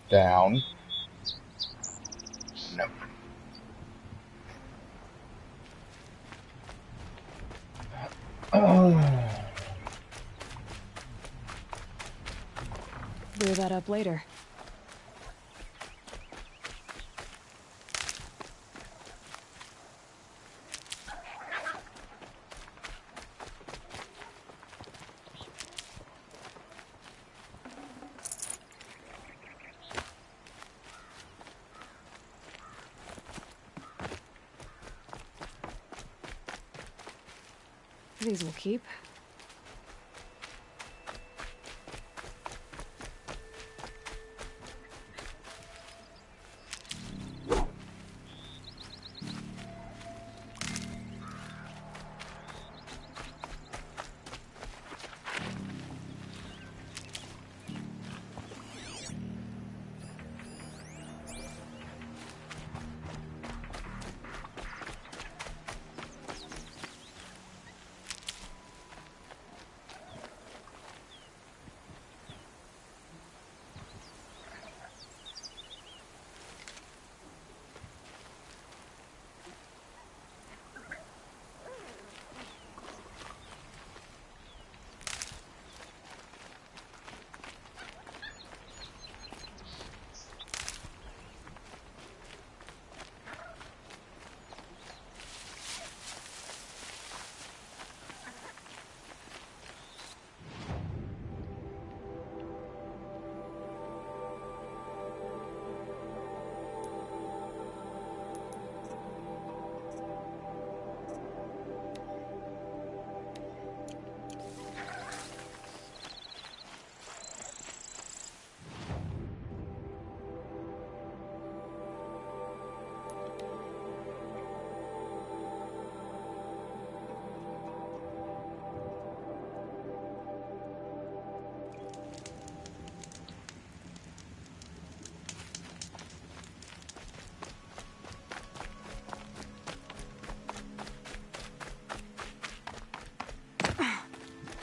Down. Nope. Clear that up later. These will keep.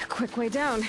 Quick way down.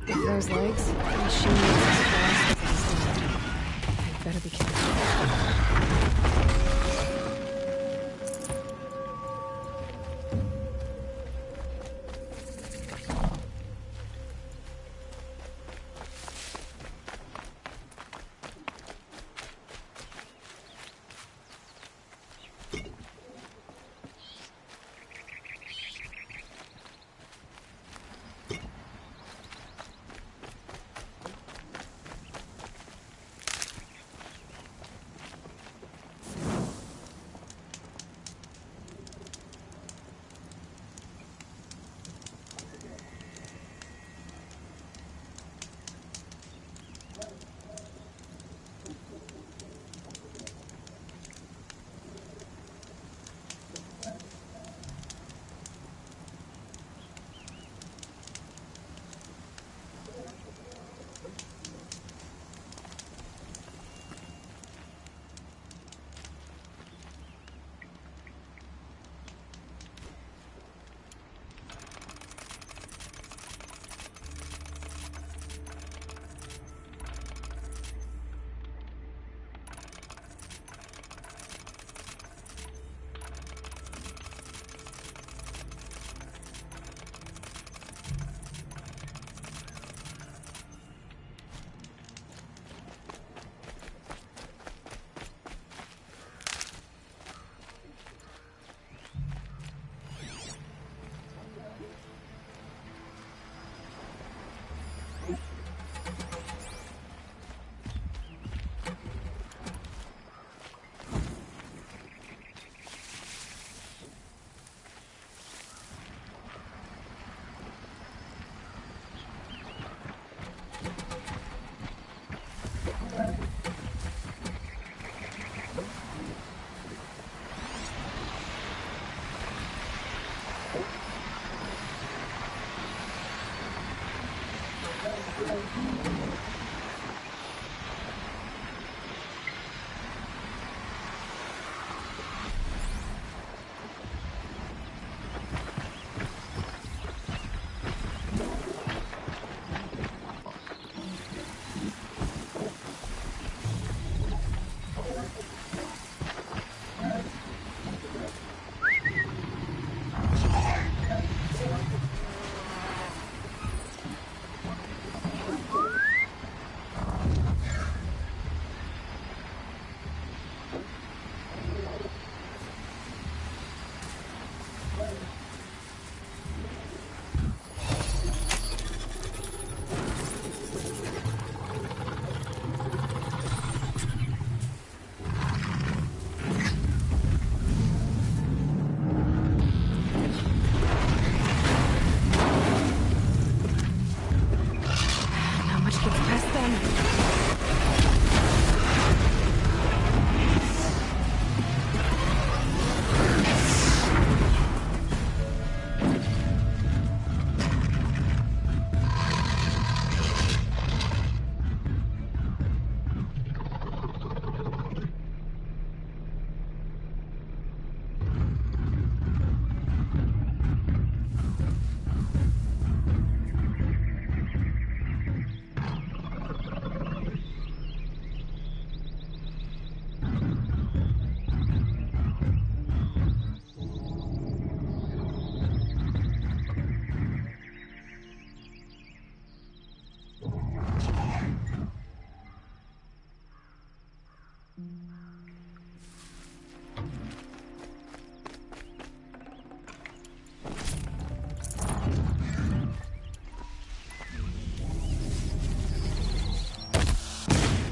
With those legs, the machine needs as fast as it's done. I better be careful.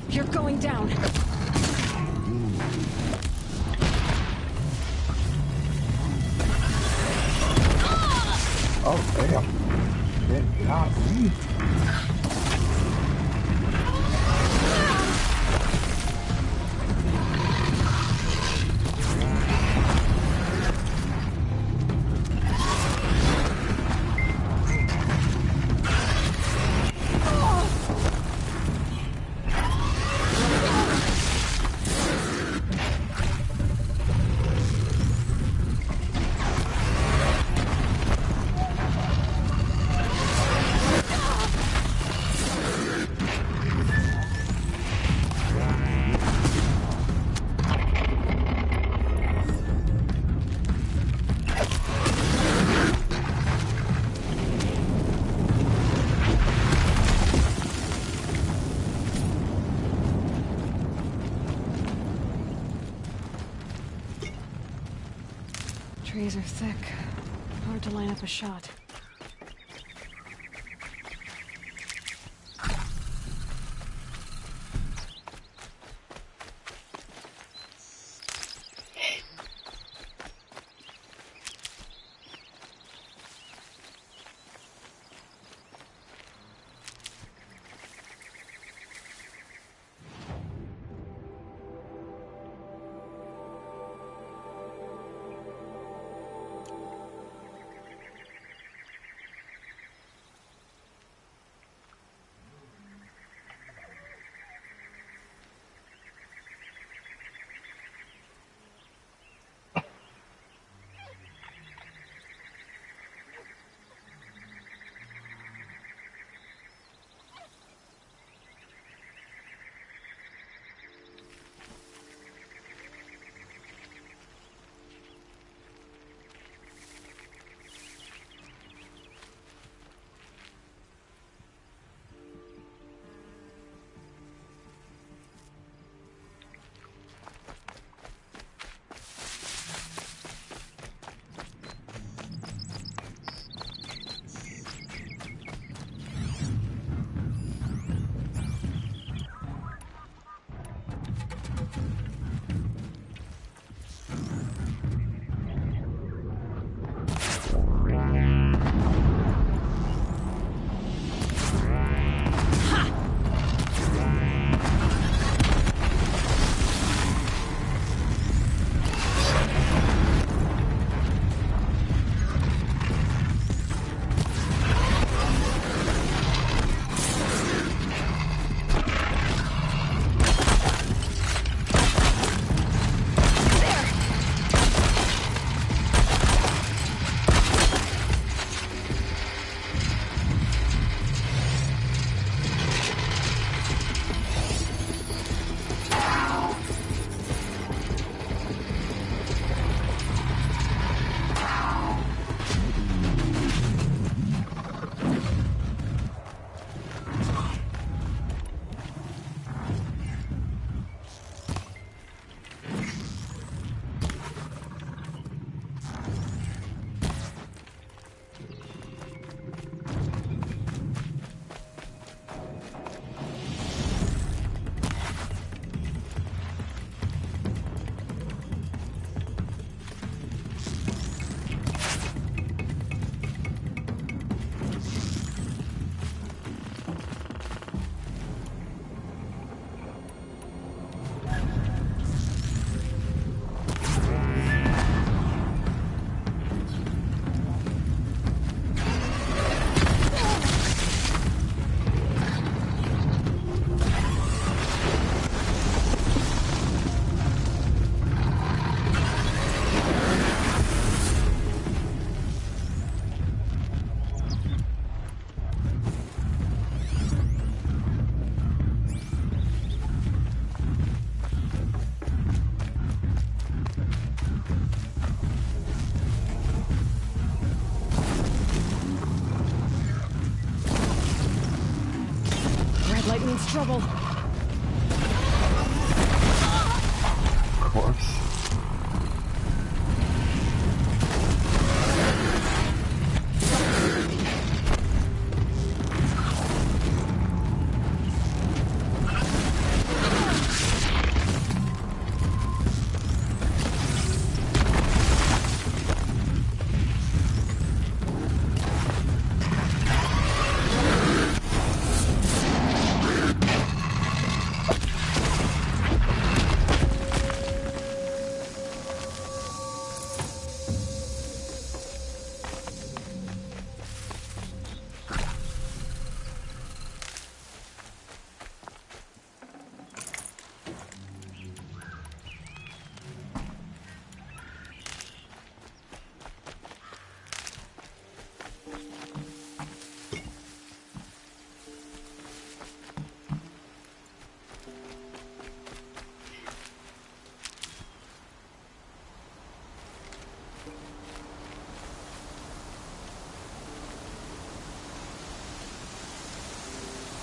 You're going down. Oh, damn. Did not me. trees are thick. Hard to line up a shot. Light means trouble. Of course.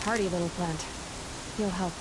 Hardy little plant. He'll help.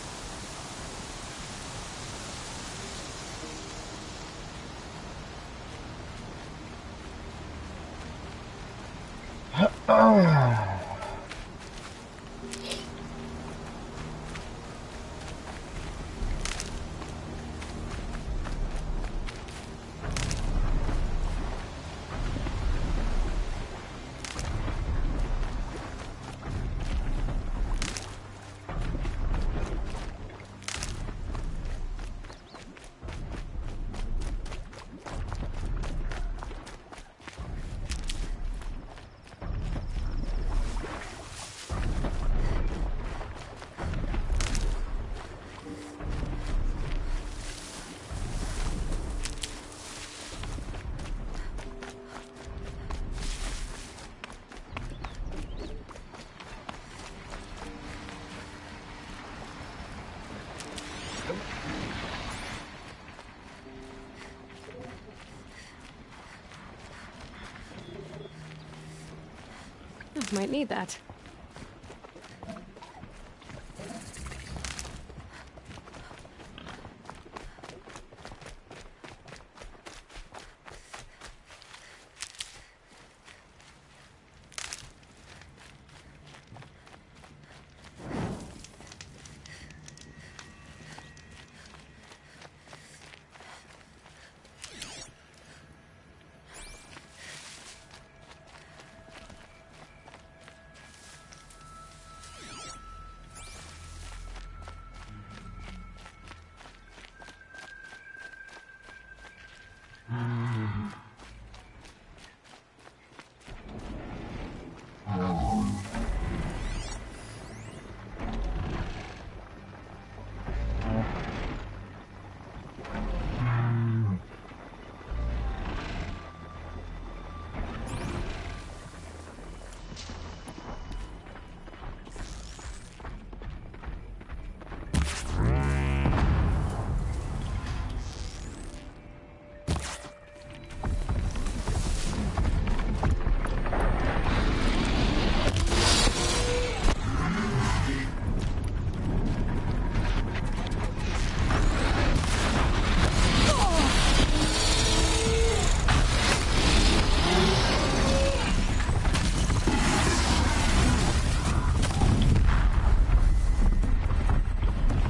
I might need that.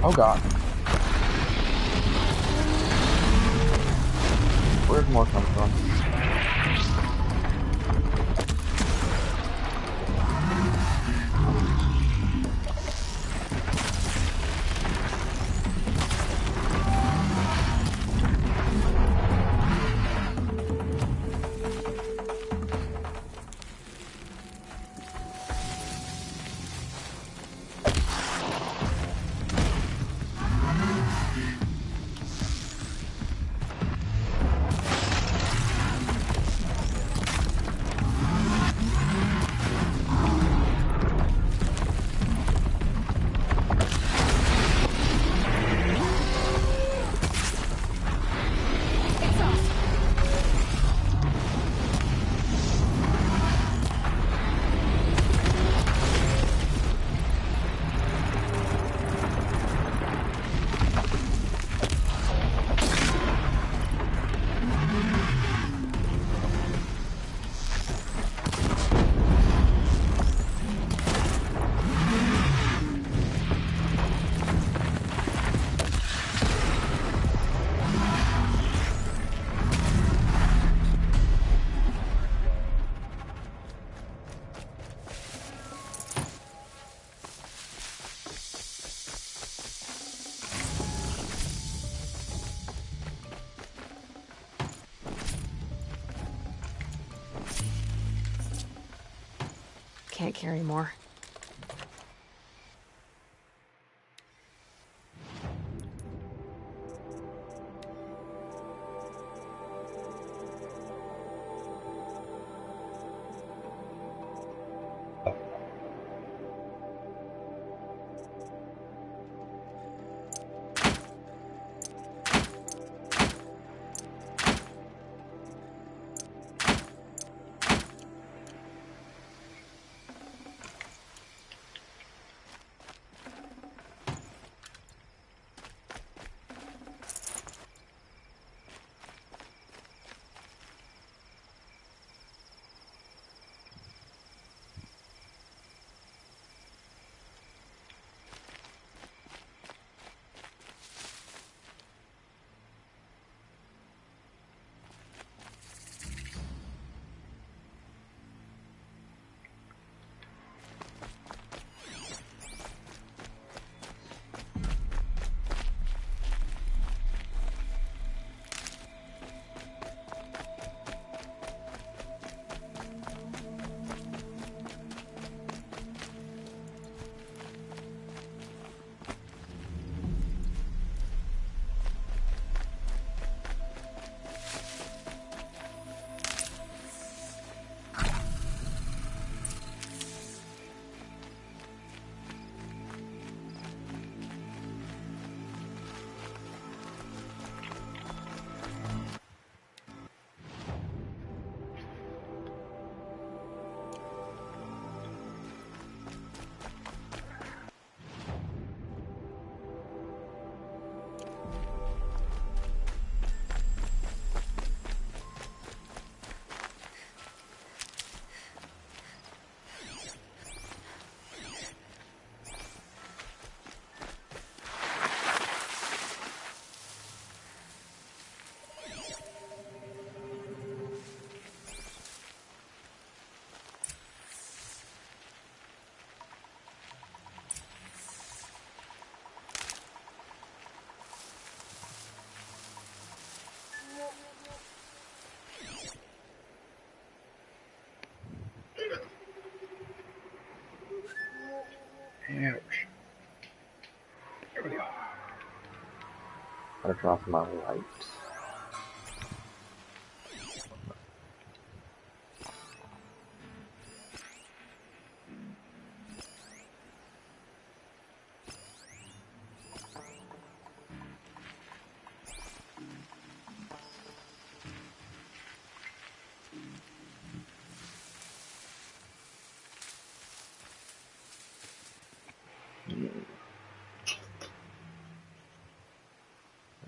Oh god. Where's more coming from? Can't carry more. we go. Gotta drop my light.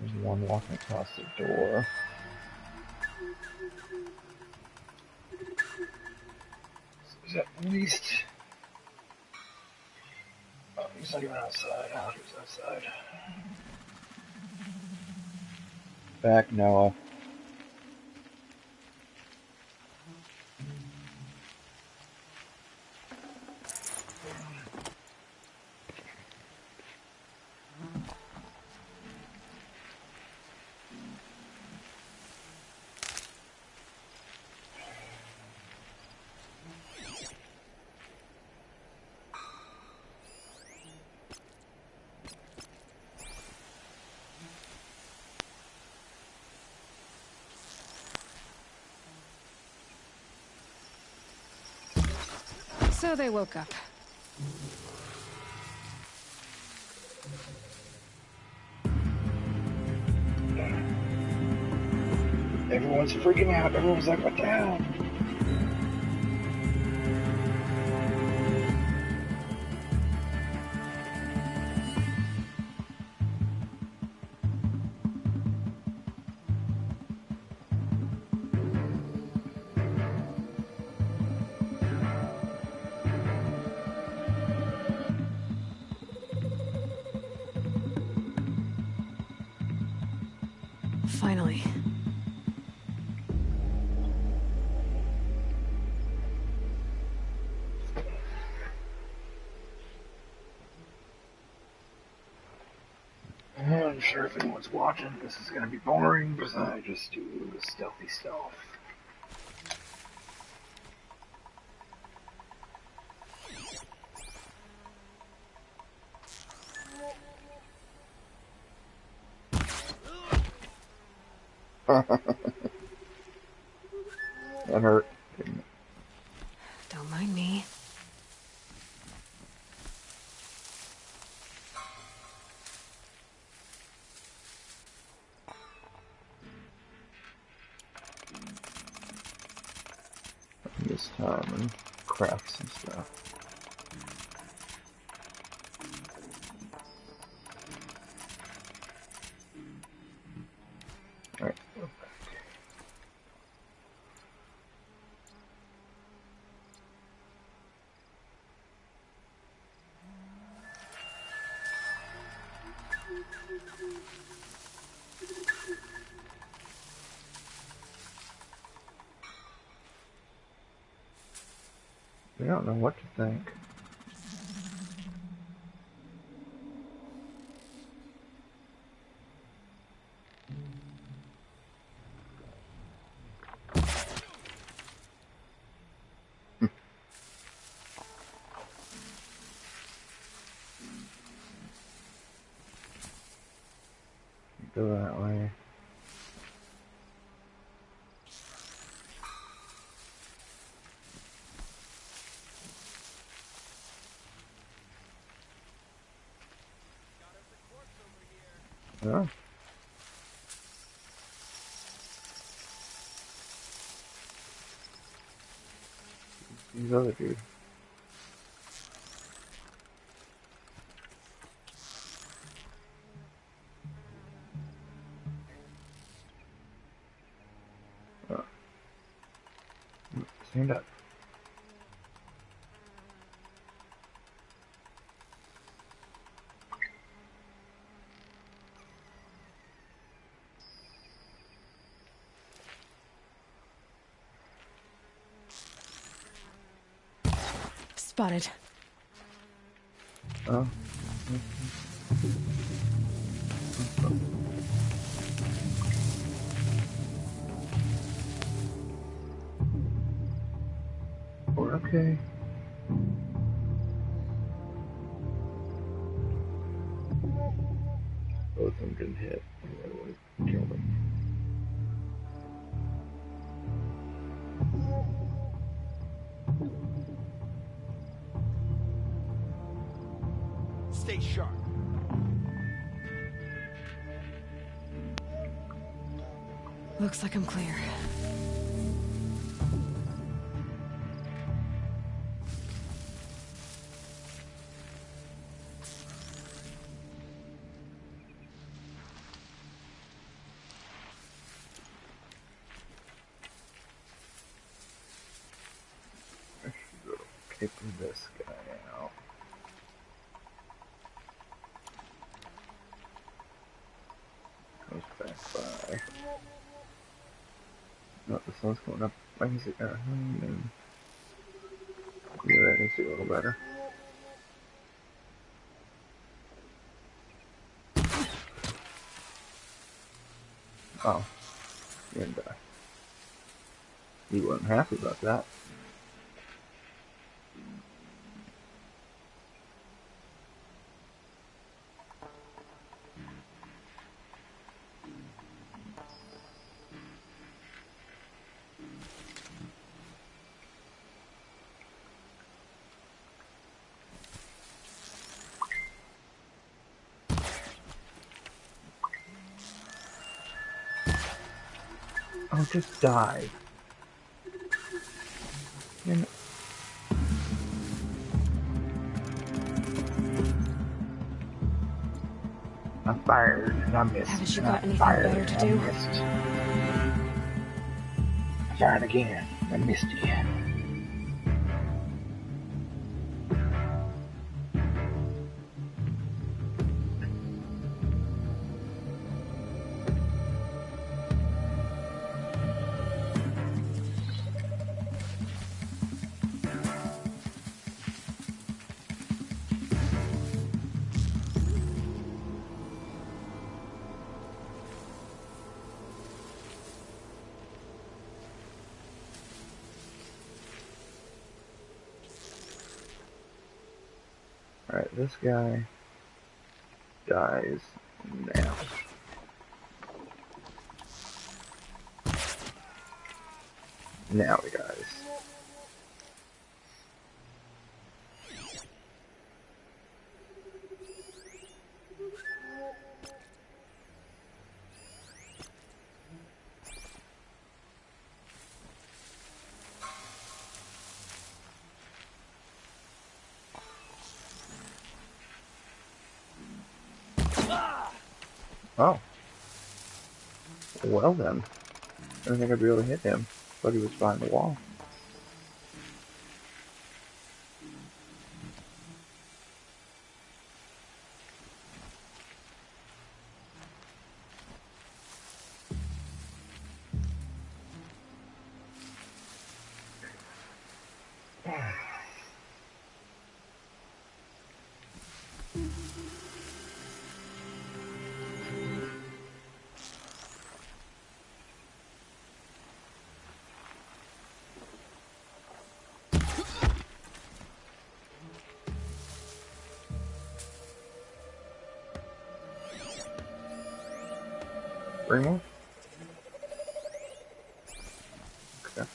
There's one walking across the door. Is that at least? Oh, he's not even outside. Oh, he's outside. Back, Noah. So they woke up. Everyone's freaking out. Everyone's like, what the hell? Finally. I'm sure if anyone's watching, this is going to be boring, because I just do stealthy stuff. That hurt. Don't mind me. This time and craft some stuff. Alright. I don't know what to think. Go that way. Huh? These other dudes. Stand up. Spotted. Oh. We're okay. Both of them didn't hit. The other one killed him. Stay sharp. Looks like I'm clear. I should go kick this guy out. Goes back by. No, the sun's coming up. I can see and yeah, I can see a little better. Oh, he didn't die. He wasn't happy about that. Oh, just die. And I fired and I missed. Haven't you And I got anything fired better to and do? I missed. I fired again. I missed you. Alright, this guy dies now. Now he dies. Oh. Well then. I didn't think I'd be able to hit him. Thought he was behind the wall. Bring him? Okay.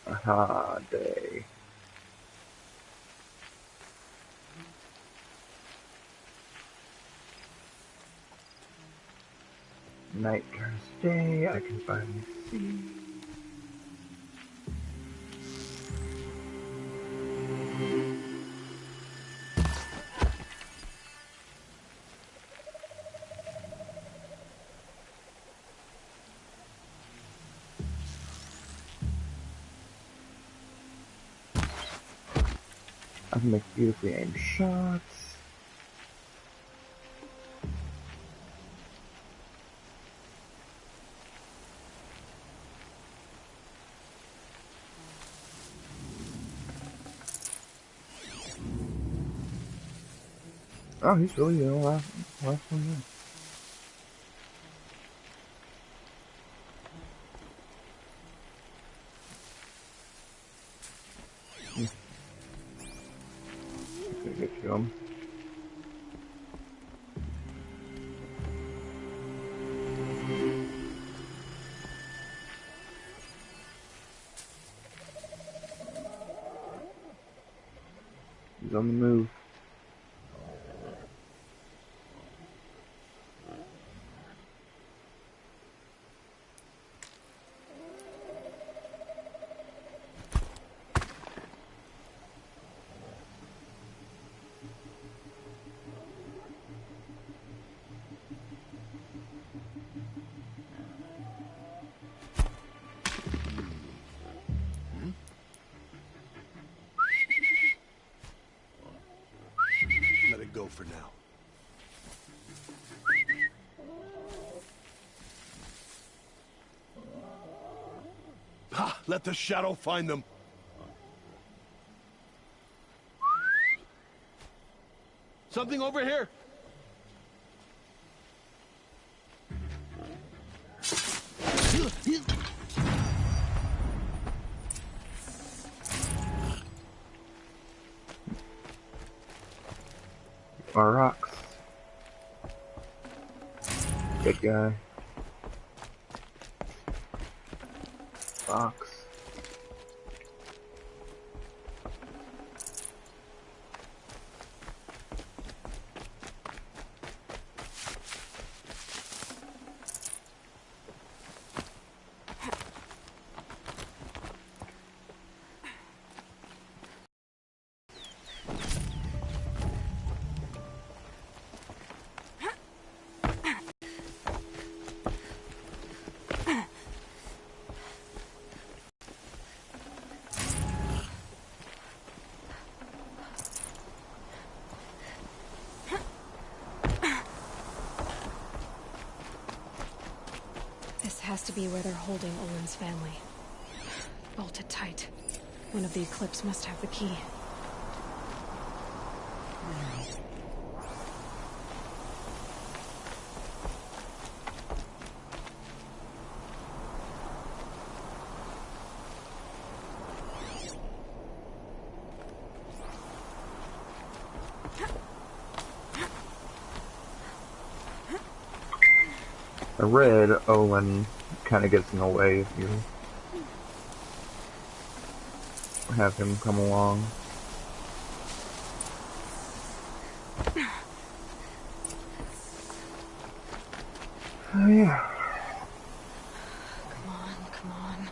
Aha, day. Night turns day, I can finally see. I can make beautifully aimed shots. Oh, he's really the last one there. Gonna get to him. go for now. Ha! Let the shadow find them! Something over here! More rocks. Good guy. Box. This has to be where they're holding Olin's family. Bolted tight. One of the Eclipse must have the key. I read Olin kind of gets in the way if you have him come along. Oh yeah. Come on, come on.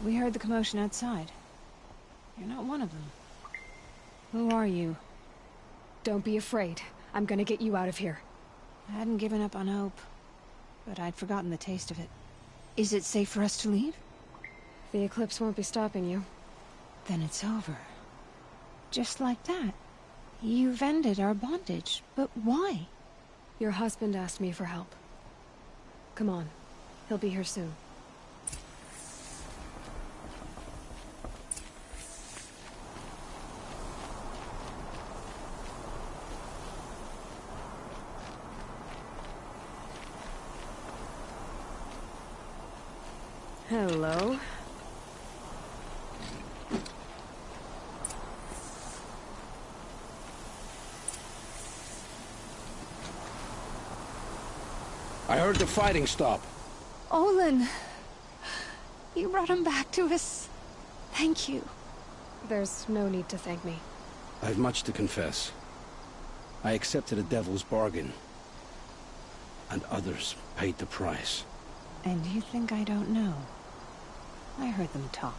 We heard the commotion outside. You're not one of them. Who are you? Don't be afraid. I'm gonna get you out of here. I hadn't given up on hope, but I'd forgotten the taste of it. Is it safe for us to leave? The Eclipse won't be stopping you. Then it's over. Just like that. You've ended our bondage, but why? Your husband asked me for help. Come on. He'll be here soon. Hello. I heard the fighting stop. Olin! You brought him back to us. Thank you. There's no need to thank me. I've much to confess. I accepted a devil's bargain. And others paid the price. And you think I don't know? I heard them talk.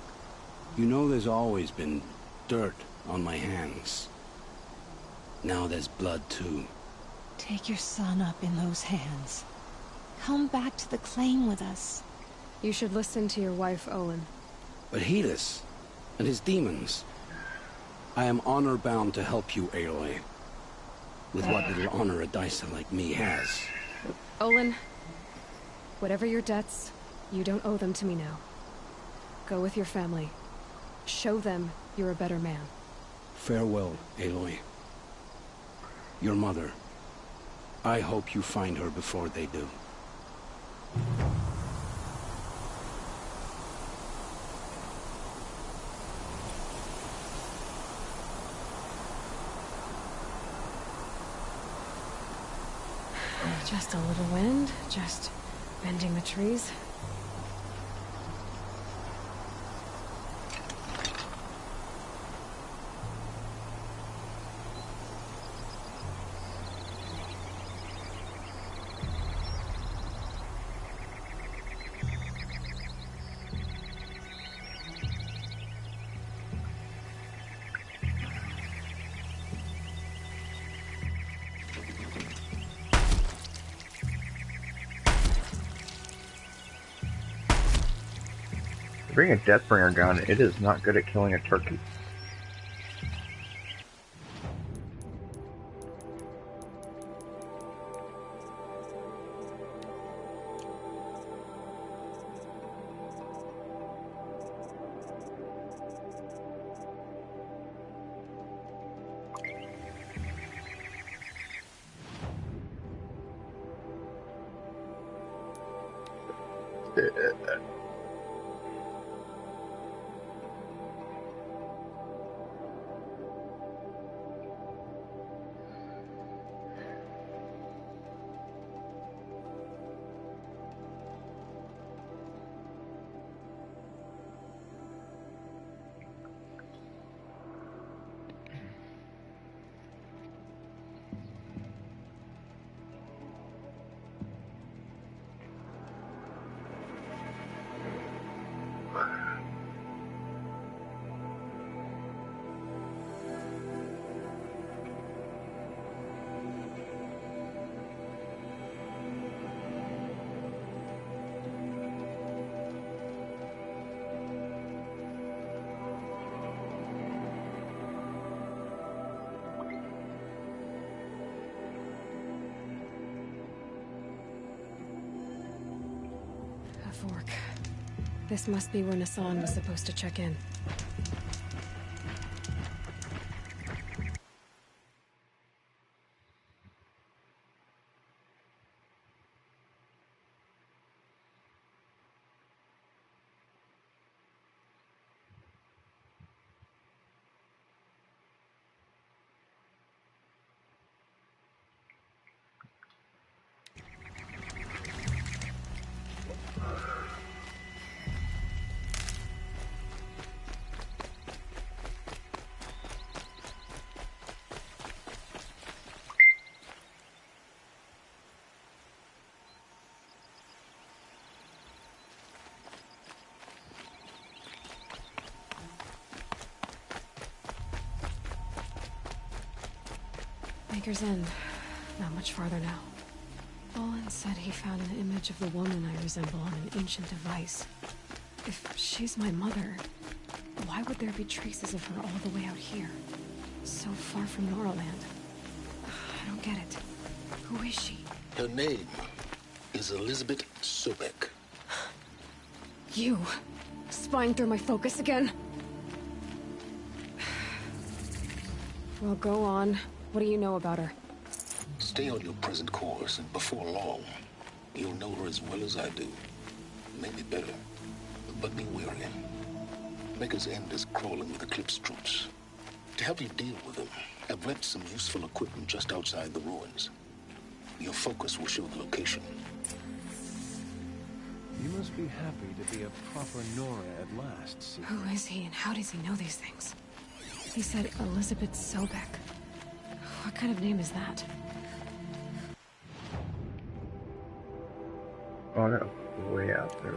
You know there's always been dirt on my hands. Now there's blood too. Take your son up in those hands. Come back to the claim with us. You should listen to your wife, Olin. But Helis and his demons. I am honor-bound to help you, Aloy. With what little honor a Dyson like me has. Olin, whatever your debts, you don't owe them to me now. Go with your family. Show them you're a better man. Farewell, Aloy. Your mother. I hope you find her before they do. Just a little wind, just bending the trees. bring a Deathbringer gun, it is not good at killing a turkey. A fork. This must be where Nassan was supposed to check in. Maker's End. Not much farther now. Olin said he found an image of the woman I resemble on an ancient device. If she's my mother, why would there be traces of her all the way out here? So far from Noraland. I don't get it. Who is she? Her name is Elizabeth Sobek. You! Spying through my focus again? Well, go on. What do you know about her? Stay on your present course, and before long, you'll know her as well as I do. Maybe better. But be wary. Maker's End is crawling with Eclipse troops. To help you deal with them, I've left some useful equipment just outside the ruins. Your focus will show the location. You must be happy to be a proper Nora at last, Secret. Who is he and how does he know these things? He said Elizabeth Sobek. What kind of name is that? Oh no, way out there.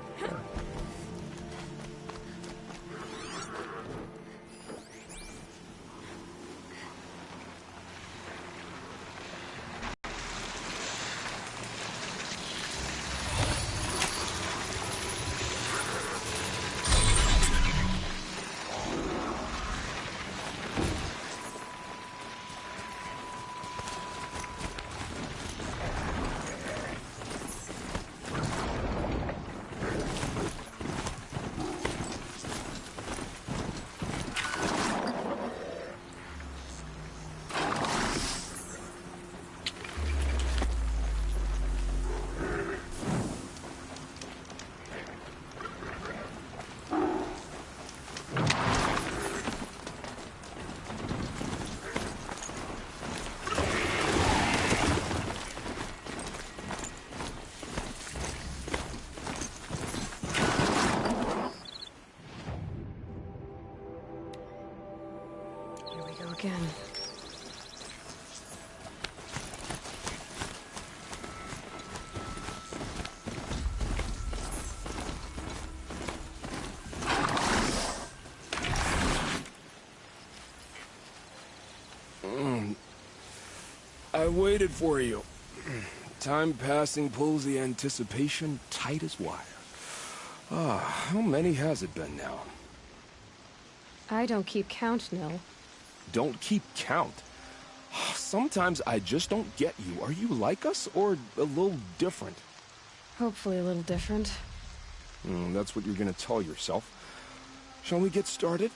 Again. I waited for you. Time passing pulls the anticipation tight as wire. How many has it been now? I don't keep count, Nil. Don't keep count. Sometimes I just don't get you. Are you like us, or a little different? Hopefully a little different. That's what you're gonna tell yourself. Shall we get started?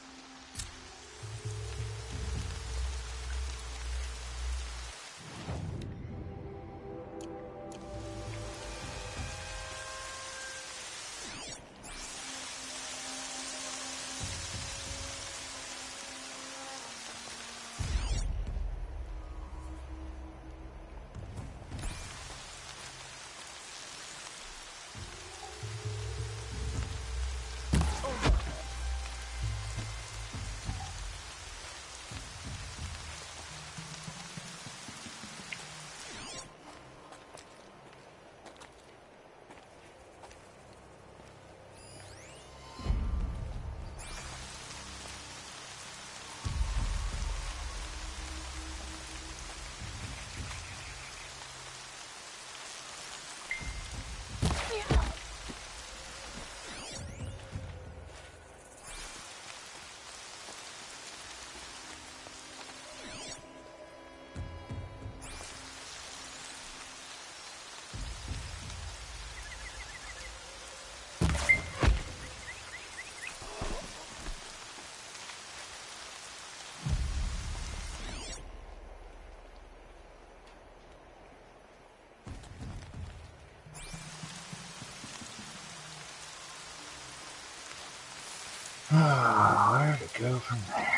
Where to go from there?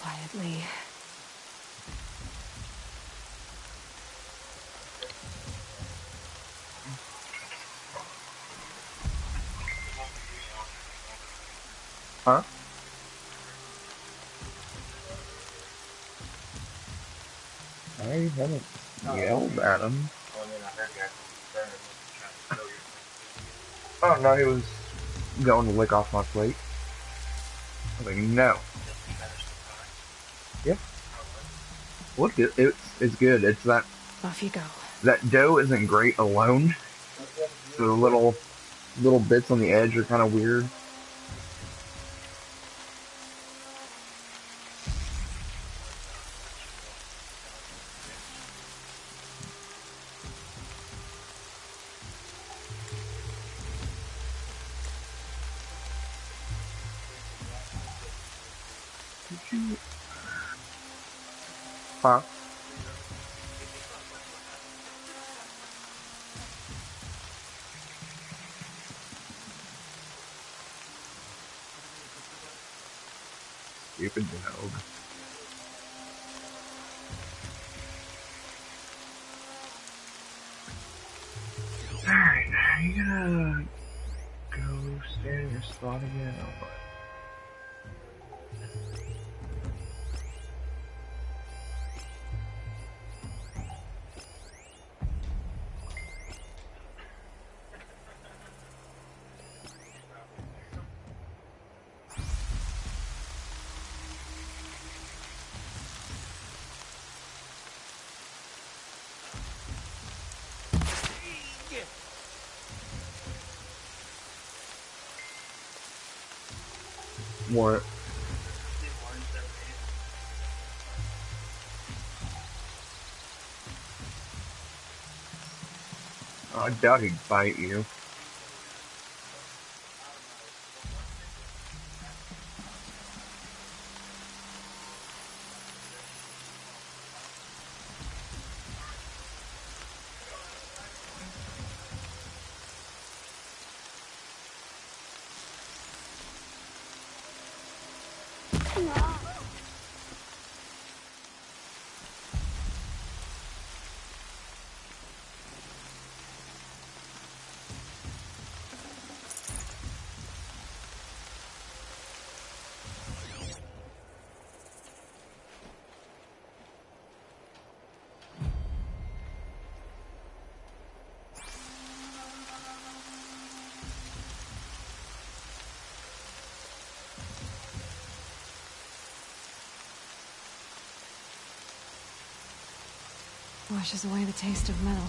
Quietly. Huh? I haven't yelled at him. Oh no, he was going to lick off my plate. I was like, no. Yeah. Look, it's good. It's Off you go. that dough isn't great alone. So the little bits on the edge are kind of weird. Huh? Stupid dog. Alright, now you gotta go stand in your spot again. Oh, what? What? I doubt he'd bite you. Washes away the taste of metal.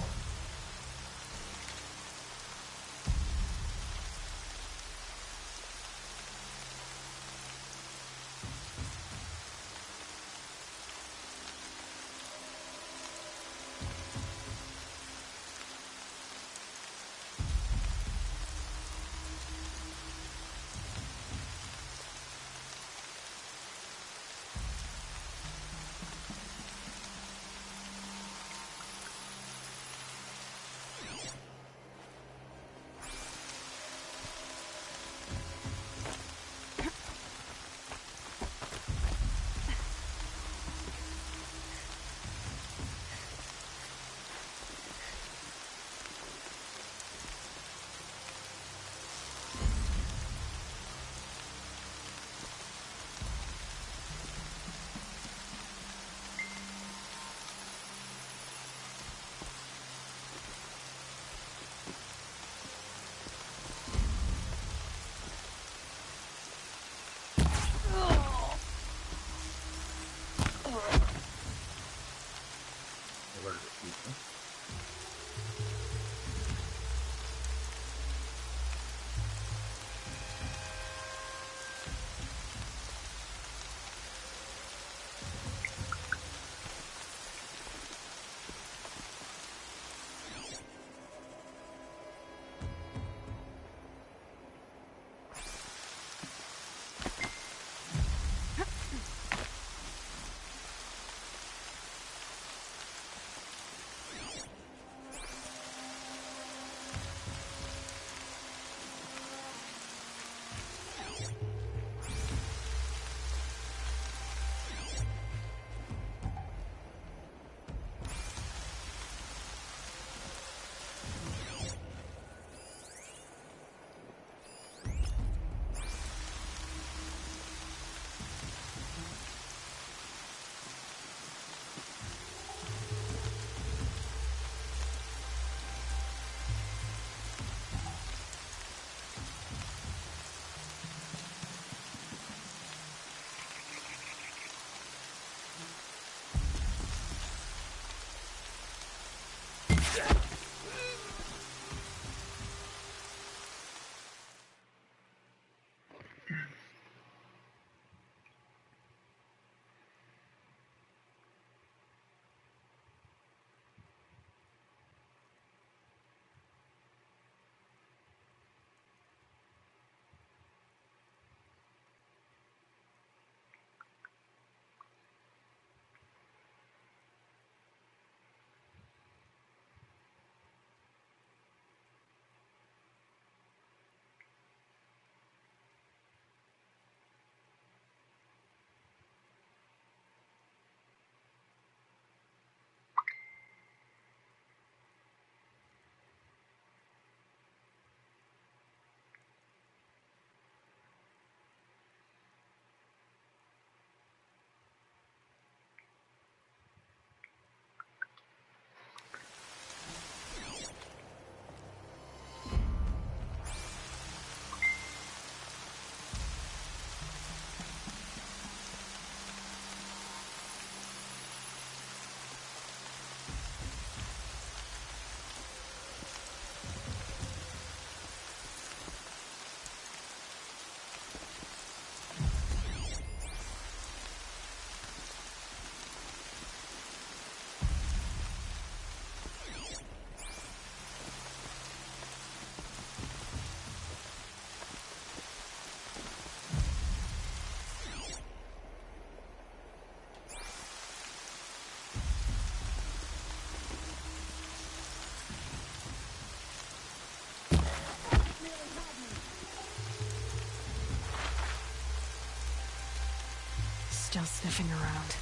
still sniffing around.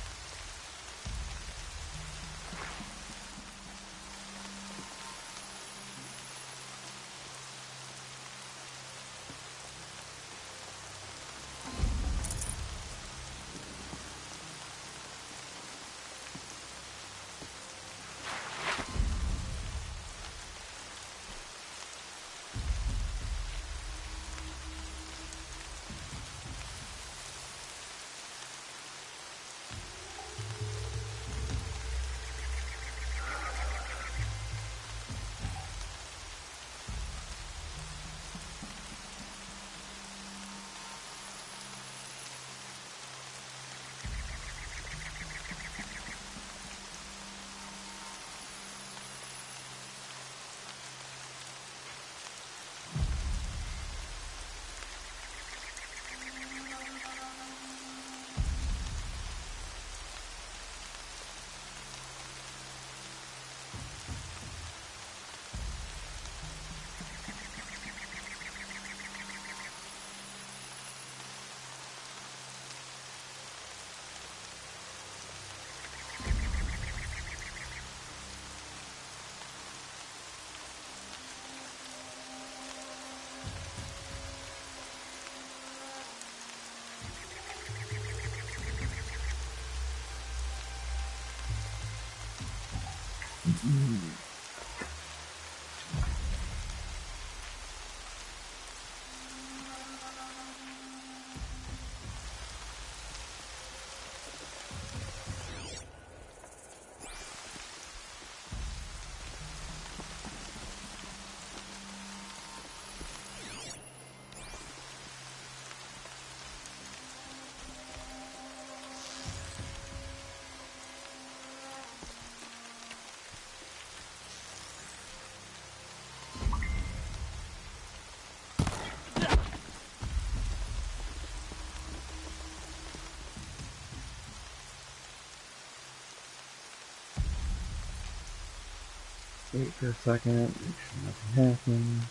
Wait for a second, make sure nothing happens.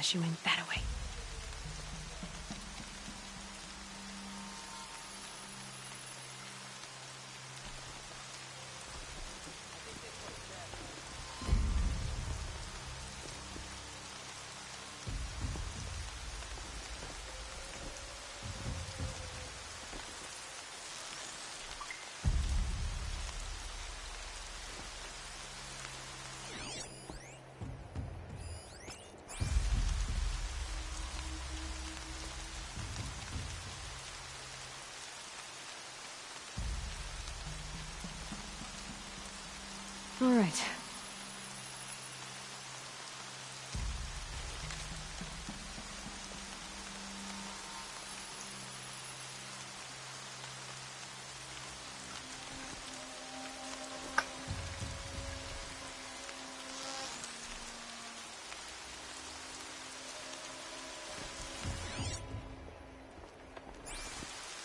She went that way. All right.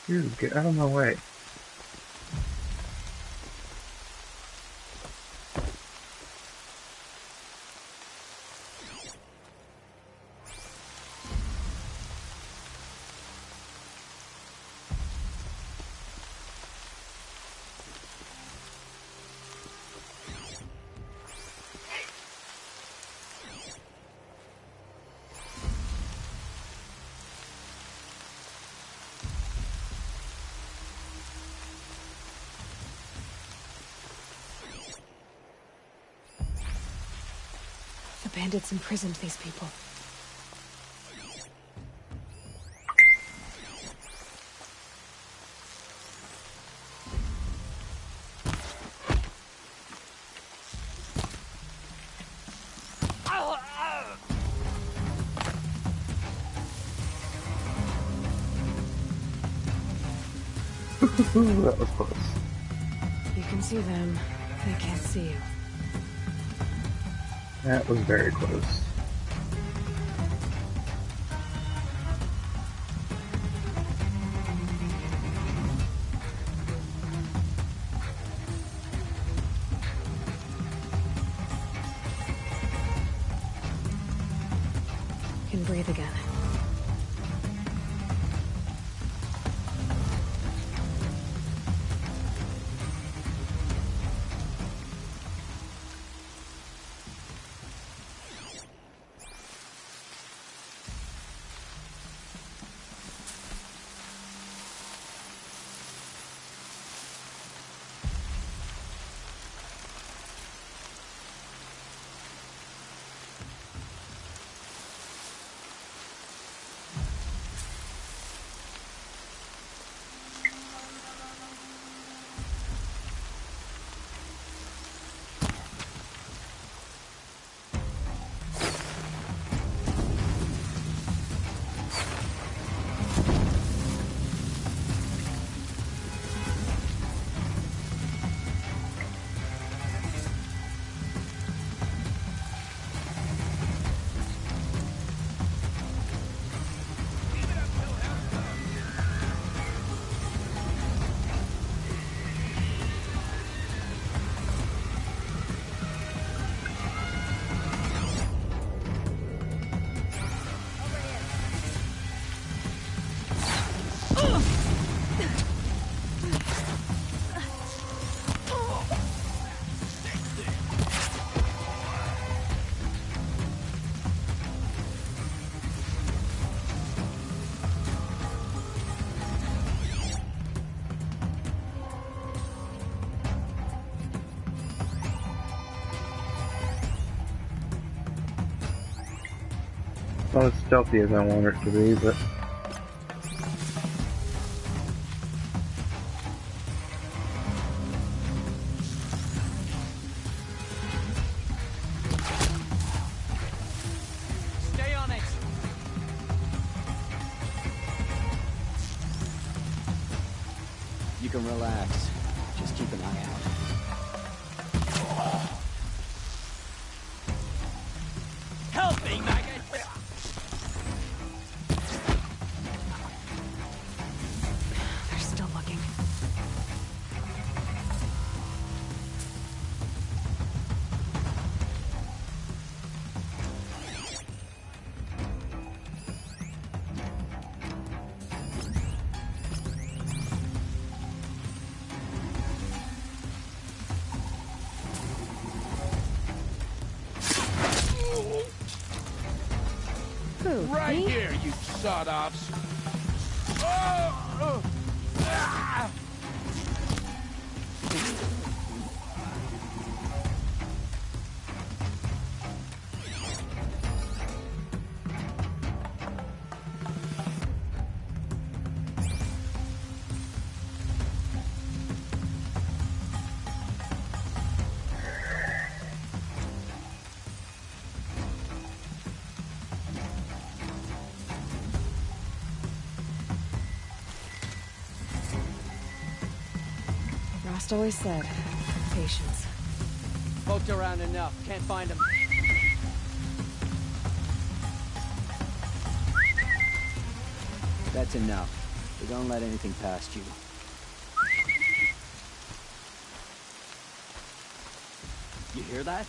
Dude, get out of my way. The bandits imprisoned these people. That was close. You can see them. They can't see you. That was very close. bathe again. Not as stealthy as I want it to be, but Stay on it. You can relax. Just keep an eye out. Help me, maggot! They're still looking. Who, Right me? here, you sawed-offs. Rost always said, patience. Poked around enough. Can't find him. That's enough. We don't let anything past you. You hear that?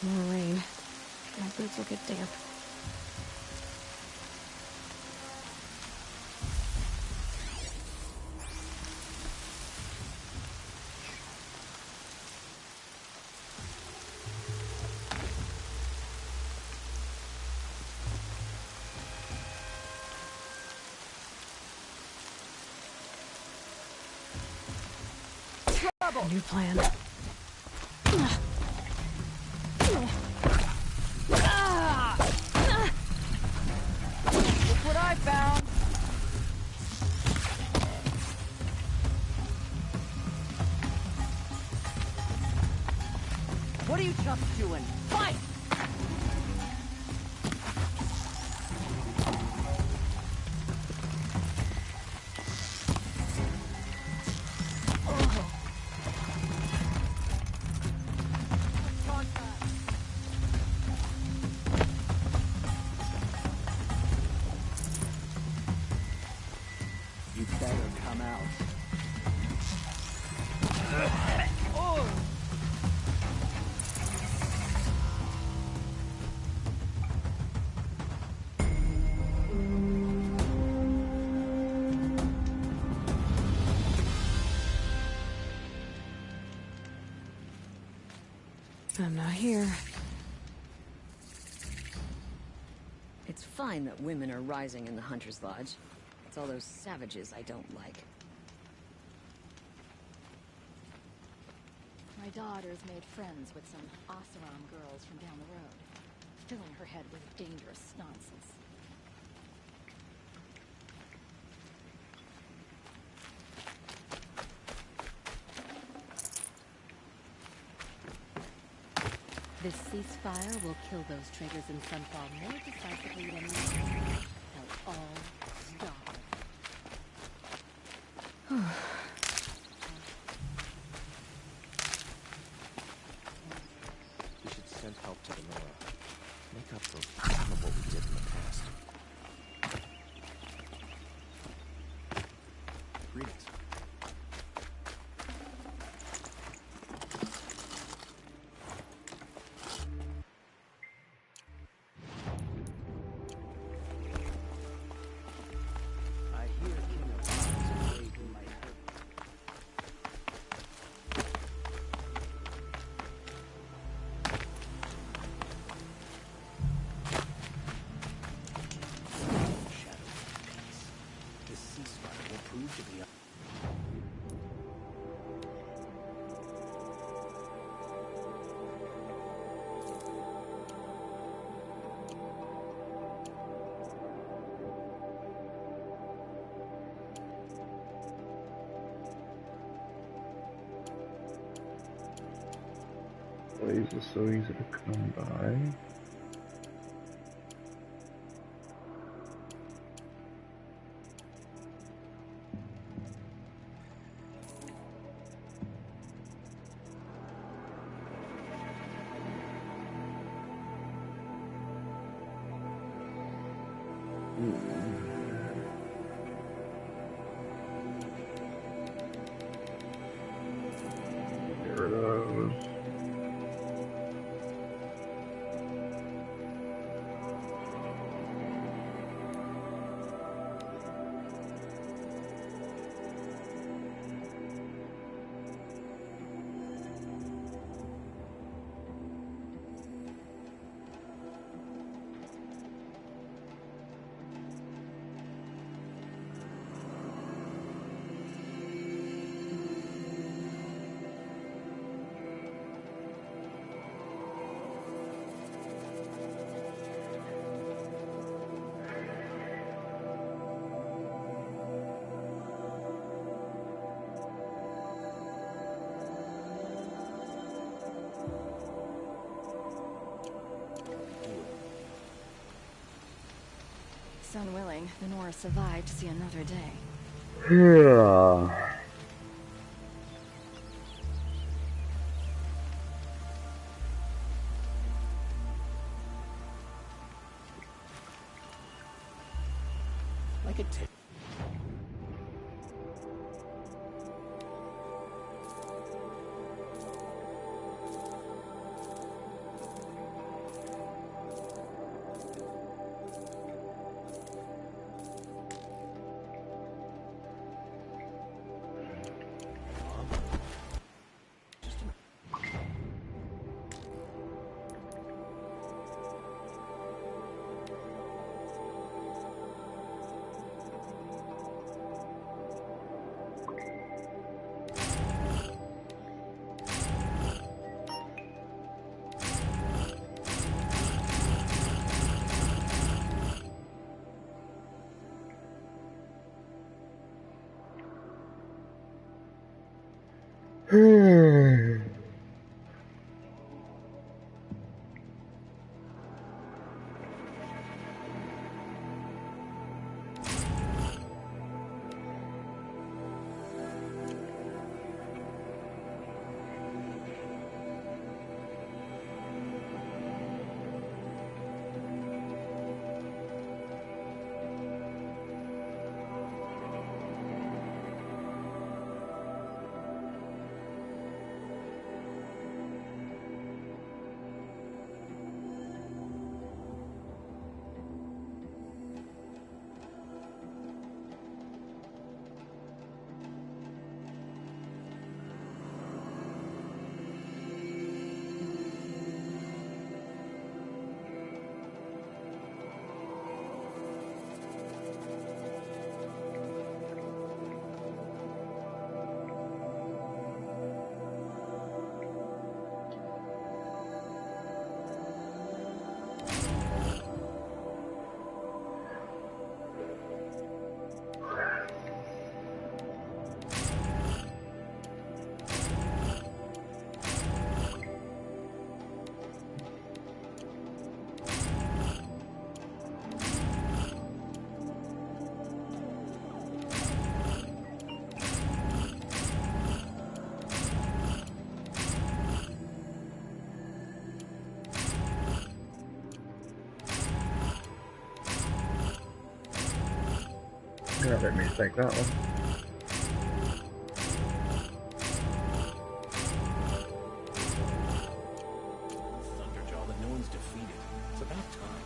More rain. My boots will get damp. New plan. Look what I found! What are you chumps doing? Fight! I'm not here. It's fine that women are rising in the Hunter's Lodge. It's all those savages I don't like. My daughter's made friends with some Oseram girls from down the road, filling her head with dangerous nonsense. This ceasefire will kill those traitors in Sunfall more decisively than we. They'll all stop. We should send help to the Nora. Make up for some of what we did in the past. Greetings. I hear King of Mars is waving my hood. Shadow of peace. This ceasefire will prove to be Blaze is so easy to come by. Get rid of those. Son willing, the Nora survived to see another day. Yeah. like a tip. Yeah, let me take that one. Thunderjaw that no one's defeated. It's about time.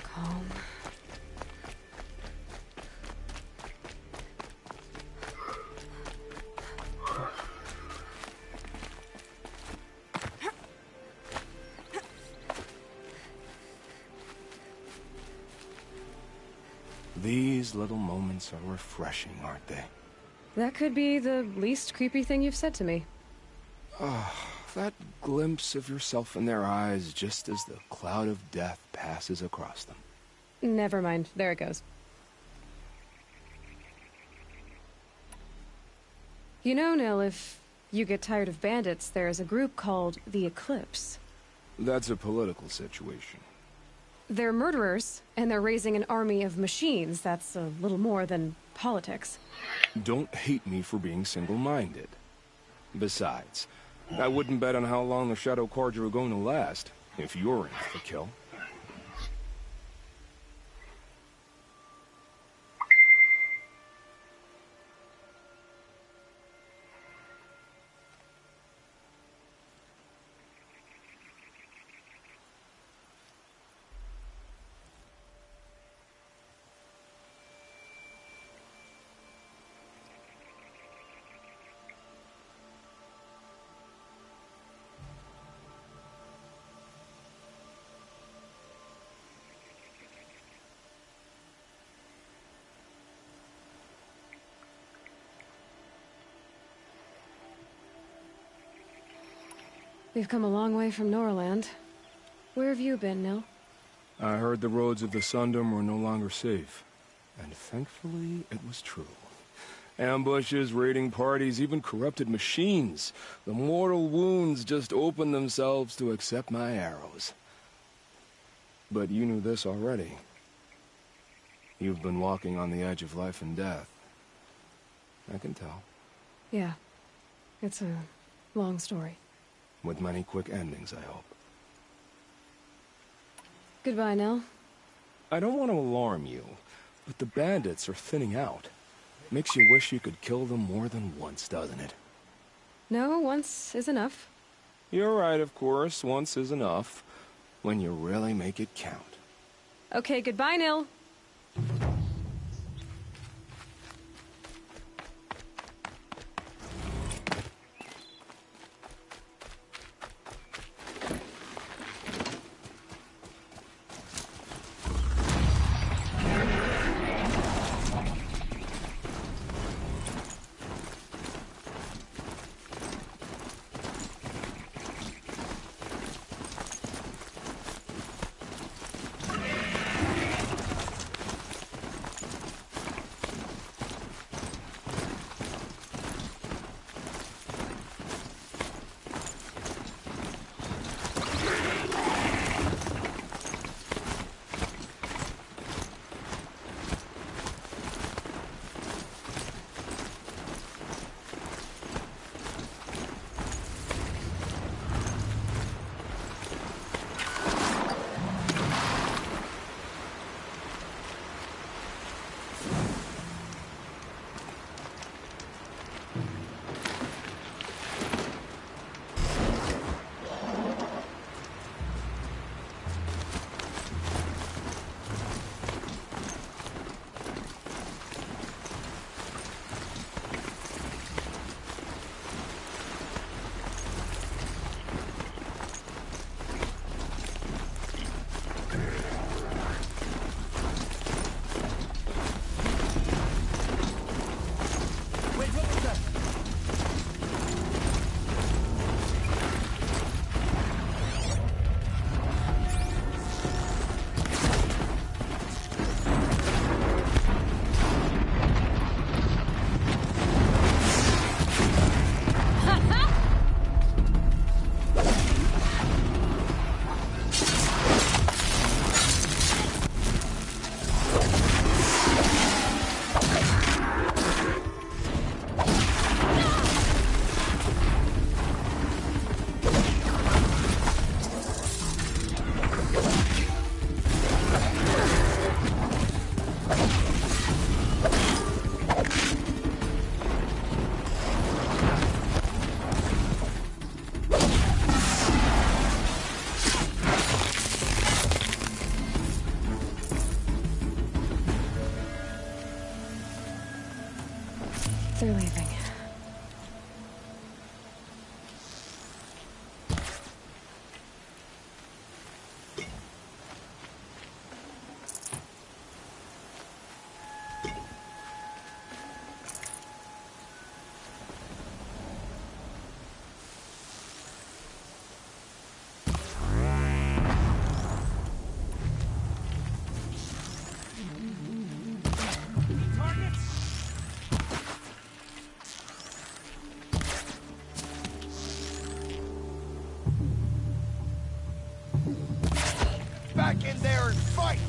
Calm. These little moments are refreshing, aren't they? That could be the least creepy thing you've said to me. That glimpse of yourself in their eyes just as the cloud of death passes across them. Never mind. There it goes. You know, Nil, if you get tired of bandits, there's a group called the Eclipse. That's a political situation. They're murderers, and they're raising an army of machines. That's a little more than politics. Don't hate me for being single-minded. Besides, I wouldn't bet on how long the Shadow Carja are going to last, if you're in for the kill. We've come a long way from Norland. Where have you been, Nil? I heard the roads of the Sundom were no longer safe. And thankfully, it was true. Ambushes, raiding parties, even corrupted machines. The mortal wounds just opened themselves to accept my arrows. But you knew this already. You've been walking on the edge of life and death. I can tell. Yeah. It's a long story. With many quick endings, I hope. Goodbye, Nil. I don't want to alarm you, but the bandits are thinning out. Makes you wish you could kill them more than once, doesn't it? No, once is enough. You're right, of course. Once is enough. When you really make it count. Okay, goodbye, Nil. they're leaving. Back in there and fight!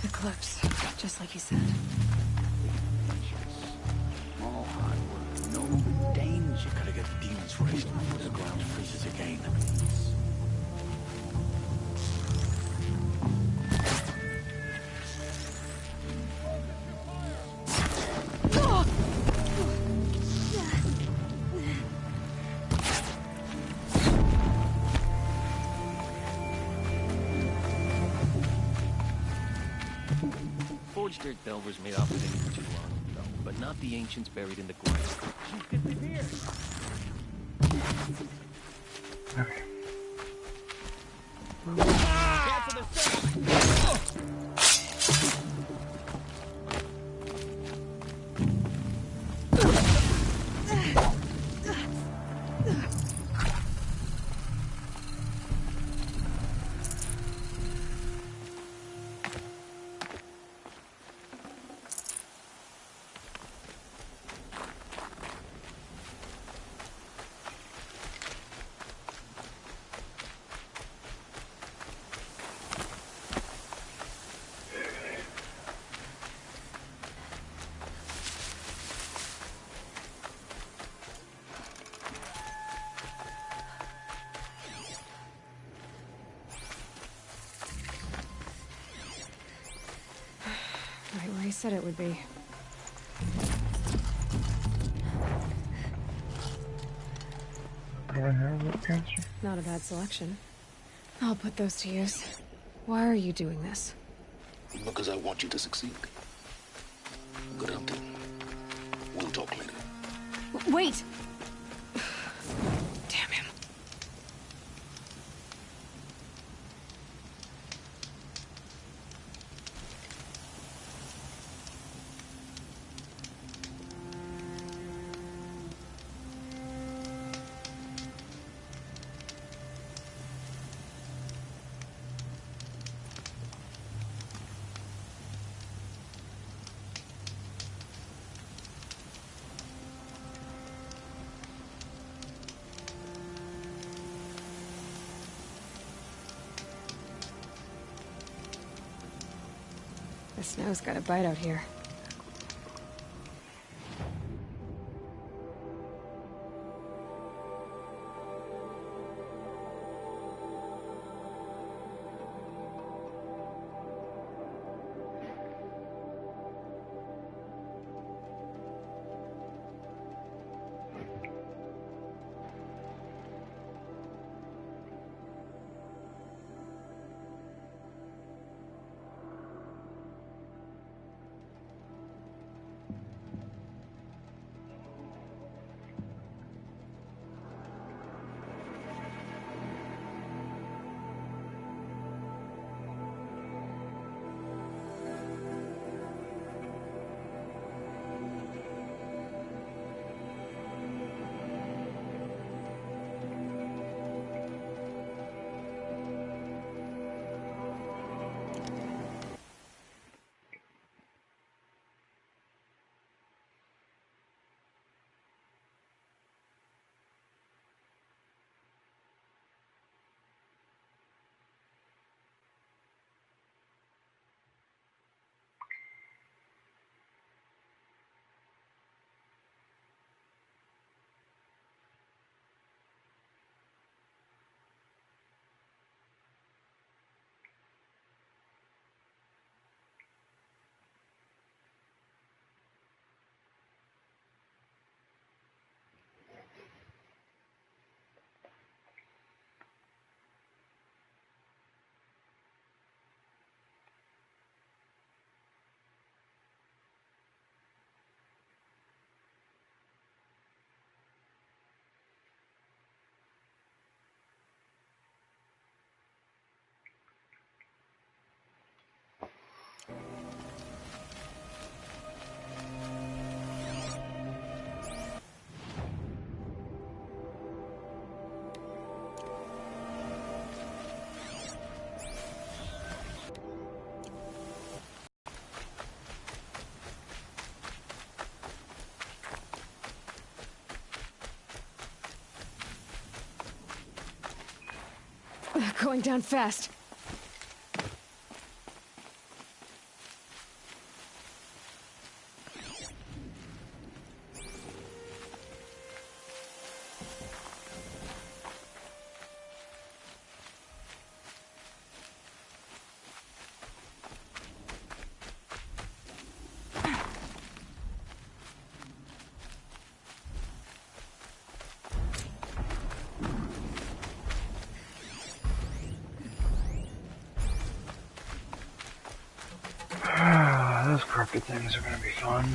Eclipse, just like you said. All hard work, no danger. Gotta get the demons raised before the ground freezes again. Forged dirt delvers made off with anything too long ago, but not the ancients buried in the ground. She's disappeared! Okay. Cancel the sale! Right where he said it would be. Not a bad selection. I'll put those to use. Why are you doing this? Because I want you to succeed. Good hunting. We'll talk later. Wait! Damn him. The snow's got a bite out here. Going down fast. Those corrupted things are gonna be fun.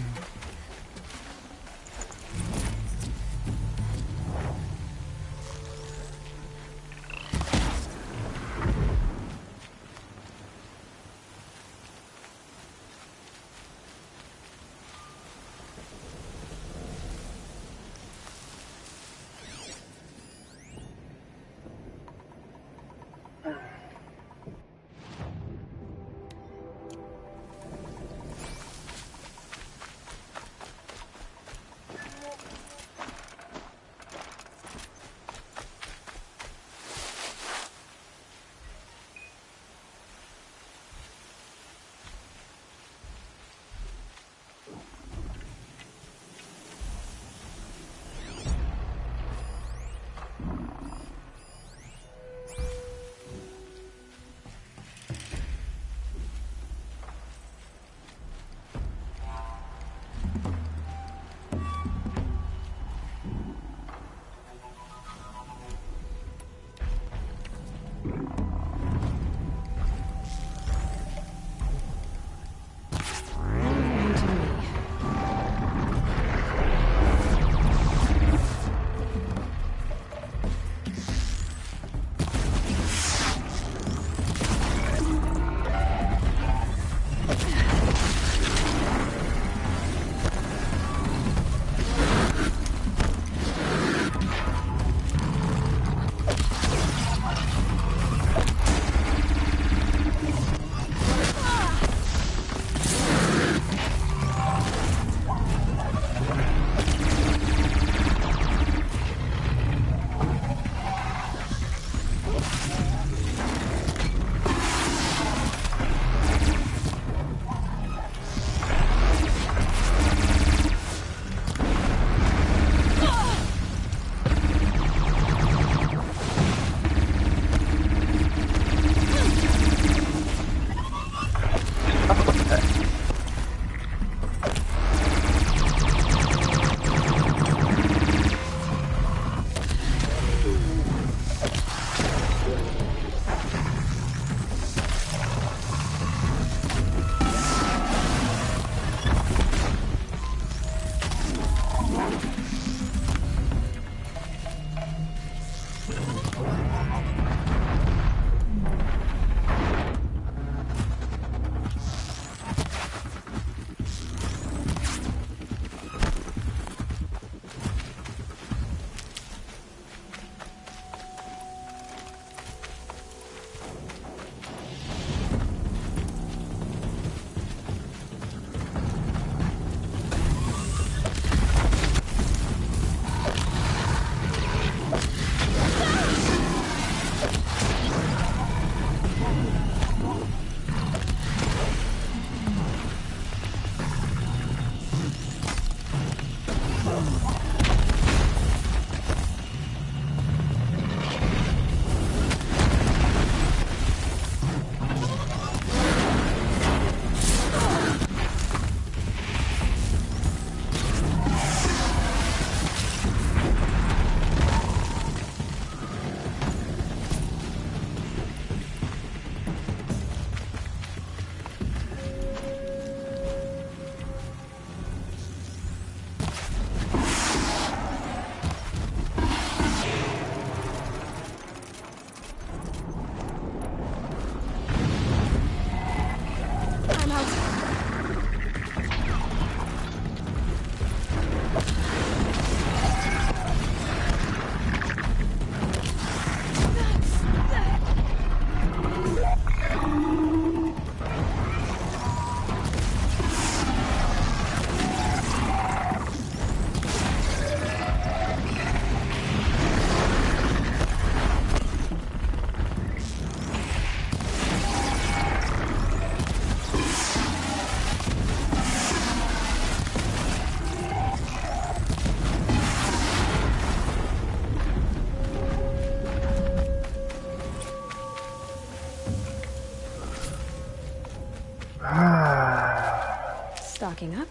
packing up.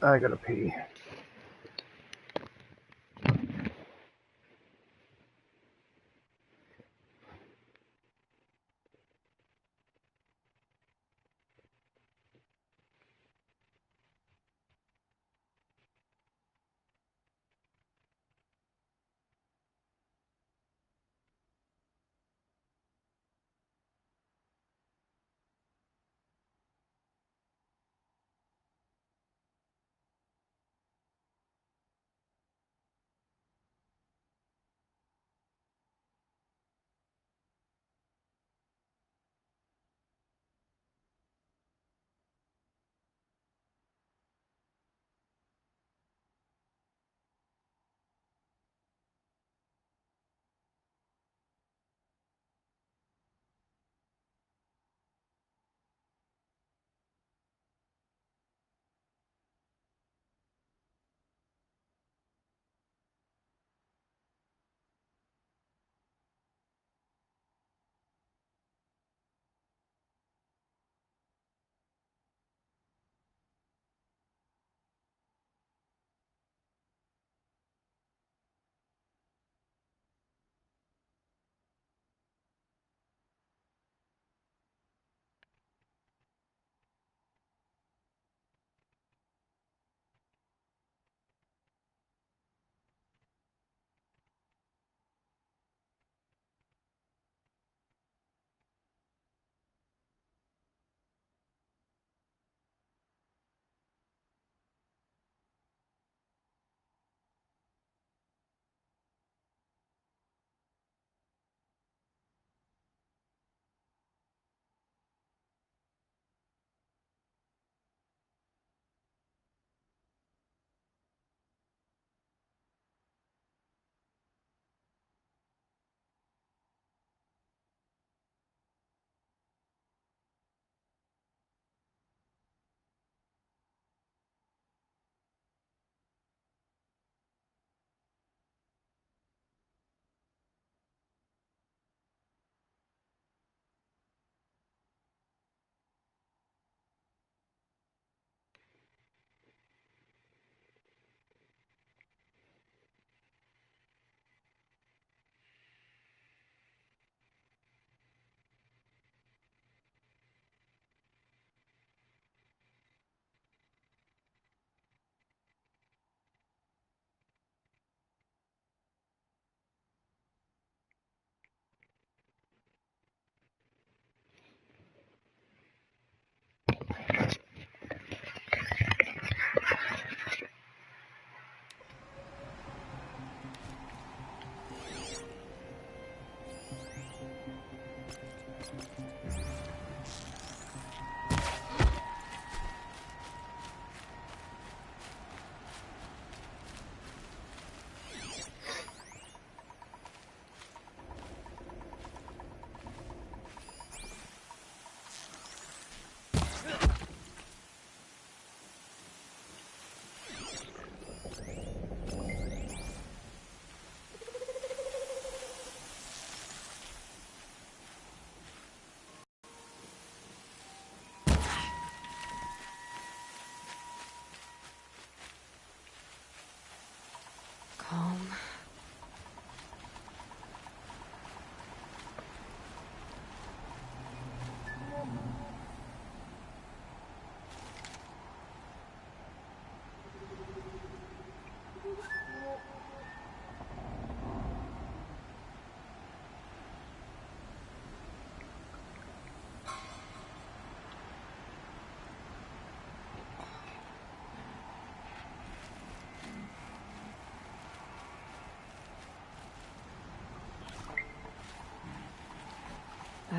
I gotta pee.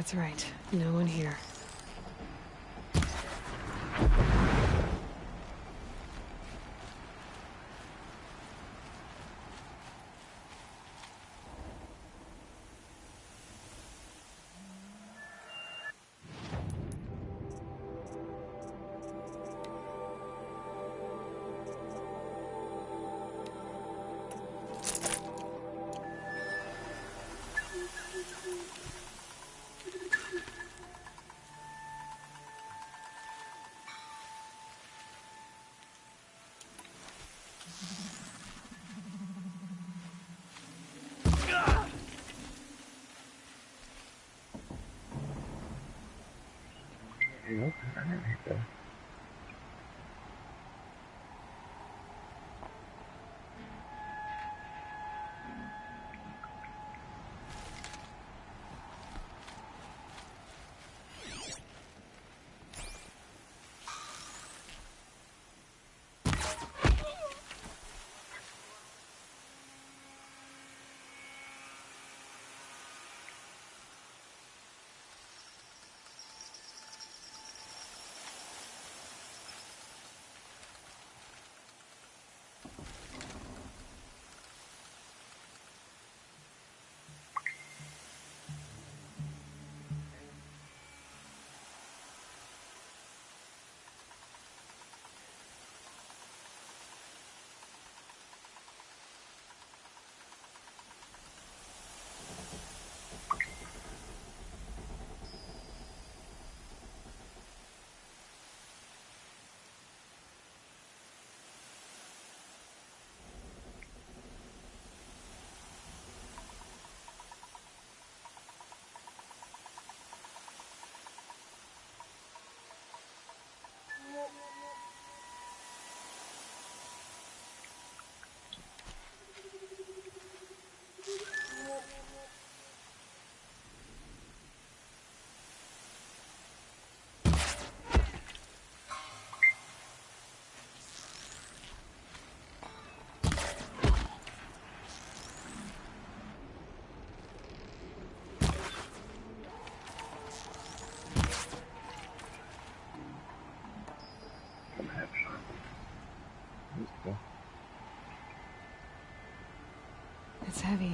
That's right. No one here. Nope, I didn't hit that. It's heavy.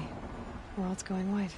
World's going white.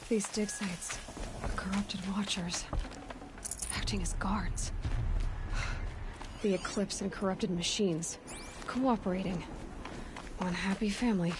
These dig sites are corrupted watchers, acting as guards. The Eclipse and corrupted machines, cooperating. One happy family.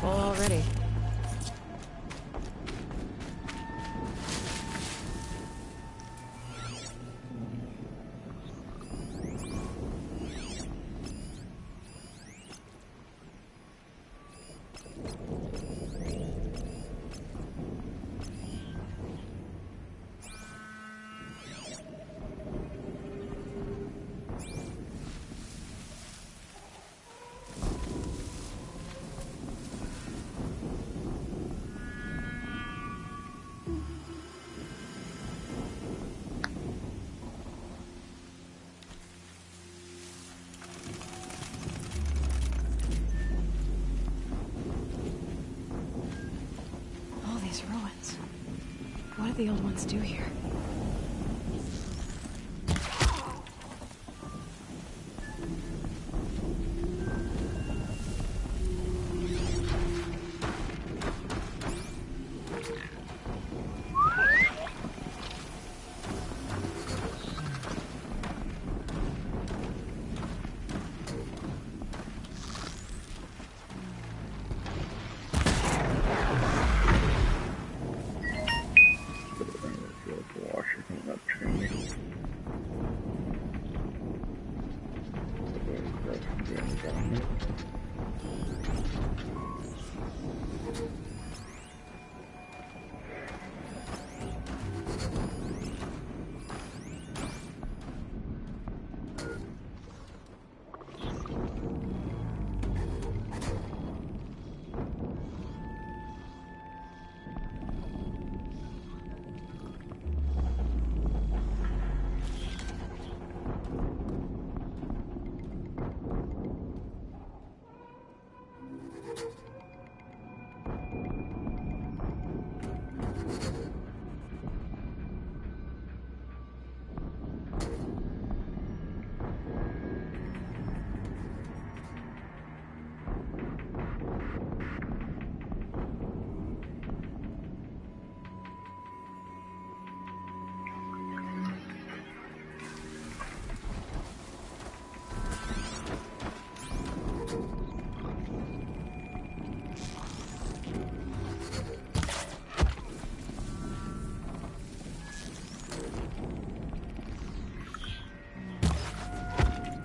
Full already. Ruins. What did the old ones do here?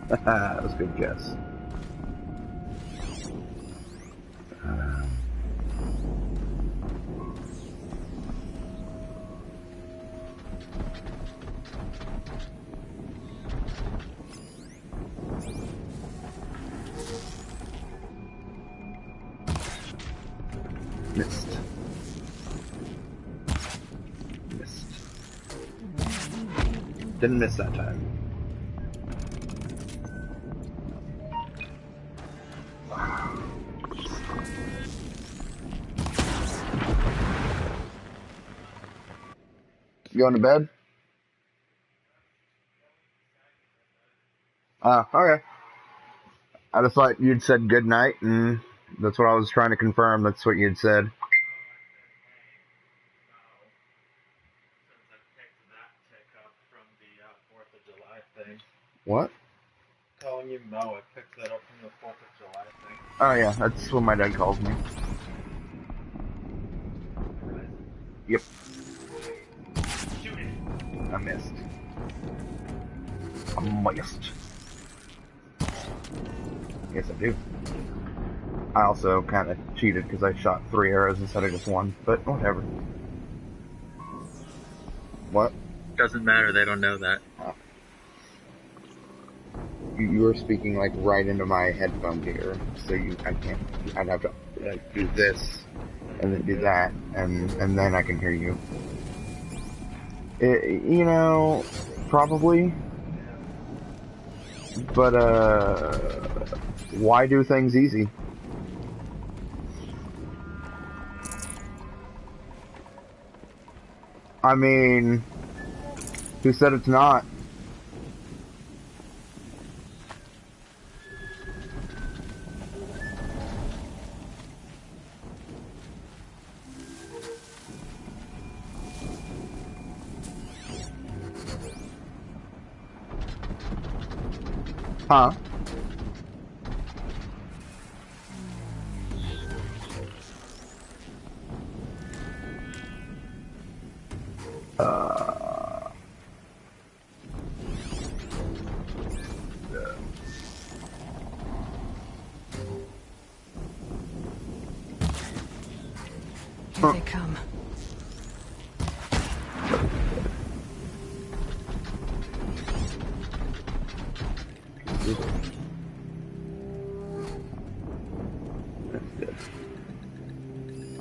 That was a good guess. Missed. Didn't miss that time. You going to bed? Okay. I just thought you'd said good night, and that's what I was trying to confirm. That's what you'd said. What? Calling you Mo, I picked that up from the 4th of July thing. Oh yeah, that's what my dad calls me. Yep. Shoot it! I missed. I missed. Yes, I do. I also kind of cheated because I shot 3 arrows instead of just 1, but whatever. What? Doesn't matter, they don't know that. You were speaking like right into my headphone here, so I'd have to like, do this, and then do that, and then I can hear you. You know, probably. But, why do things easy? I mean, who said it's not? Huh? Here they come.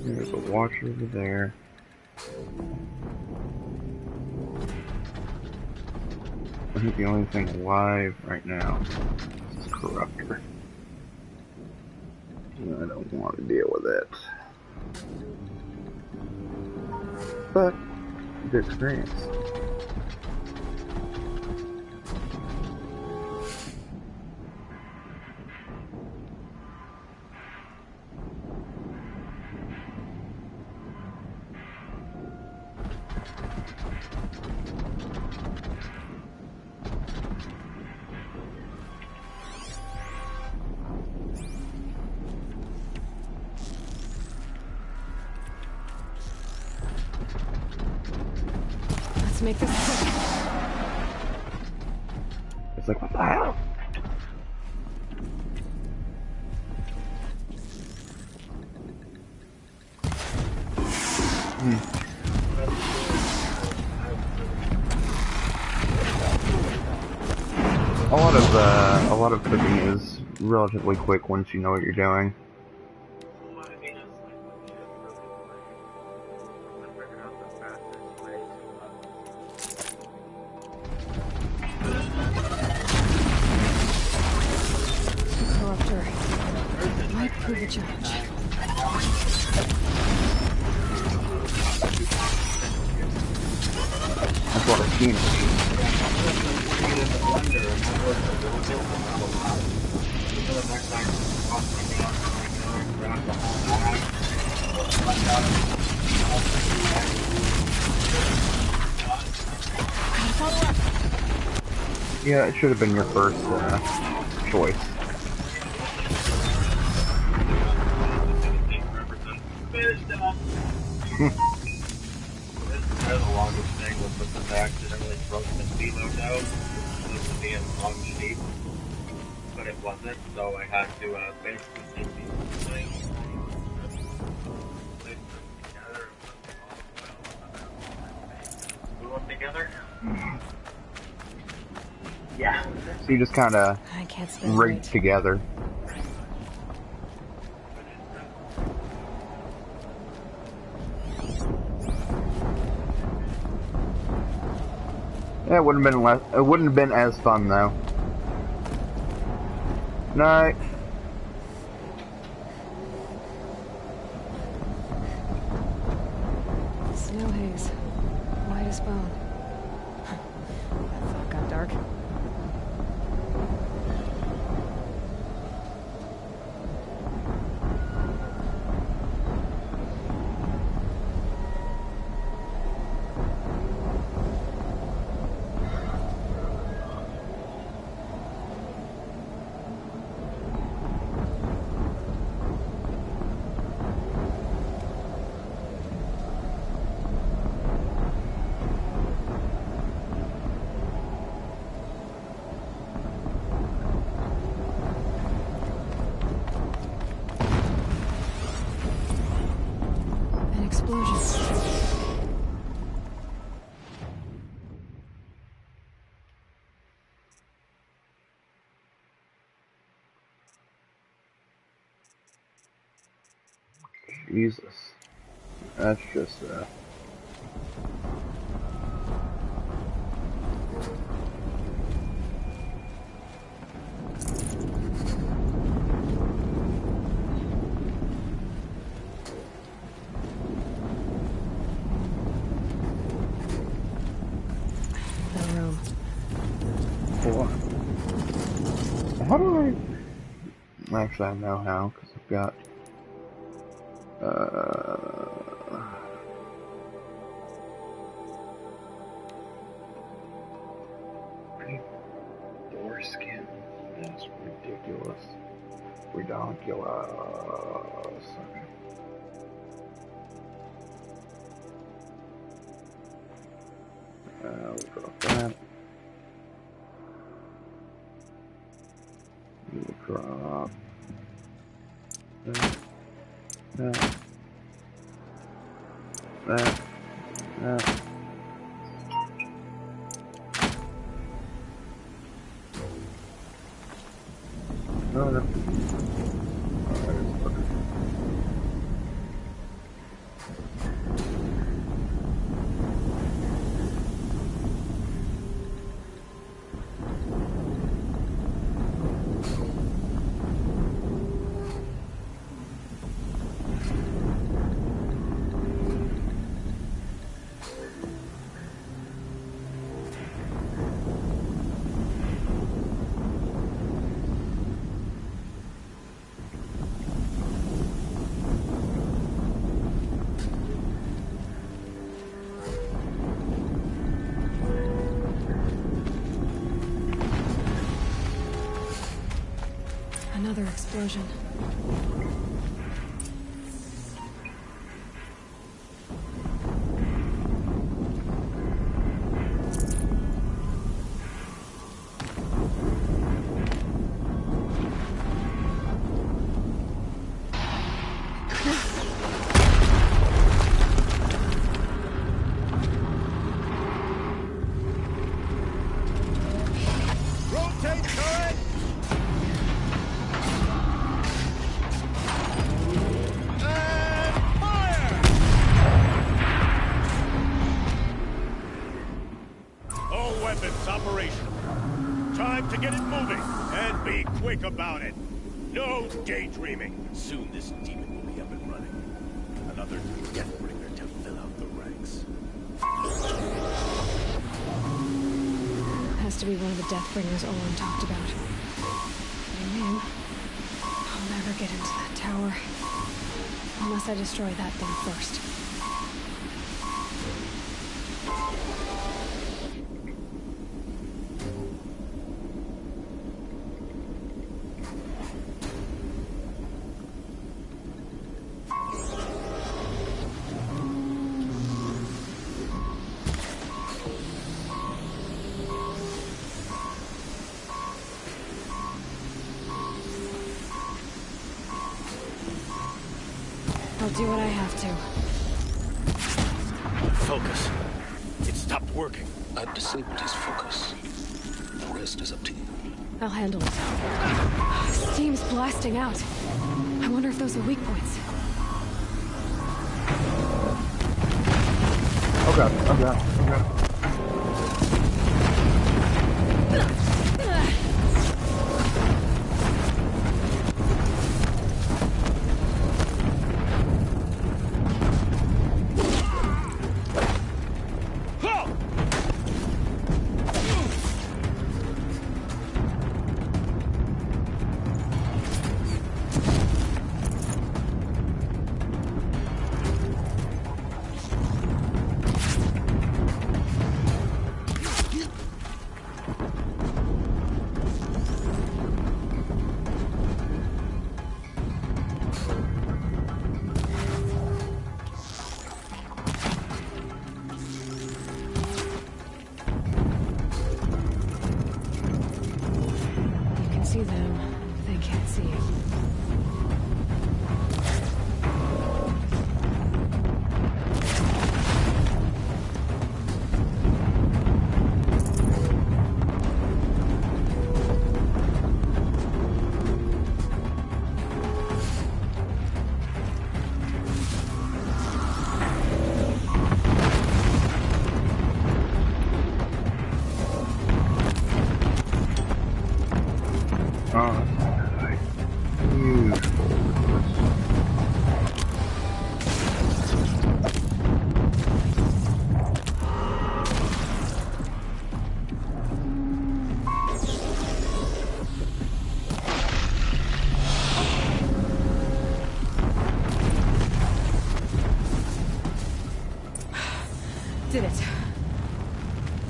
There's a watcher over there. I think the only thing alive right now is Corruptor. I don't want to deal with it. But, good experience. Let's make this quick. It's like, what the hell? A lot of cooking is relatively quick once you know what you're doing. Corruptor might prove a challenge. That's what I've seen. Yeah, it should have been your first choice. The longest thing was because I accidentally broke the speed loadout. It was supposed to be in the wrong shape, but it wasn't, so I had to basically take these things, place them together, glue them together. Yeah. So you just kind of rigged together. Yeah, it wouldn't have been less. It wouldn't have been as fun though. Night. Snow haze, white as bone. That thought got dark. Jesus. That's just, The room. Cool. How do I... Actually, I know how, because I've got... Foreskin? That's ridiculous. Redonkulous. Okay. We'll drop that. We'll drop that. That. No, no. Another explosion. Rotate turret! Operational. Time to get it moving, and be quick about it. No daydreaming. Soon this demon will be up and running. Another Deathbringer to fill out the ranks. Has to be one of the Deathbringers Olin talked about. I'm in. I'll never get into that tower. Unless I destroy that thing first. I'll do what I have to. Focus. It stopped working. I've disabled his focus. The rest is up to you. I'll handle it. Steam's blasting out. I wonder if those are weak points. Oh god, oh god, oh god.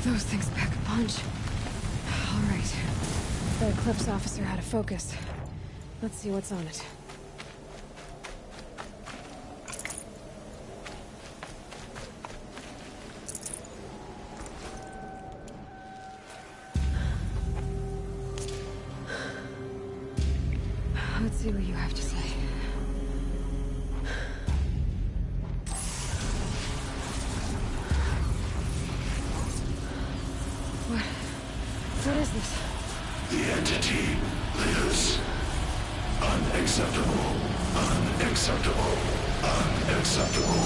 Those things pack a punch. All right. The Eclipse officer had a focus. Let's see what's on it. Let's see what you have to say. What is this? The entity lives. Unacceptable. Unacceptable. Unacceptable.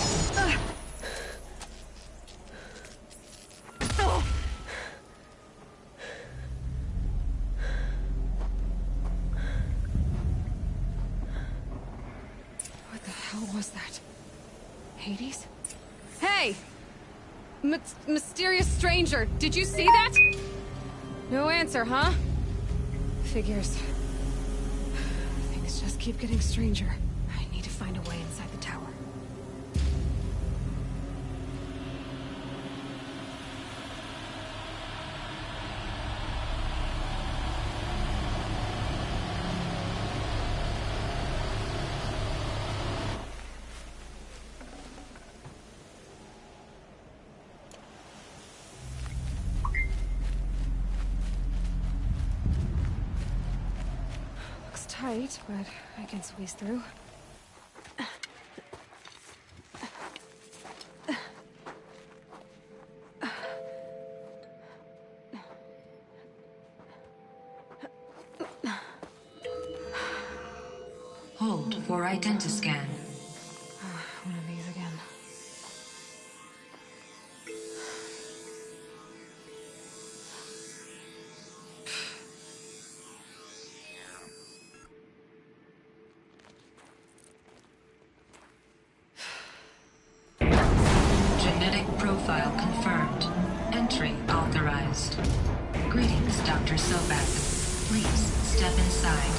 What the hell was that? Hades? Hey! Mysterious stranger, did you see that? No answer, huh? Figures. Things just keep getting stranger. I need to find a way inside the tower. Tight, but I can squeeze through. Hold for identiscan. One of these again. Genetic profile confirmed. Entry authorized. Greetings, Dr. Sobek. Please step inside.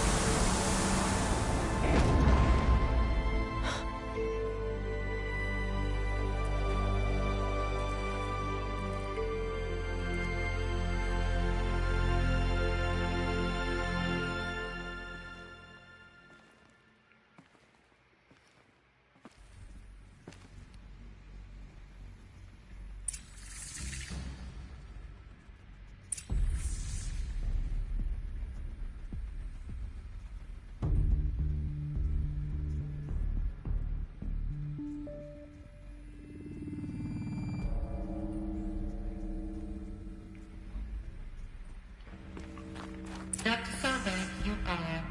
Dr. Sobek, you are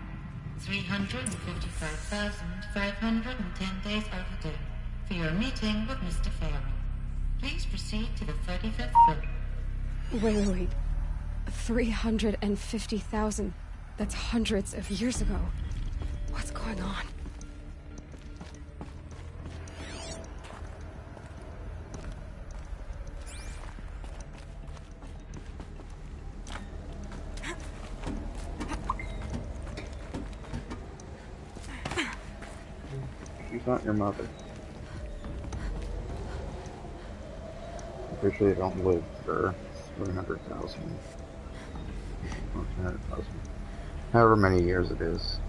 355,510 days overdue for your meeting with Mr. Farrell. Please proceed to the 35th floor. Wait. 350,000. That's hundreds of years ago. What's going on? She's not your mother. I'm pretty sure they don't live for 300,000. Or 300,000. However many years it is.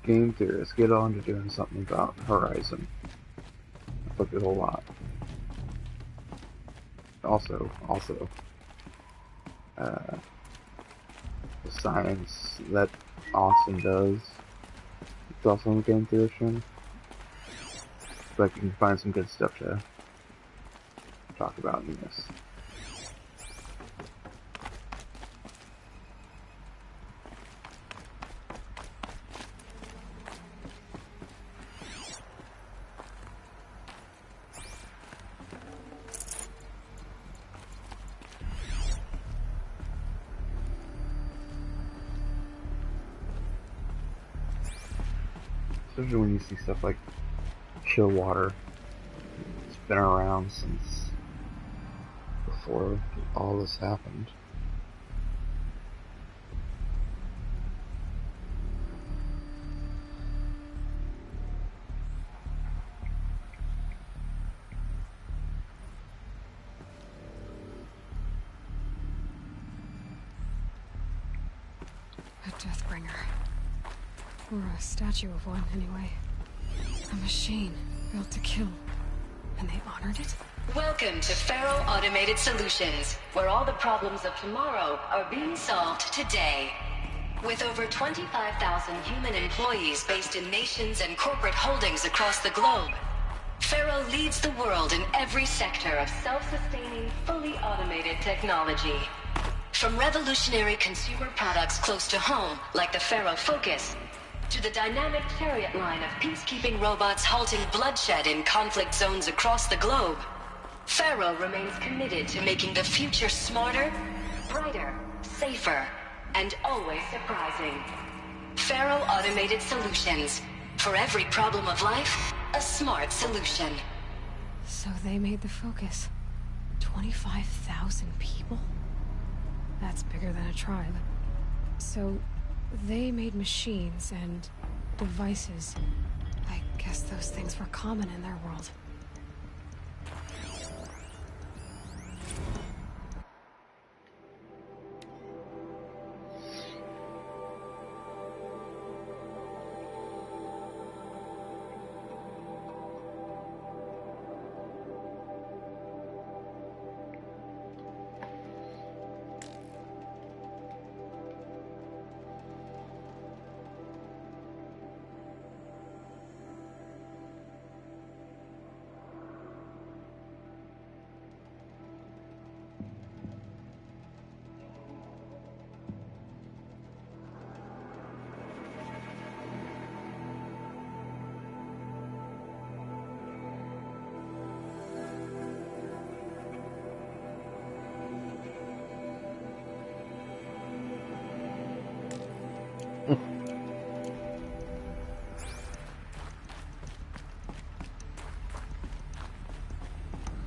game theorists get on to doing something about Horizon. I like it a whole lot. Also, the science that Austin does, it's also on the game theory show. But you can find some good stuff to talk about in this. Especially when you see stuff like chill water. It's been around since before all this happened. A Deathbringer. Or a statue of one, anyway. A machine built to kill. And they honored it? Welcome to Faro Automated Solutions, where all the problems of tomorrow are being solved today. With over 25,000 human employees based in nations and corporate holdings across the globe, Faro leads the world in every sector of self-sustaining, fully automated technology. From revolutionary consumer products close to home, like the Faro Focus, to the dynamic chariot line of peacekeeping robots halting bloodshed in conflict zones across the globe, Faro remains committed to making the future smarter, brighter, safer, and always surprising. Faro Automated Solutions. For every problem of life, a smart solution. So they made the Focus. 25,000 people? That's bigger than a tribe. So they made machines and devices. I guess those things were common in their world.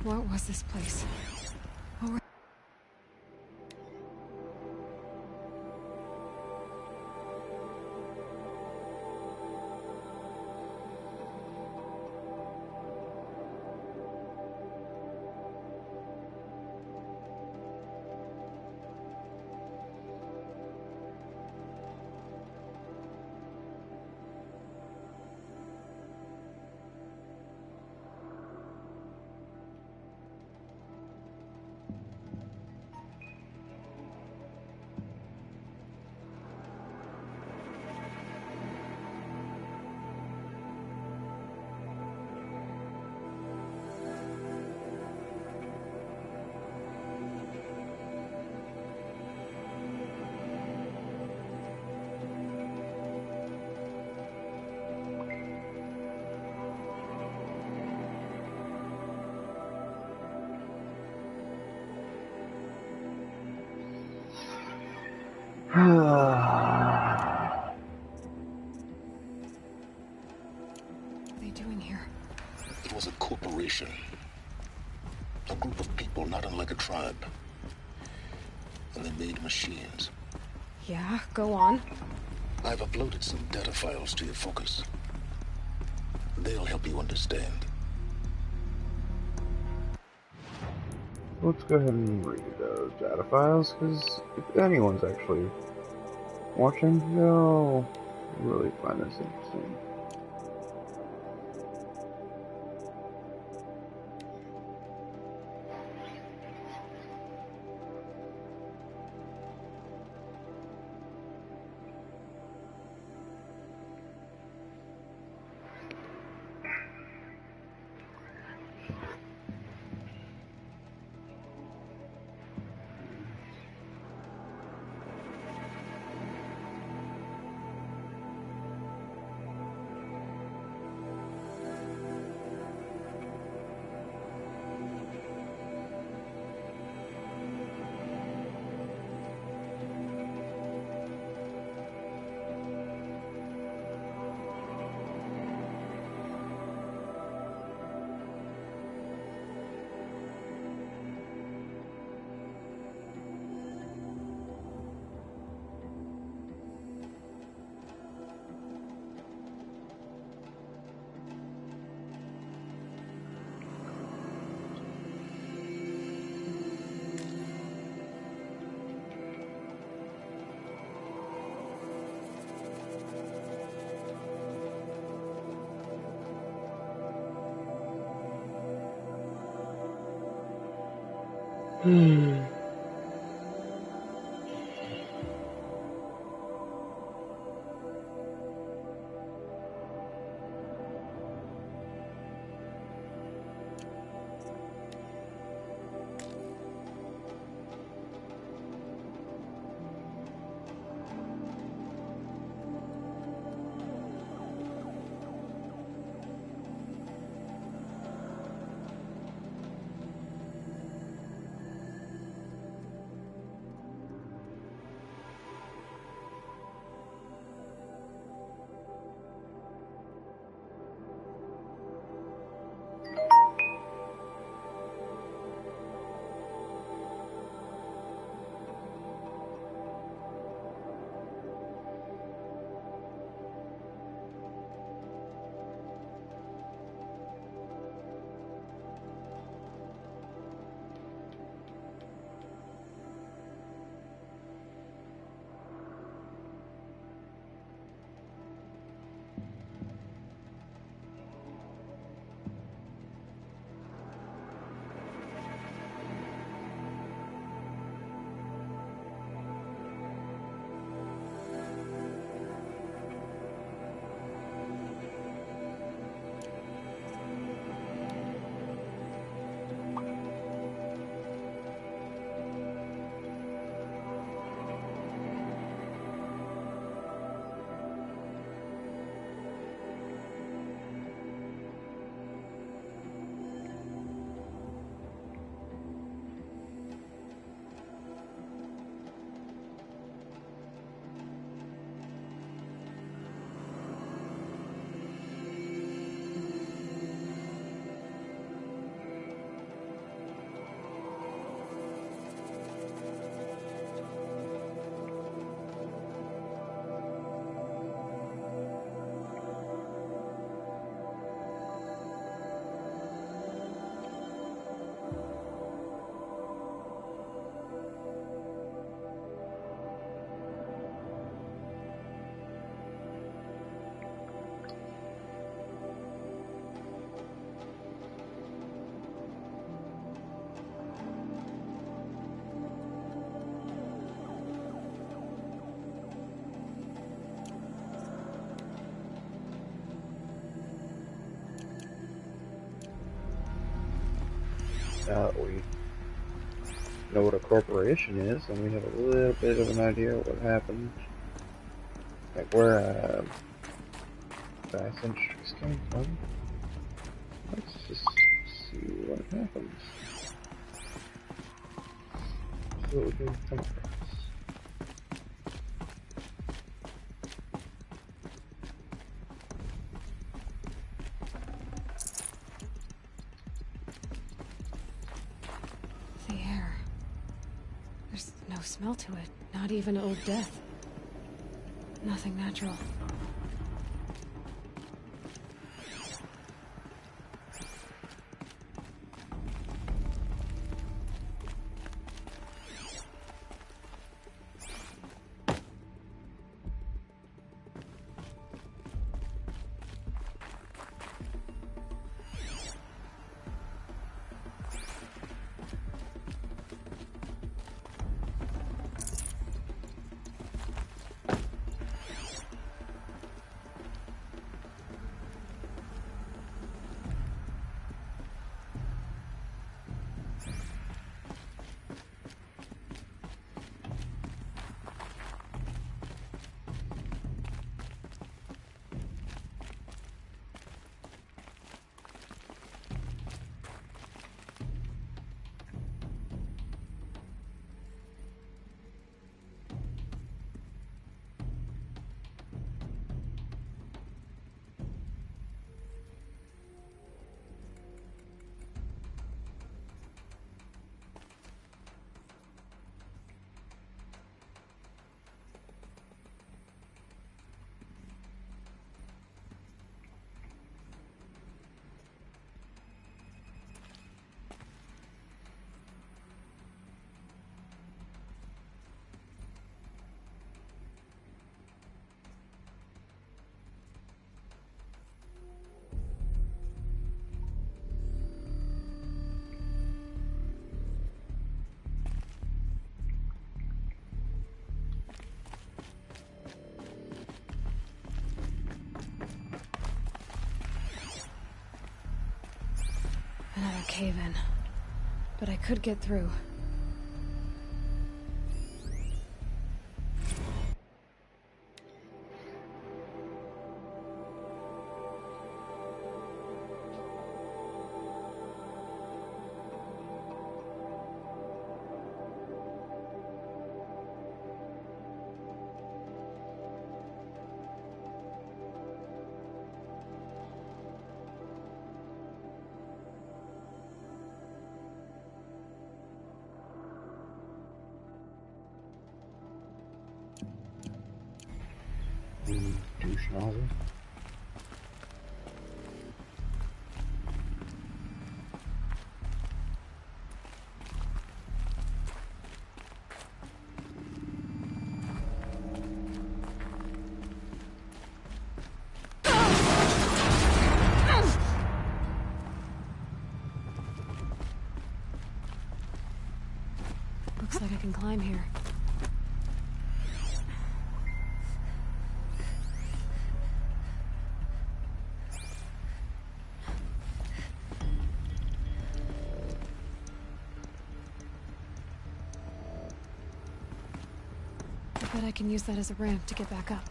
What was this place? It was a corporation. A group of people not unlike a tribe. And they made machines. Yeah, go on. I've uploaded some data files to your Focus. They'll help you understand. Let's go ahead and read those data files, because if anyone's actually watching, they'll really find this interesting. We know what a corporation is, and we have a little bit of an idea what happened. Like where Fast Industries came from. Let's just see what happens. See what we can come across. Smell to it. Not even old death. Nothing natural. cave-in. But I could get through. Douche nozzle. Looks like I can climb here. I bet I can use that as a ramp to get back up.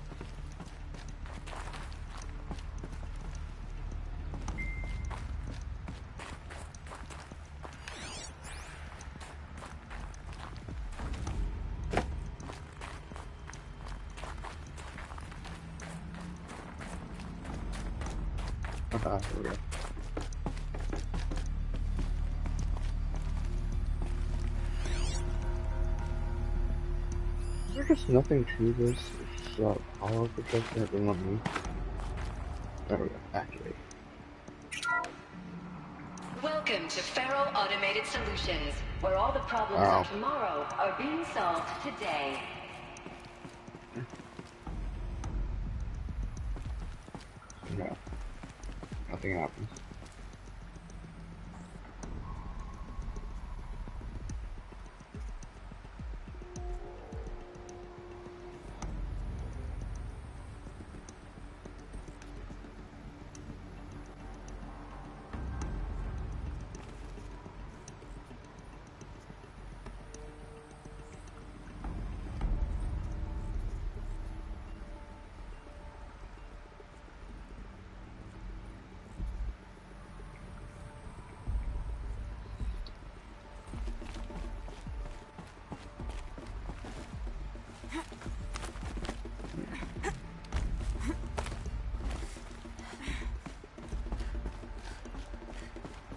Here we go. Is there just nothing to this? It's just power protection that doesn't let me. There we go. Activate. Welcome to Faro Automated Solutions, where all the problems of tomorrow are being solved today. No. Nothing happens.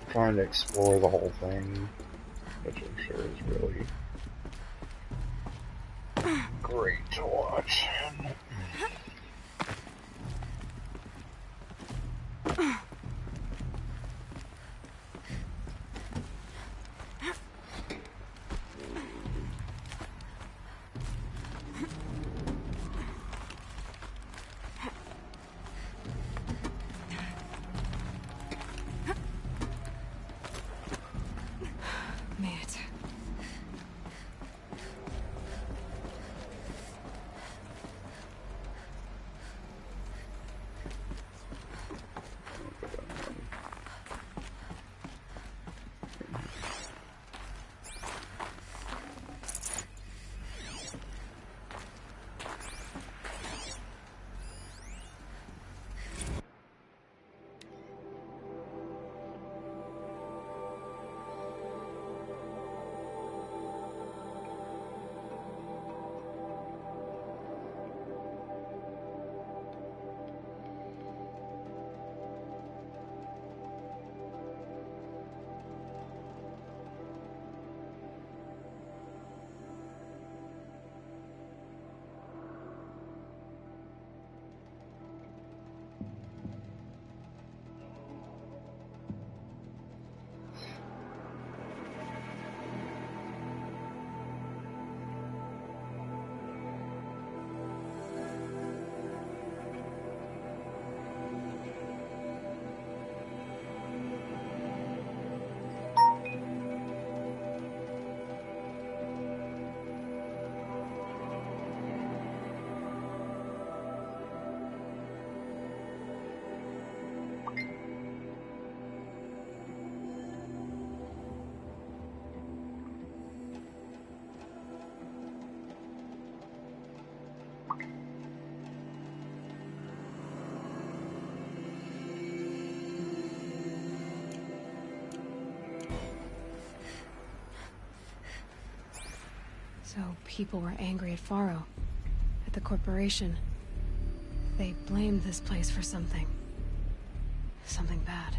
Trying to explore the whole thing, which I'm sure is really great to watch. So people were angry at Faro, at the corporation. They blamed this place for something. Something bad.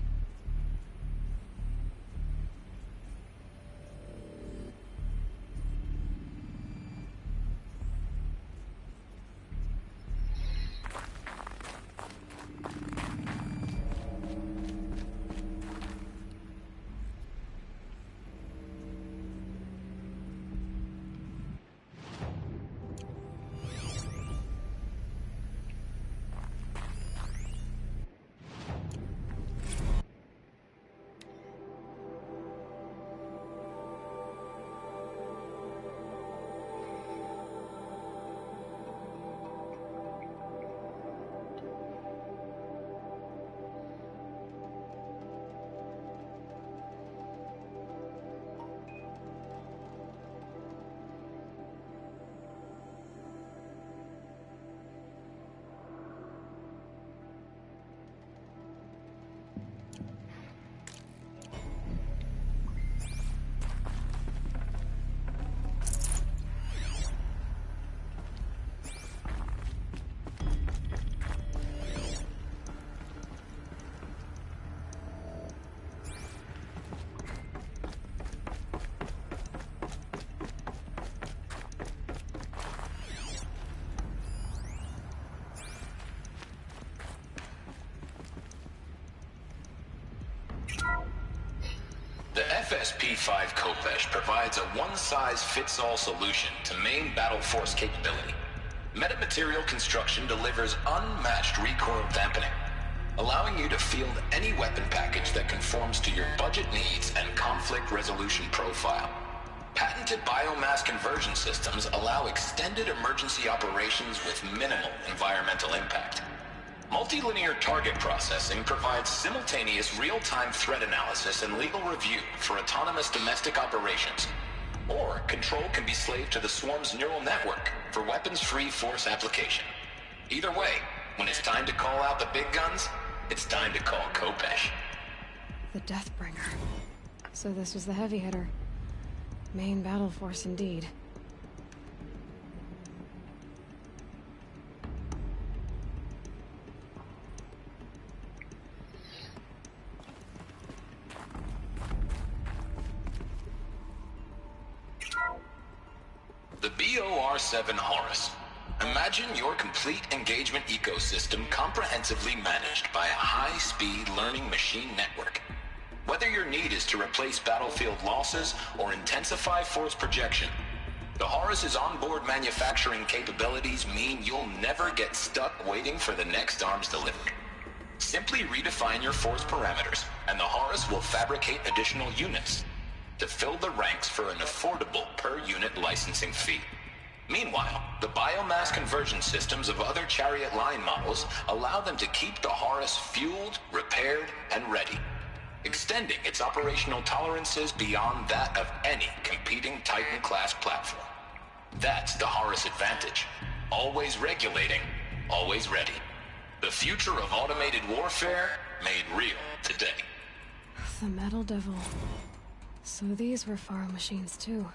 The FSP-5 Khopesh provides a one-size-fits-all solution to main battle force capability. Metamaterial construction delivers unmatched recoil dampening, allowing you to field any weapon package that conforms to your budget needs and conflict resolution profile. Patented biomass conversion systems allow extended emergency operations with minimal environmental impact. Multilinear target processing provides simultaneous real-time threat analysis and legal review for autonomous domestic operations. Or control can be slaved to the Swarm's neural network for weapons-free force application. Either way, when it's time to call out the big guns, it's time to call Khopesh. The Deathbringer. So this was the heavy hitter. Main battle force indeed. The BOR-7 Horus. Imagine your complete engagement ecosystem comprehensively managed by a high-speed learning machine network. Whether your need is to replace battlefield losses or intensify force projection, the Horus's onboard manufacturing capabilities mean you'll never get stuck waiting for the next arms delivery. Simply redefine your force parameters, and the Horus will fabricate additional units to fill the ranks for an affordable per-unit licensing fee. Meanwhile, the biomass conversion systems of other Chariot line models allow them to keep the Horus fueled, repaired, and ready, extending its operational tolerances beyond that of any competing Titan-class platform. That's the Horus advantage. Always regulating, always ready. The future of automated warfare made real today. The Metal Devil. So these were Faro machines too.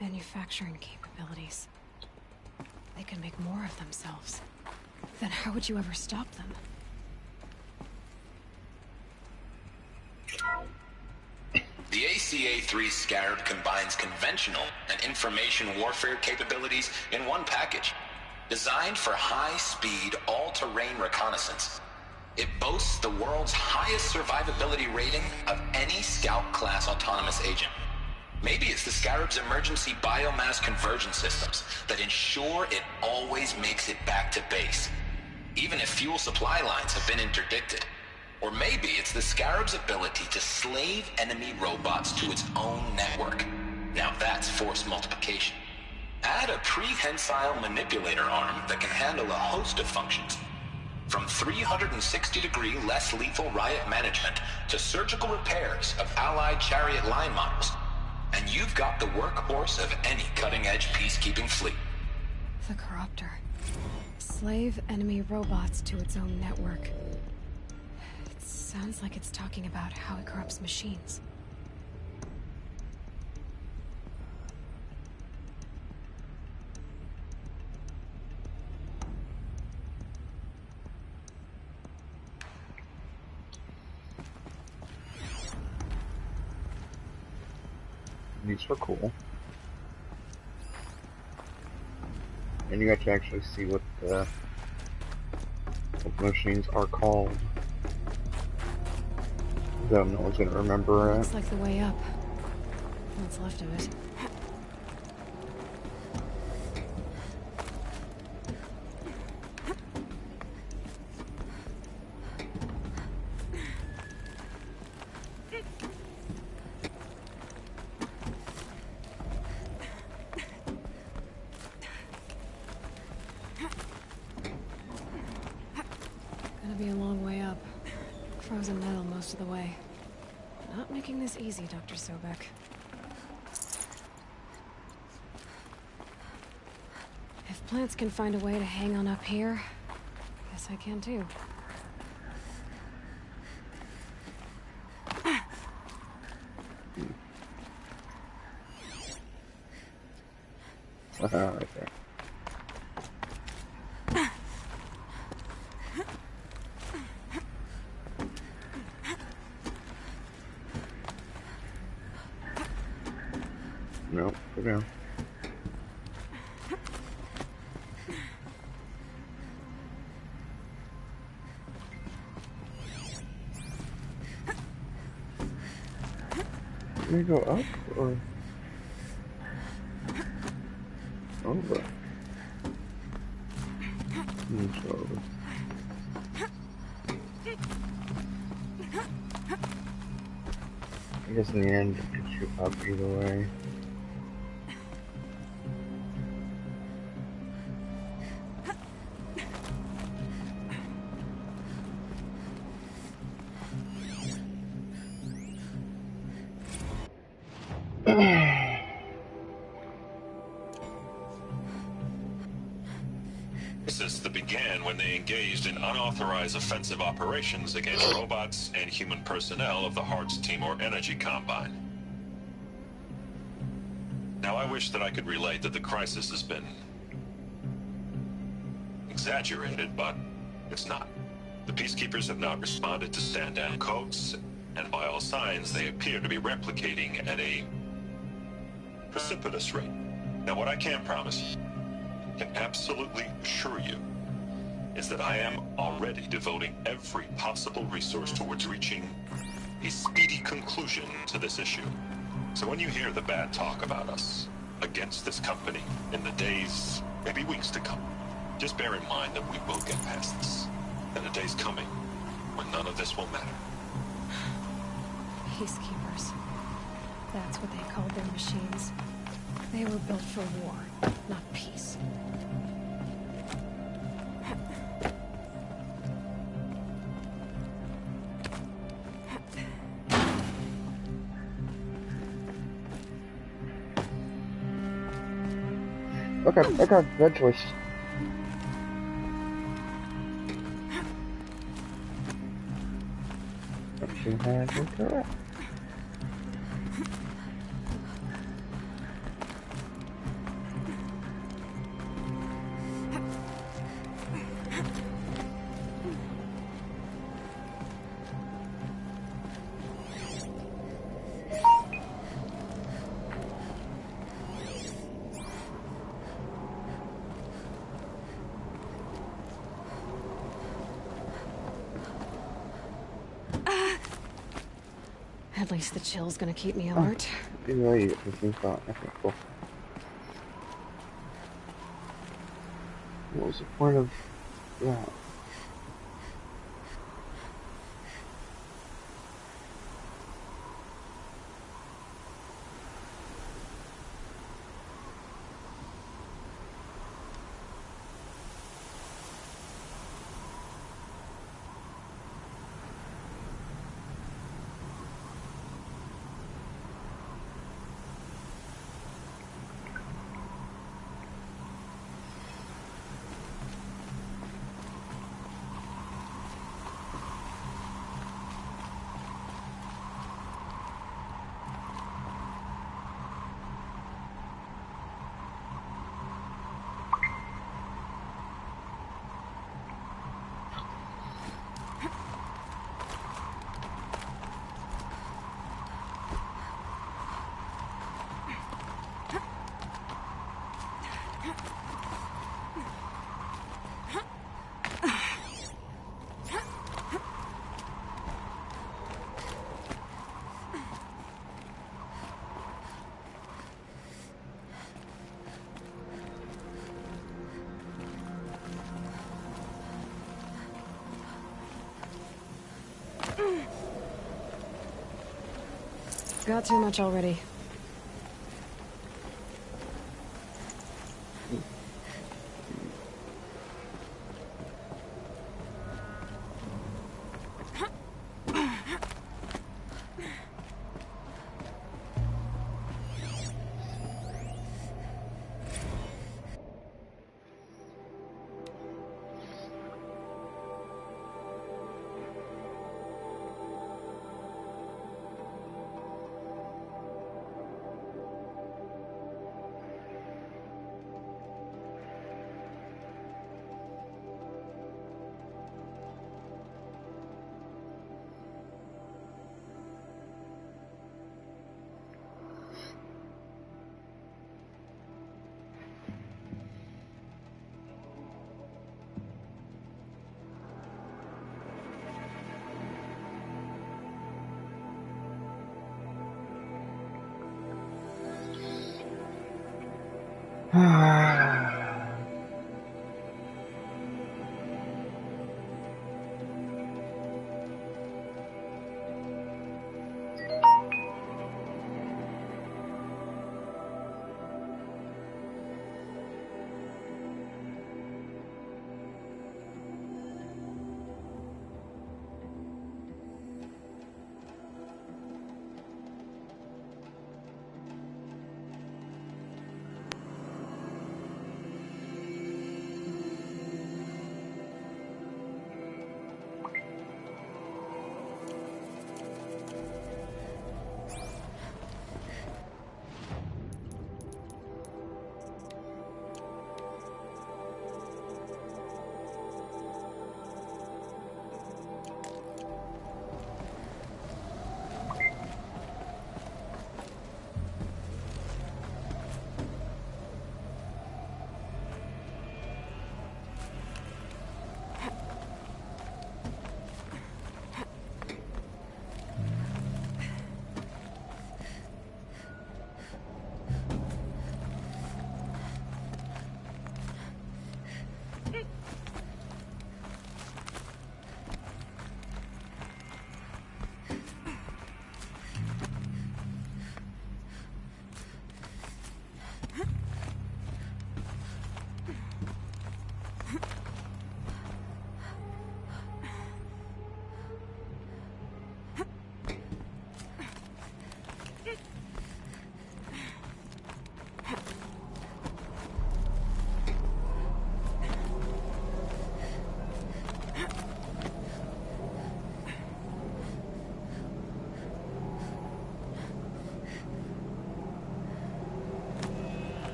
Manufacturing capabilities. They can make more of themselves. Then how would you ever stop them? The ACA-3 Scarab combines conventional and information warfare capabilities in one package. Designed for high-speed, all-terrain reconnaissance, it boasts the world's highest survivability rating of any Scout-class autonomous agent. Maybe it's the Scarab's emergency biomass conversion systems that ensure it always makes it back to base, even if fuel supply lines have been interdicted. Or maybe it's the Scarab's ability to slave enemy robots to its own network. Now that's force multiplication. Add a prehensile manipulator arm that can handle a host of functions, from 360-degree less lethal riot management to surgical repairs of allied Chariot line models. And you've got the workhorse of any cutting-edge peacekeeping fleet. The Corruptor. Slave enemy robots to its own network. It sounds like it's talking about how it corrupts machines. These were cool. And you got to actually see what the machines are called. Though no one's gonna remember it. Looks like the way up. What's left of it. Gonna be a long way up. Frozen metal most of the way. Not making this easy, Dr. Sobek. If plants can find a way to hang on up here, guess I can too. Right there. No, go down. Can we go up or over? Let's go over. I guess in the end, it gets you up either way. Crisis that began when they engaged in unauthorized offensive operations against robots and human personnel of the Hearts Timor Energy Combine. Now, I wish that I could relate that the crisis has been exaggerated, but it's not. The Peacekeepers have not responded to stand-down codes, and by all signs, they appear to be replicating at a precipitous rate. Now, what I can promise, can absolutely assure you, is that I am already devoting every possible resource towards reaching a speedy conclusion to this issue. So when you hear the bad talk about us against this company in the days, maybe weeks to come, just bear in mind that we will get past this. And a day's coming when none of this will matter. Peacekeepers. That's what they called their machines. They were built for war, not peace. Okay, bad choice. She had been correct. At least the chill's gonna keep me alert. You know, you get some things out. Okay, cool. What was the point of that? Got too much already.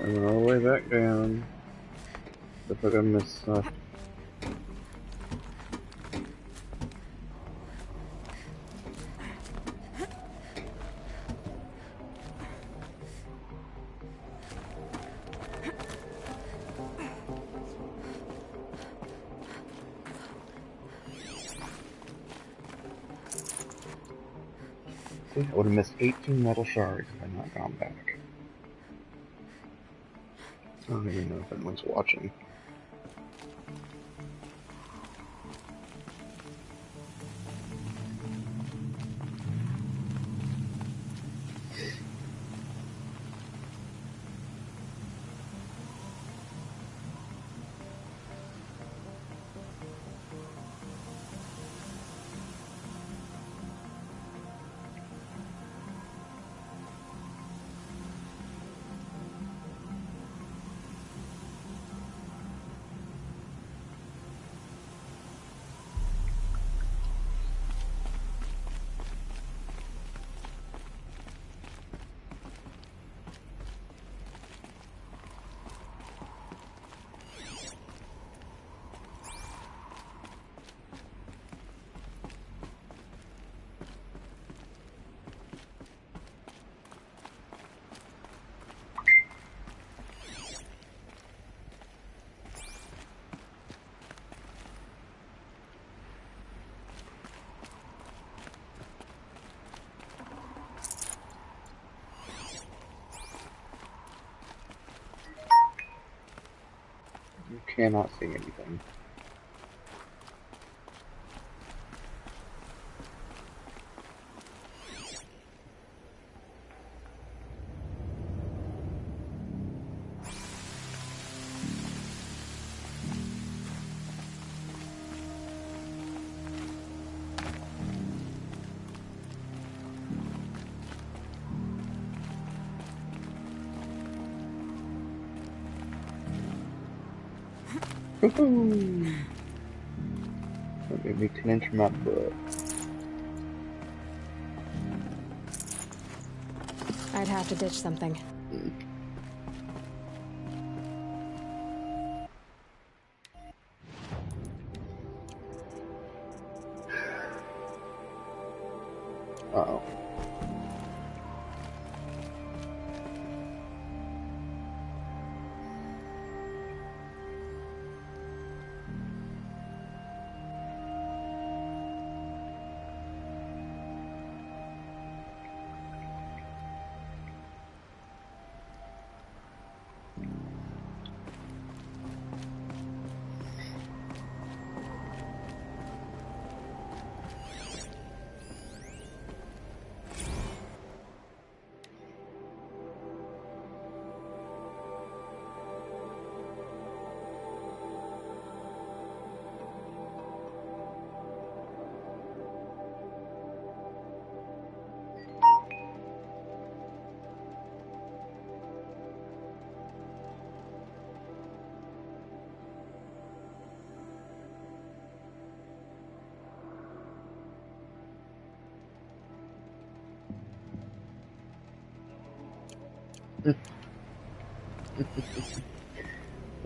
I went all the way back down. Looks like I missed stuff. See, I would have missed 18 metal shards if I had not gone back. I don't even know if anyone's watching. cannot see anything. Woohoo! That made me 10 inch my butt. I'd have to ditch something. Uh-oh.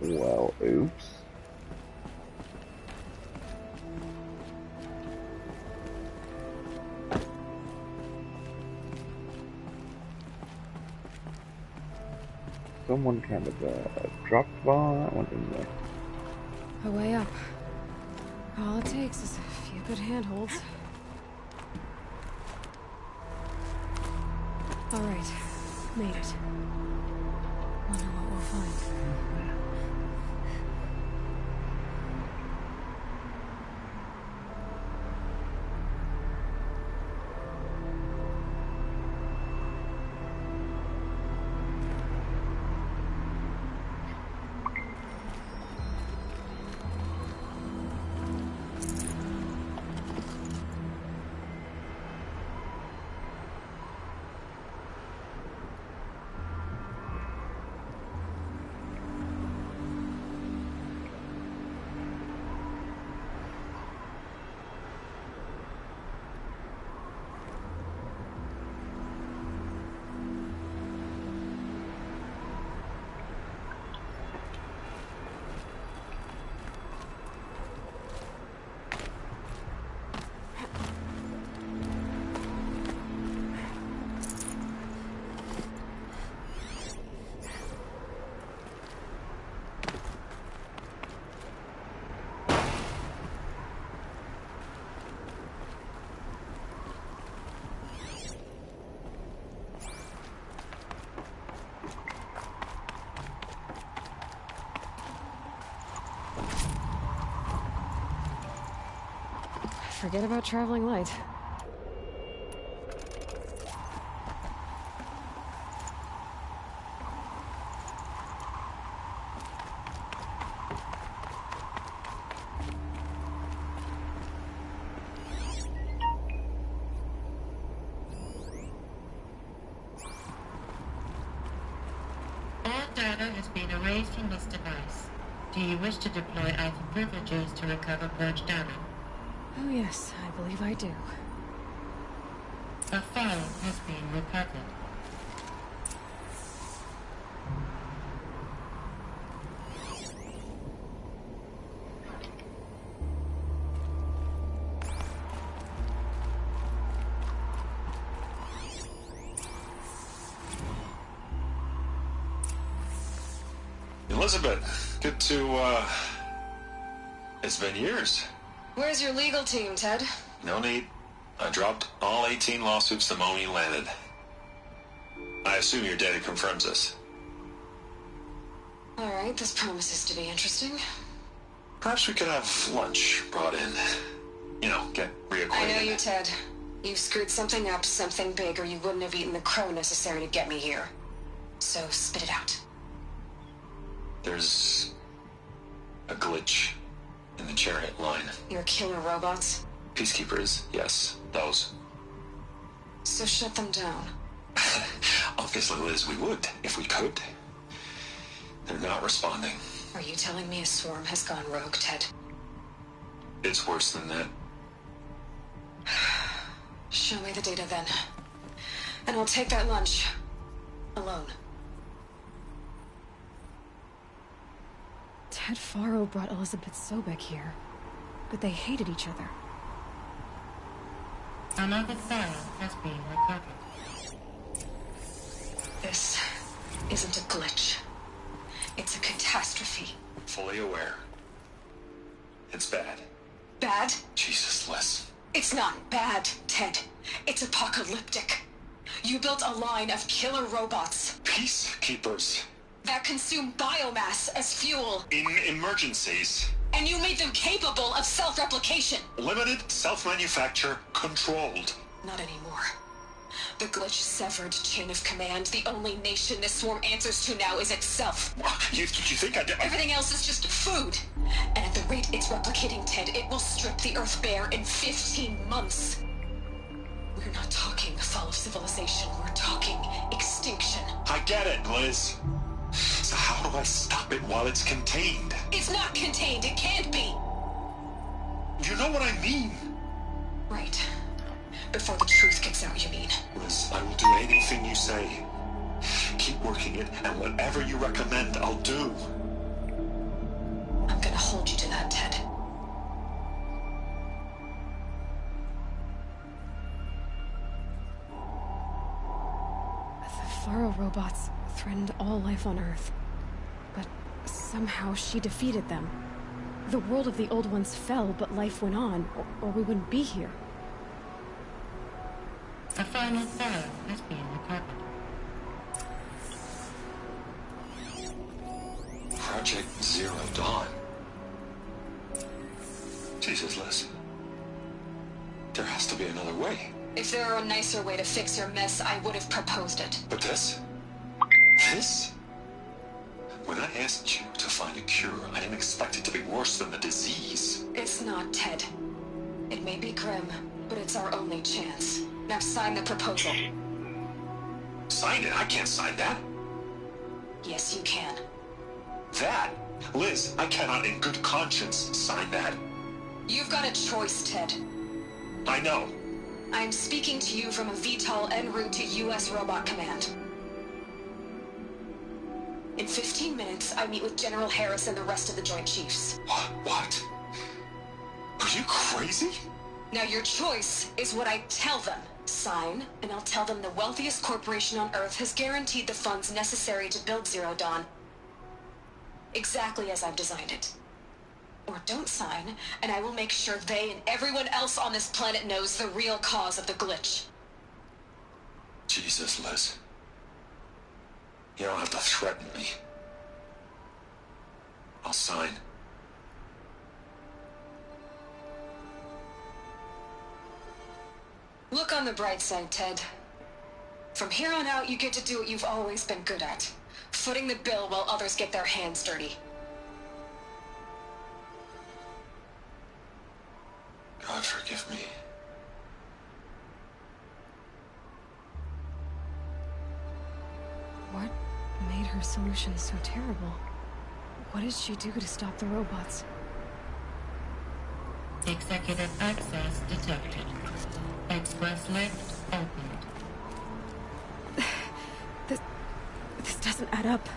Well, oops. Someone kind of dropped the ball on that one, didn't they? A way up. All it takes is a few good handholds. All right, made it. Wonder what we'll find. Forget about traveling light. All data has been erased from this device. Do you wish to deploy Alpha privileges to recover purged data? Oh yes, I believe I do. A file has been recovered. Elizabeth, good to, it's been years. Where's your legal team, Ted? No need. I dropped all 18 lawsuits the moment you landed. I assume your data confirms this. Alright, this promises to be interesting. Perhaps we could have lunch brought in. You know, get reacquainted. I know you, Ted. You've screwed something up, something big, or you wouldn't have eaten the crow necessary to get me here. So, spit it out. There's a glitch in the chariot line. Your killer robots? Peacekeepers, yes, those. So shut them down. Obviously, Liz, we would, if we could. They're not responding. Are you telling me a swarm has gone rogue, Ted? It's worse than that. Show me the data then. And I'll take that lunch. Alone. Ted Faro brought Elizabeth Sobek here, but they hated each other. Another file has been recovered. This isn't a glitch. It's a catastrophe. Fully aware. It's bad. Bad? Jesus, Liz. It's not bad, Ted. It's apocalyptic. You built a line of killer robots. Peacekeepers. That consume biomass as fuel. In emergencies. And you made them capable of self-replication. Limited, self-manufacture, controlled. Not anymore. The glitch severed chain of command. The only nation this swarm answers to now is itself. You think I did? Everything else is just food. And at the rate it's replicating, Ted, it will strip the Earth bare in 15 months. We're not talking fall of civilization. We're talking extinction. I get it, Liz. So how do I stop it while it's contained? It's not contained. It can't be. You know what I mean? Right. Before the truth gets out, you mean? Liz, I will do anything you say. Keep working it, and whatever you recommend, I'll do. I'm gonna hold you to that, Ted. The Faro robots threatened all life on Earth. But somehow she defeated them. The world of the Old Ones fell, but life went on, or we wouldn't be here. A final file has been recovered. Project Zero Dawn. Jesus, Liz. There has to be another way. If there were a nicer way to fix your mess, I would have proposed it. But this? This? When I asked you to find a cure, I didn't expect it to be worse than the disease. It's not, Ted. It may be grim, but it's our only chance. Now sign the proposal. Sign it? I can't sign that. Yes, you can. That? Liz, I cannot in good conscience sign that. You've got a choice, Ted. I know. I'm speaking to you from a VTOL en route to U.S. Robot Command. In 15 minutes, I meet with General Harris and the rest of the Joint Chiefs. What? Are you crazy? Now your choice is what I tell them. Sign, and I'll tell them the wealthiest corporation on Earth has guaranteed the funds necessary to build Zero Dawn. Exactly as I've designed it. Or don't sign, and I will make sure they and everyone else on this planet knows the real cause of the glitch. Jesus, Liz. You don't have to threaten me. I'll sign. Look on the bright side, Ted. From here on out, you get to do what you've always been good at. Footing the bill while others get their hands dirty. God forgive me. What made her solution so terrible? What did she do to stop the robots? Executive access detected. Express lift opened. This doesn't add up.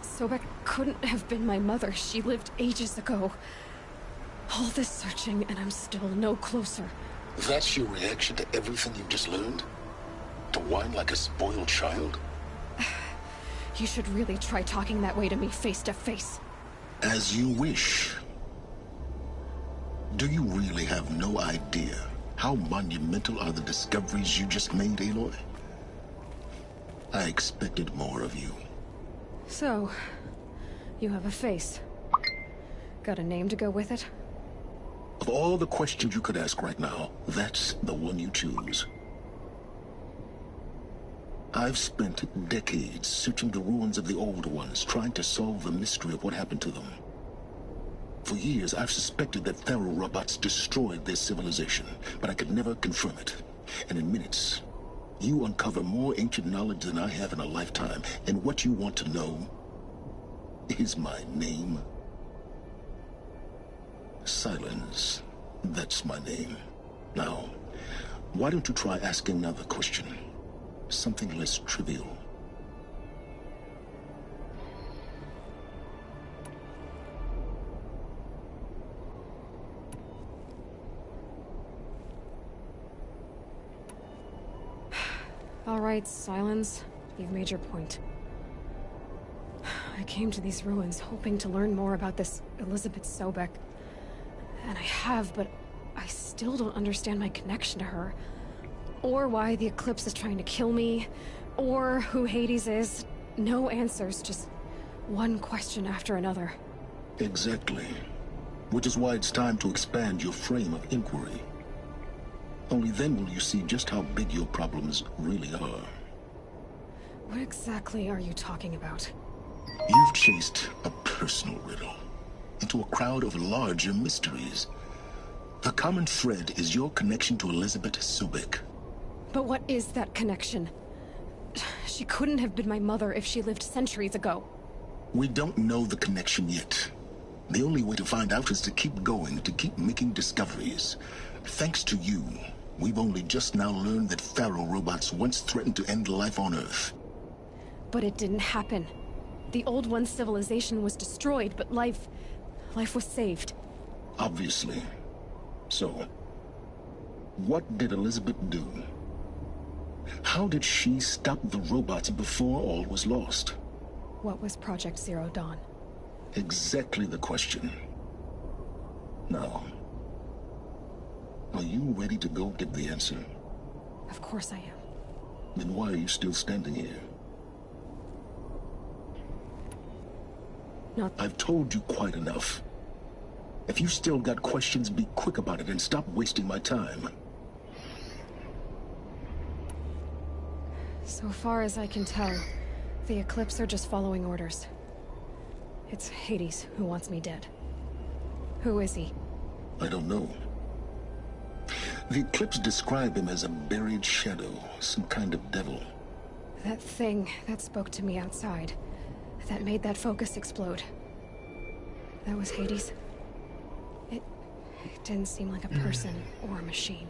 Sobek couldn't have been my mother. She lived ages ago. All this searching, and I'm still no closer. That's your reaction to everything you've just learned? To whine like a spoiled child? You should really try talking that way to me face to face. As you wish. Do you really have no idea how monumental are the discoveries you just made, Aloy? I expected more of you. So, You have a face. Got a name to go with it? Of all the questions you could ask right now, that's the one you choose. I've spent decades searching the ruins of the old ones, trying to solve the mystery of what happened to them. For years, I've suspected that Faro robots destroyed their civilization, but I could never confirm it. And in minutes, you uncover more ancient knowledge than I have in a lifetime, and what you want to know is my name. Silence. That's my name. Now, why don't you try asking another question? Something less trivial. All right, Silence. You've made your point. I came to these ruins hoping to learn more about this Elizabeth Sobek. And I have, but I still don't understand my connection to her. Or why the Eclipse is trying to kill me. Or who Hades is. No answers, just one question after another. Exactly. Which is why it's time to expand your frame of inquiry. Only then will you see just how big your problems really are. What exactly are you talking about? You've chased a personal riddle into a crowd of larger mysteries. The common thread is your connection to Elizabeth Sobek. But what is that connection? She couldn't have been my mother if she lived centuries ago. We don't know the connection yet. The only way to find out is to keep going, to keep making discoveries. Thanks to you, we've only just now learned that Faro robots once threatened to end life on Earth. But it didn't happen. The Old One's civilization was destroyed, but life was saved. Obviously. So, what did Elizabeth do? How did she stop the robots before all was lost? What was Project Zero Dawn? Exactly the question. Now, are you ready to go get the answer? Of course I am. Then why are you still standing here? I've told you quite enough. If you still got questions, be quick about it and stop wasting my time. So far as I can tell, the Eclipse are just following orders. It's Hades who wants me dead. Who is he? I don't know. The Eclipse describe him as a buried shadow, some kind of devil. That thing that spoke to me outside, that made that focus explode. That was Hades? It didn't seem like a person or a machine.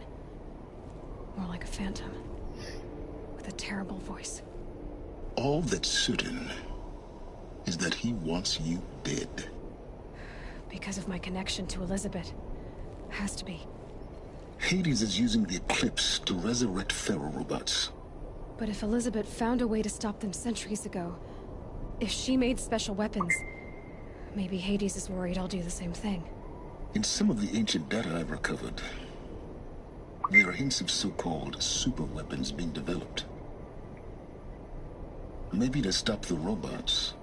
More like a phantom. With a terrible voice. All that's certain is that he wants you dead. Because of my connection to Elizabeth. Has to be. Hades is using the Eclipse to resurrect Faro robots. But if Elizabeth found a way to stop them centuries ago, if she made special weapons, maybe Hades is worried I'll do the same thing. In some of the ancient data I've recovered, there are hints of so-called super weapons being developed. Maybe to stop the robots,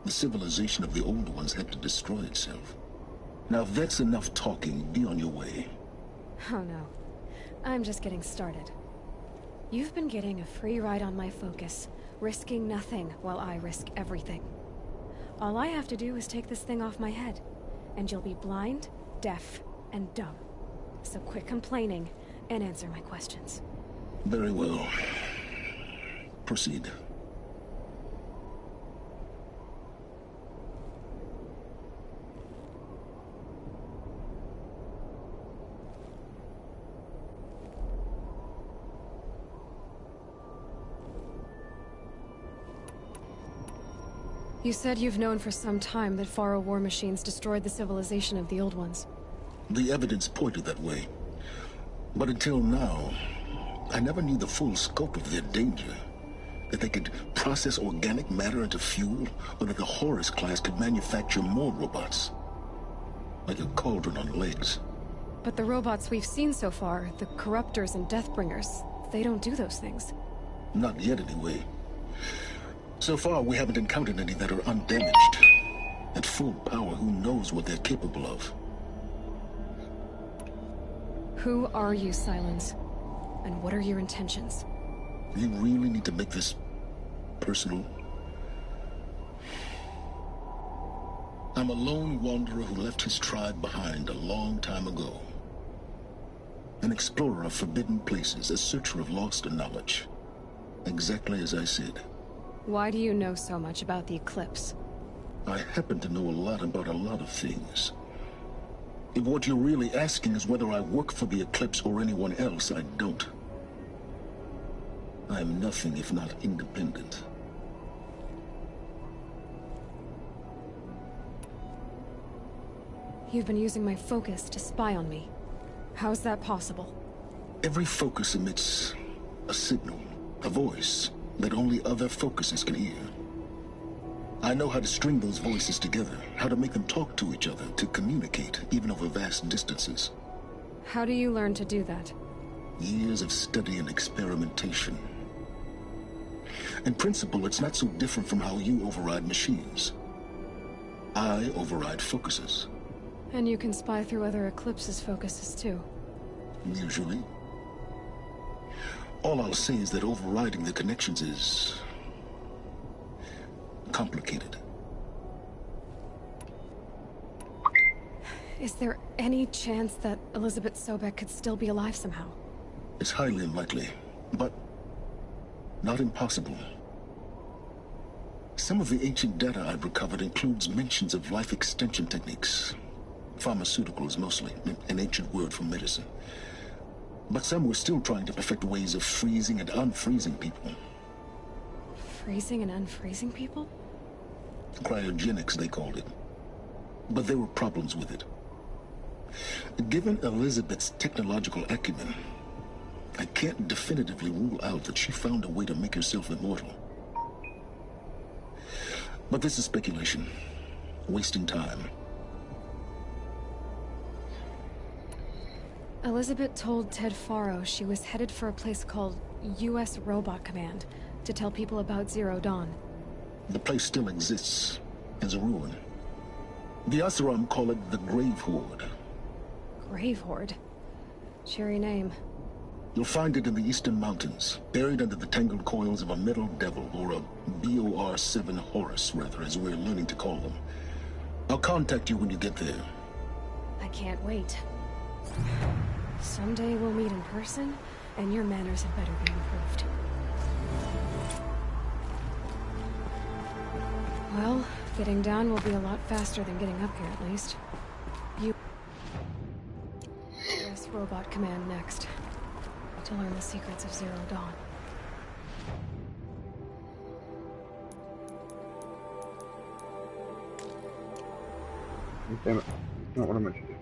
the civilization of the old ones had to destroy itself. Now if that's enough talking, be on your way. Oh no. I'm just getting started. You've been getting a free ride on my focus, risking nothing while I risk everything. All I have to do is take this thing off my head, and you'll be blind, deaf, and dumb. So quit complaining and answer my questions. Very well. Proceed. You said you've known for some time that Faro war machines destroyed the civilization of the old ones. The evidence pointed that way. But until now, I never knew the full scope of their danger. That they could process organic matter into fuel, or that the Horus class could manufacture more robots. Like a cauldron on legs. But the robots we've seen so far, the Corruptors and Deathbringers, they don't do those things. Not yet, anyway. So far, we haven't encountered any that are undamaged. At full power, who knows what they're capable of? Who are you, Silence? And what are your intentions? You really need to make this personal? I'm a lone wanderer who left his tribe behind a long time ago. An explorer of forbidden places, a searcher of lost knowledge. Exactly as I said. Why do you know so much about the Eclipse? I happen to know a lot about a lot of things. If what you're really asking is whether I work for the Eclipse or anyone else, I don't. I am nothing if not independent. You've been using my focus to spy on me. How's that possible? Every focus emits a signal, a voice that only other focuses can hear. I know how to string those voices together, how to make them talk to each other, to communicate, even over vast distances. How do you learn to do that? Years of study and experimentation. In principle, it's not so different from how you override machines. I override focuses. And you can spy through other Eclipse's focuses too. Usually. All I'll say is that overriding the connections is complicated. Is there any chance that Elizabeth Sobek could still be alive somehow? It's highly unlikely, but not impossible. Some of the ancient data I've recovered includes mentions of life extension techniques. Pharmaceuticals, mostly, an ancient word for medicine. But some were still trying to perfect ways of freezing and unfreezing people. Freezing and unfreezing people? Cryogenics, they called it. But there were problems with it. Given Elizabeth's technological acumen, I can't definitively rule out that she found a way to make herself immortal. But this is speculation. Wasting time. Elizabeth told Ted Faro she was headed for a place called U.S. Robot Command to tell people about Zero Dawn. The place still exists as a ruin. The Oseram call it the Grave Horde. Grave Horde? Cheery name. You'll find it in the Eastern Mountains, buried under the tangled coils of a Metal Devil, or a BOR-7 Horus, rather, as we're learning to call them. I'll contact you when you get there. I can't wait. Someday we'll meet in person, and your manners had better be improved. Well, getting down will be a lot faster than getting up here, at least. U.S. Robot Command next, to learn the secrets of Zero Dawn. Damn it. Not what I meant to do.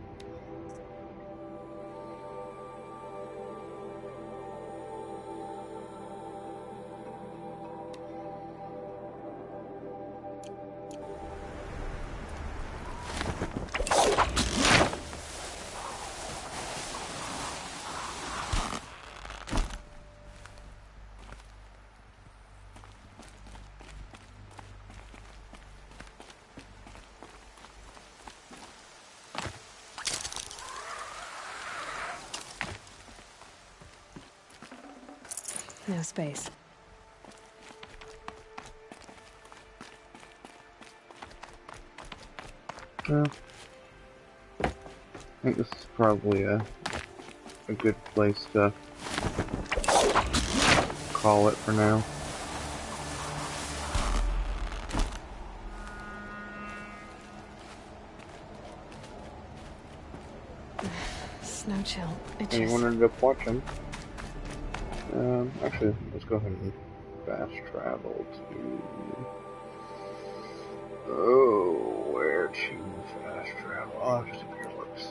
No space. Well, I think this is probably a good place to call it for now. Snow chill. Anyone ended up watching? Actually, let's go ahead and fast travel to... Oh, where to fast travel? Oh, just up here works.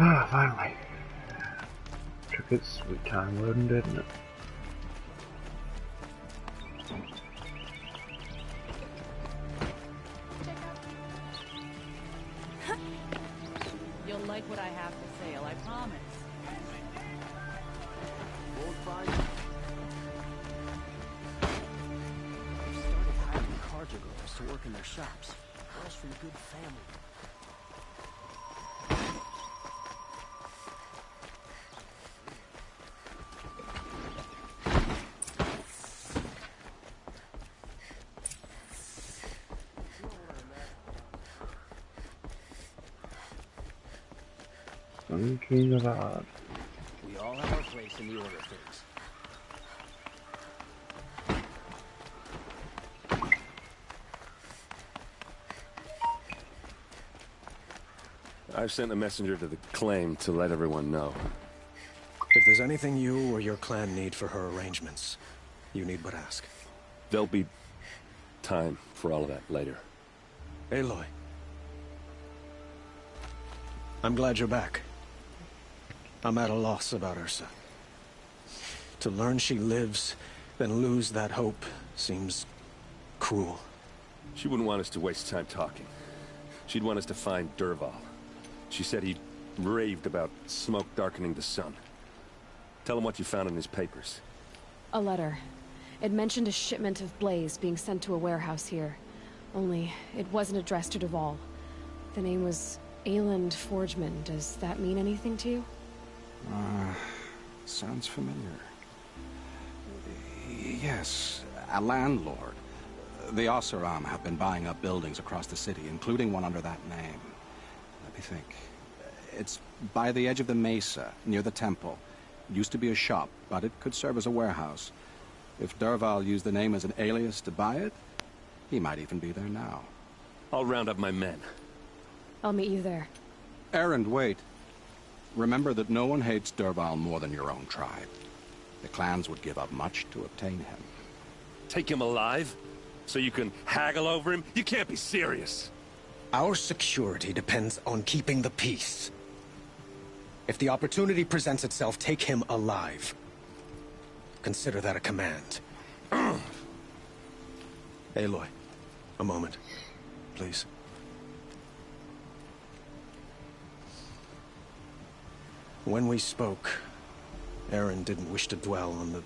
Ah, finally. Took its sweet time loading, didn't it? You'll like what I have for sale, I promise. Won't find you. They've started hiring carja girls to work in their shops. Girls from good family. Sun King of Odd. We all have our place in the order of things. I've sent a messenger to the claim to let everyone know. If there's anything you or your clan need for her arrangements, you need but ask. There'll be time for all of that later. Aloy. I'm glad you're back. I'm at a loss about Ursa. To learn she lives, then lose that hope, seems cruel. She wouldn't want us to waste time talking. She'd want us to find Dervahl. She said he raved about smoke darkening the sun. Tell him what you found in his papers. A letter. It mentioned a shipment of blaze being sent to a warehouse here. Only, it wasn't addressed to Dervahl. The name was Ayland Forgeman. Does that mean anything to you? Sounds familiar. Yes, a landlord. The Oseram have been buying up buildings across the city, including one under that name. Let me think. It's by the edge of the mesa, near the temple. It used to be a shop, but it could serve as a warehouse. If Dervahl used the name as an alias to buy it, he might even be there now. I'll round up my men. I'll meet you there. Erend, wait. Remember that no one hates Dervahl more than your own tribe. The clans would give up much to obtain him. Take him alive? So you can haggle over him? You can't be serious. Our security depends on keeping the peace. If the opportunity presents itself, take him alive. Consider that a command. Aloy, a moment, please. When we spoke, Erend didn't wish to dwell on the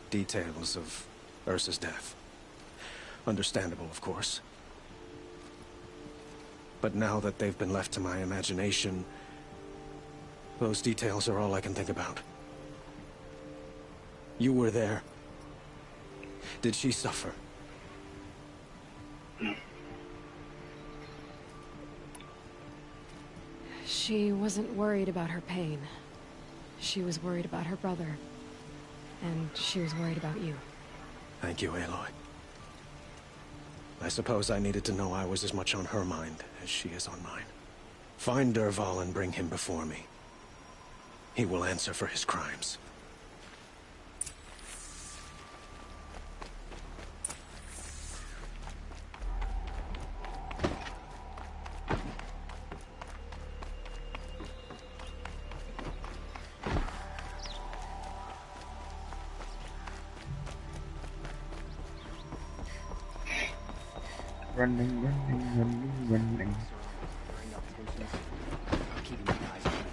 details of Ursa's death. Understandable, of course. But now that they've been left to my imagination, those details are all I can think about. You were there. Did she suffer? She wasn't worried about her pain. She was worried about her brother. And she was worried about you. Thank you, Aloy. I suppose I needed to know I was as much on her mind as she is on mine. Find Dervahl and bring him before me. He will answer for his crimes. Running, running, running, running. Keeping my eyes open.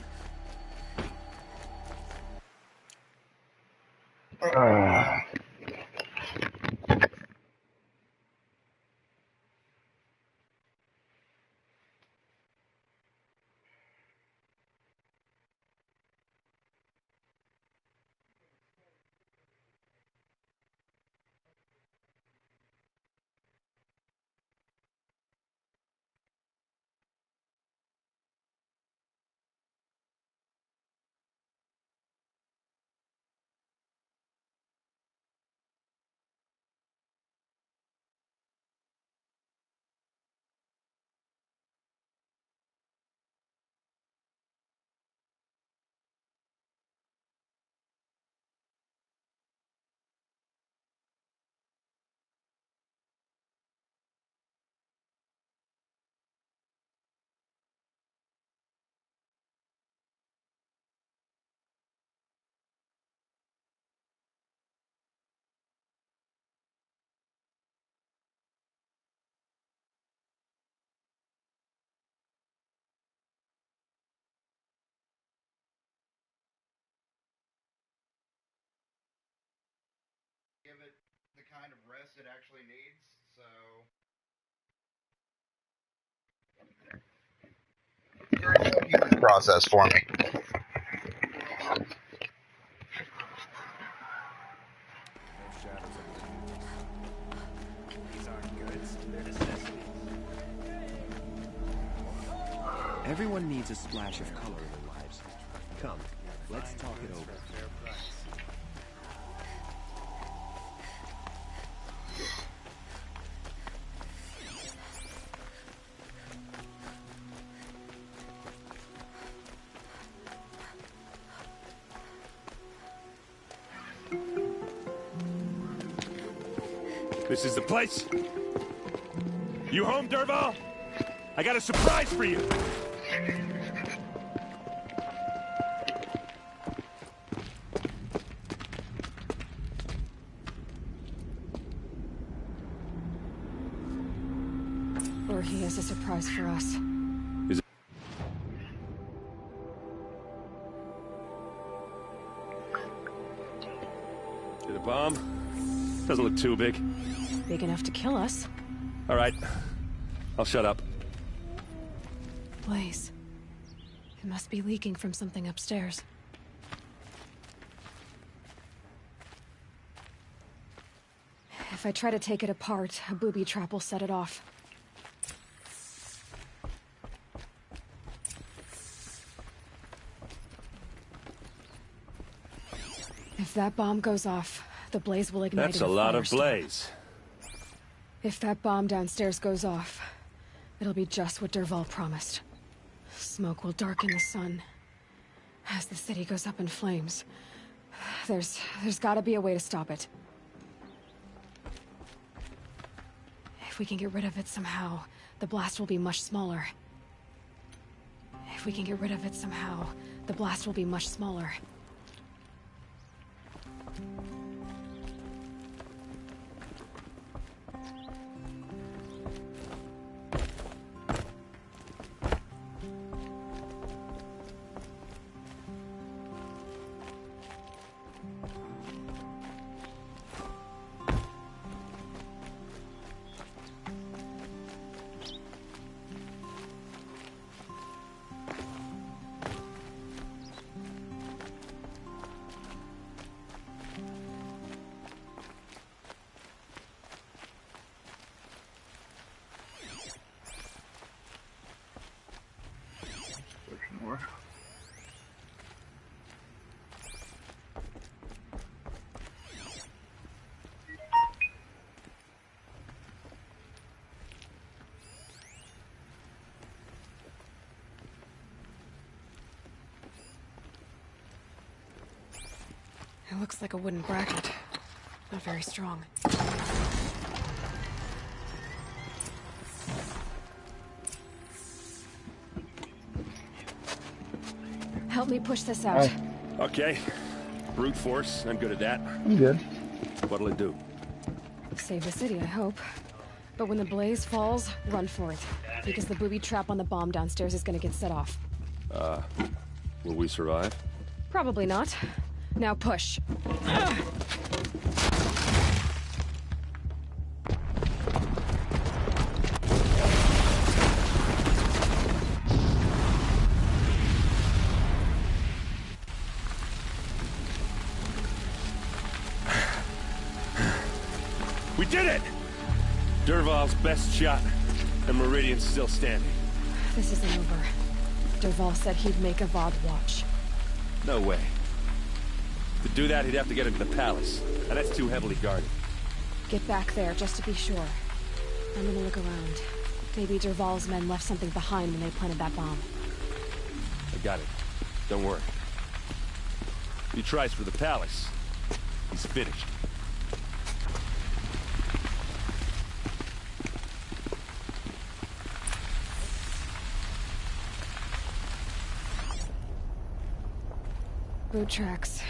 it actually needs, so... Process for me. These aren't goods, they're necessities. Everyone needs a splash of color in their lives. Come, let's talk it over. This is the place? You home, Dervahl? I got a surprise for you! Or he has a surprise for us. Is it... Did a bomb? Doesn't look too big. Big enough to kill us. All right. I'll shut up. Blaze. It must be leaking from something upstairs. If I try to take it apart, a booby trap will set it off. If that bomb goes off, the blaze will ignite. That's a lot of blaze. If that bomb downstairs goes off, it'll be just what Dervahl promised. Smoke will darken the sun. As the city goes up in flames, there's gotta be a way to stop it. If we can get rid of it somehow, the blast will be much smaller. If we can get rid of it somehow, the blast will be much smaller. More. It looks like a wooden bracket. Not very strong. Help me push this out. Okay. Brute force. I'm good at that. I'm good. What'll it do? Save the city, I hope. But when the blaze falls, run for it. Because the booby trap on the bomb downstairs is gonna get set off. Will we survive? Probably not. Now push. We did it! Dervahl's best shot, and Meridian's still standing. This isn't over. Dervahl said he'd make Avad watch. No way. To do that, he'd have to get into the palace, and that's too heavily guarded. Get back there, just to be sure. I'm gonna look around. Maybe Dervahl's men left something behind when they planted that bomb. I got it. Don't worry. If he tries for the palace, he's finished. Boot tracks,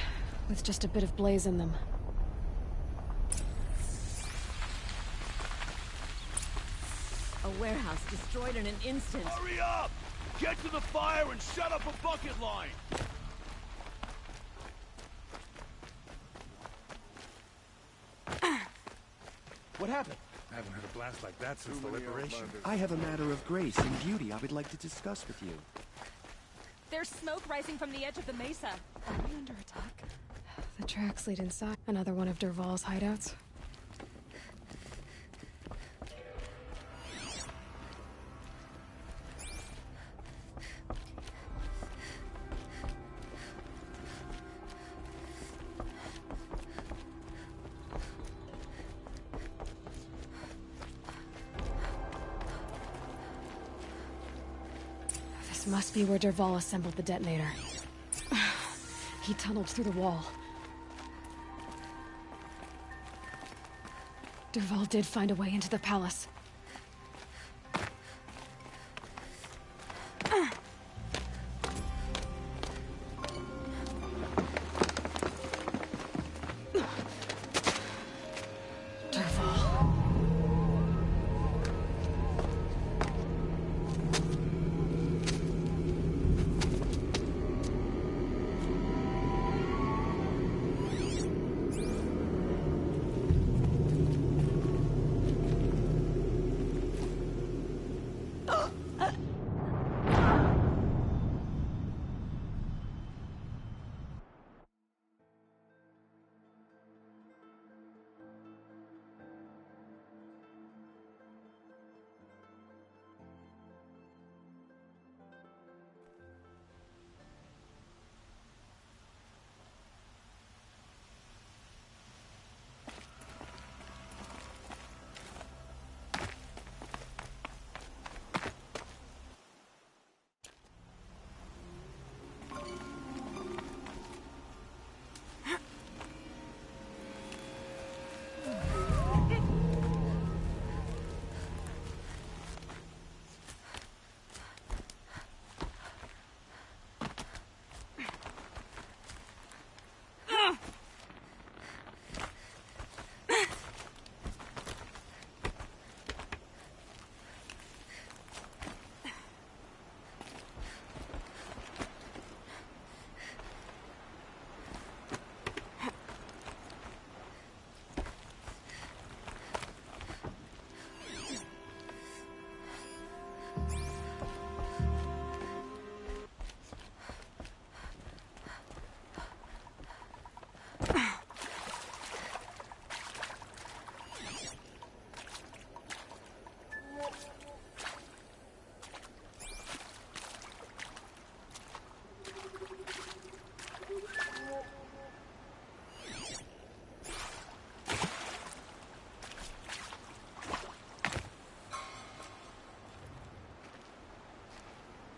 with just a bit of blaze in them. A warehouse destroyed in an instant. Hurry up! Get to the fire and set up a bucket line! What happened? I haven't had a blast like that since the liberation. I have a matter of grace and beauty I would like to discuss with you. There's smoke rising from the edge of the mesa. Are we under attack? The tracks lead inside. Another one of Dervahl's hideouts. This must be where Dervahl assembled the detonator. He tunneled through the wall. Dervahl did find a way into the palace.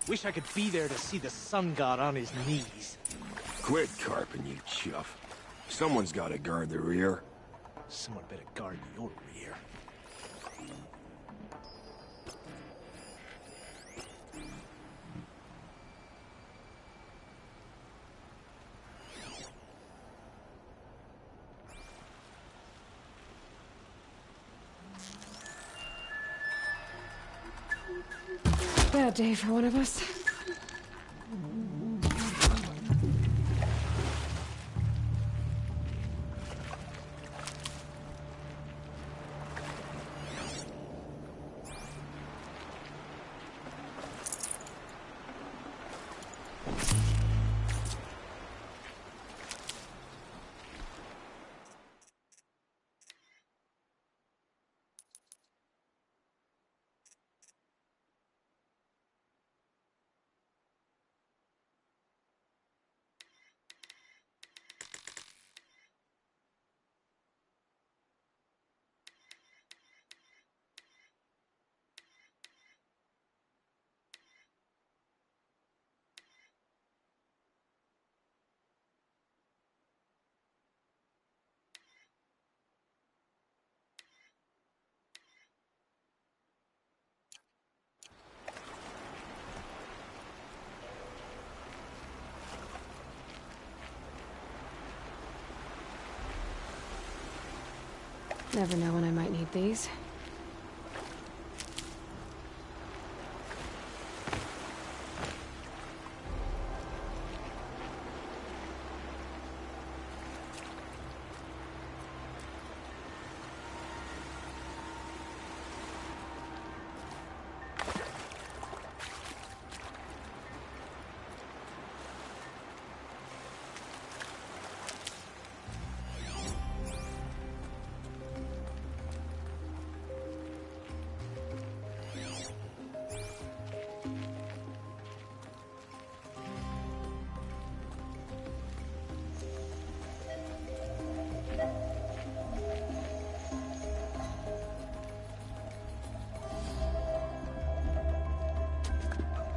Wish I could be there to see the sun god on his knees. Quit carping, you chuff. Someone's gotta guard the rear. Someone better guard your rear. Bad day for one of us. Never know when I might need these.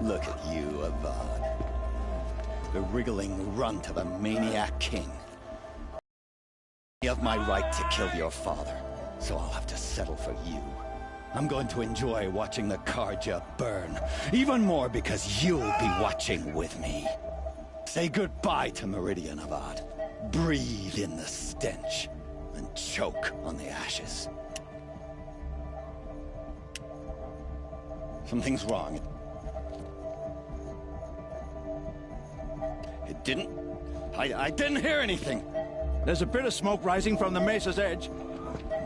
Look at you, Avad. The wriggling runt of a maniac king. You have my right to kill your father, so I'll have to settle for you. I'm going to enjoy watching the Carja burn, even more because you'll be watching with me. Say goodbye to Meridian, Avad. Breathe in the stench, and choke on the ashes. Something's wrong. It didn't... I didn't hear anything. There's a bit of smoke rising from the mesa's edge.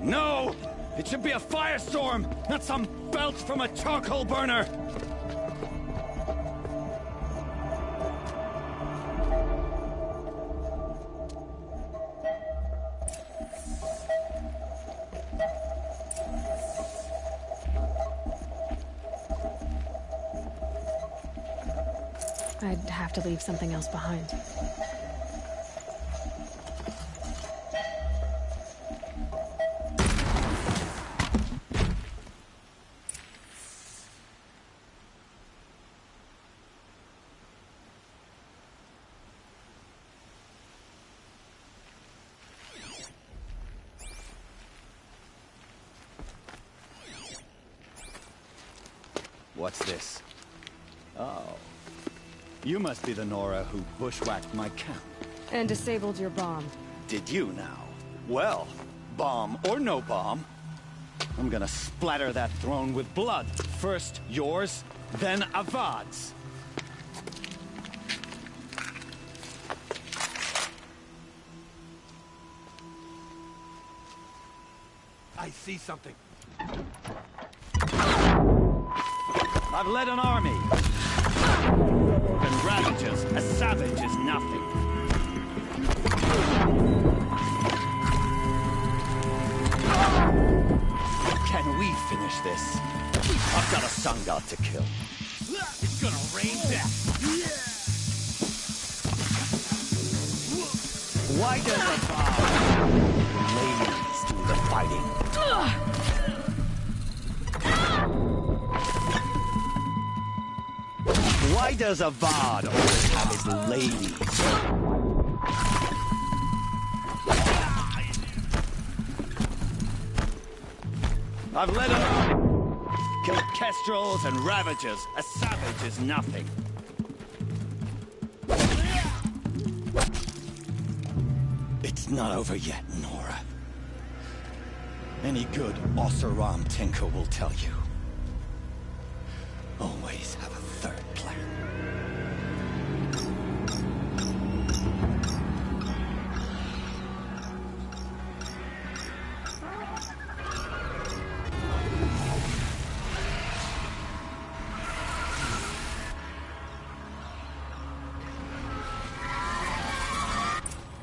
No! It should be a firestorm, not some belch from a charcoal burner! I'd have to leave something else behind. What's this? Oh. You must be the Nora who bushwhacked my camp. And disabled your bomb. Did you now? Well, bomb or no bomb, I'm gonna splatter that throne with blood. First yours, then Avad's. I see something. I've led an army. And ravages, a savage is nothing. Can we finish this? I've got a sun god to kill. It's gonna rain death. Why does the ladies do the fighting? Why does Avad always have his ladies? I've led an army. Killed kestrels and ravagers. A savage is nothing. It's not over yet, Nora. Any good Oseram tinker will tell you. Always have a third plan.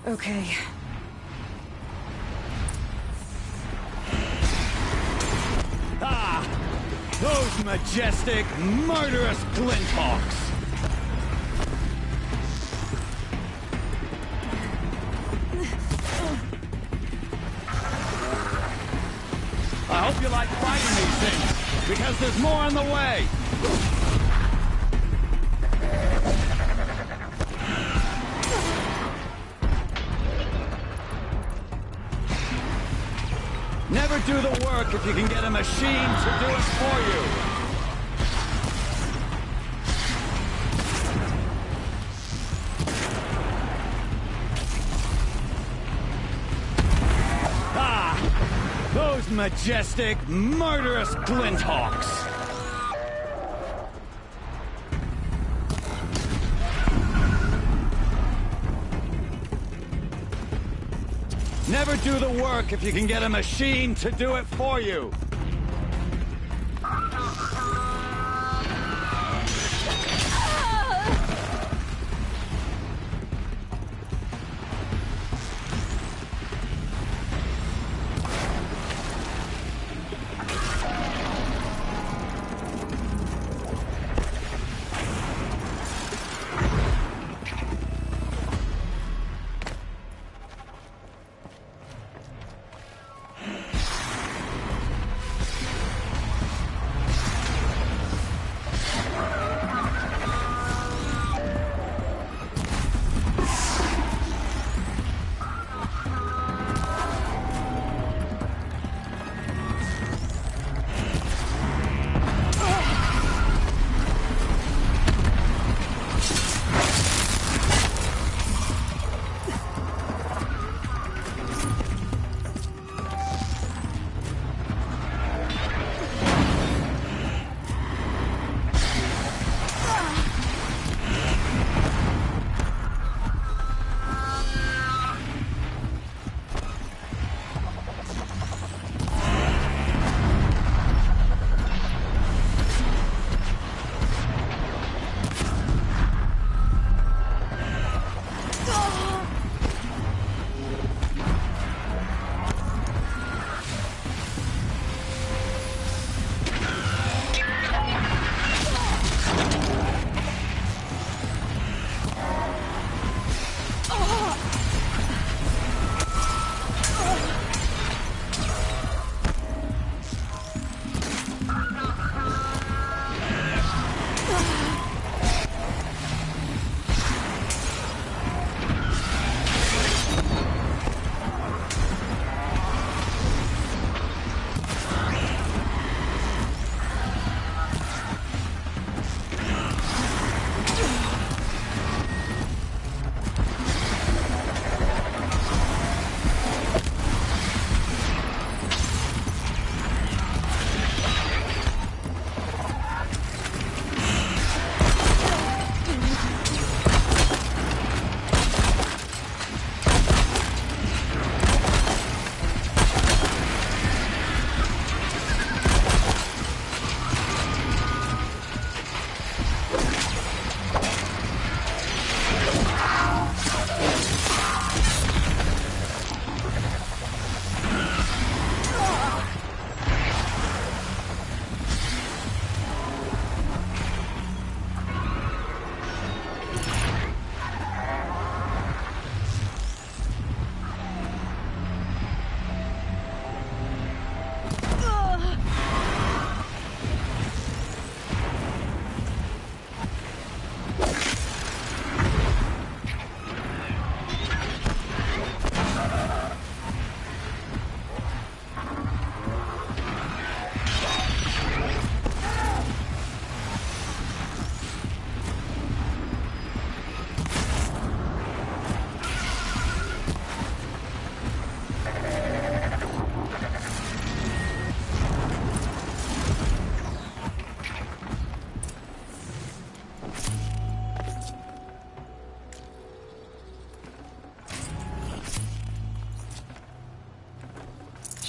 Okay. Ah! Those majestic, murderous Glinthawks! I hope you like fighting these things, because there's more on the way! Never do the work if you can get a machine to do it for you. Ah! Those majestic, murderous Glinthawks! Never do the work if you can get a machine to do it for you.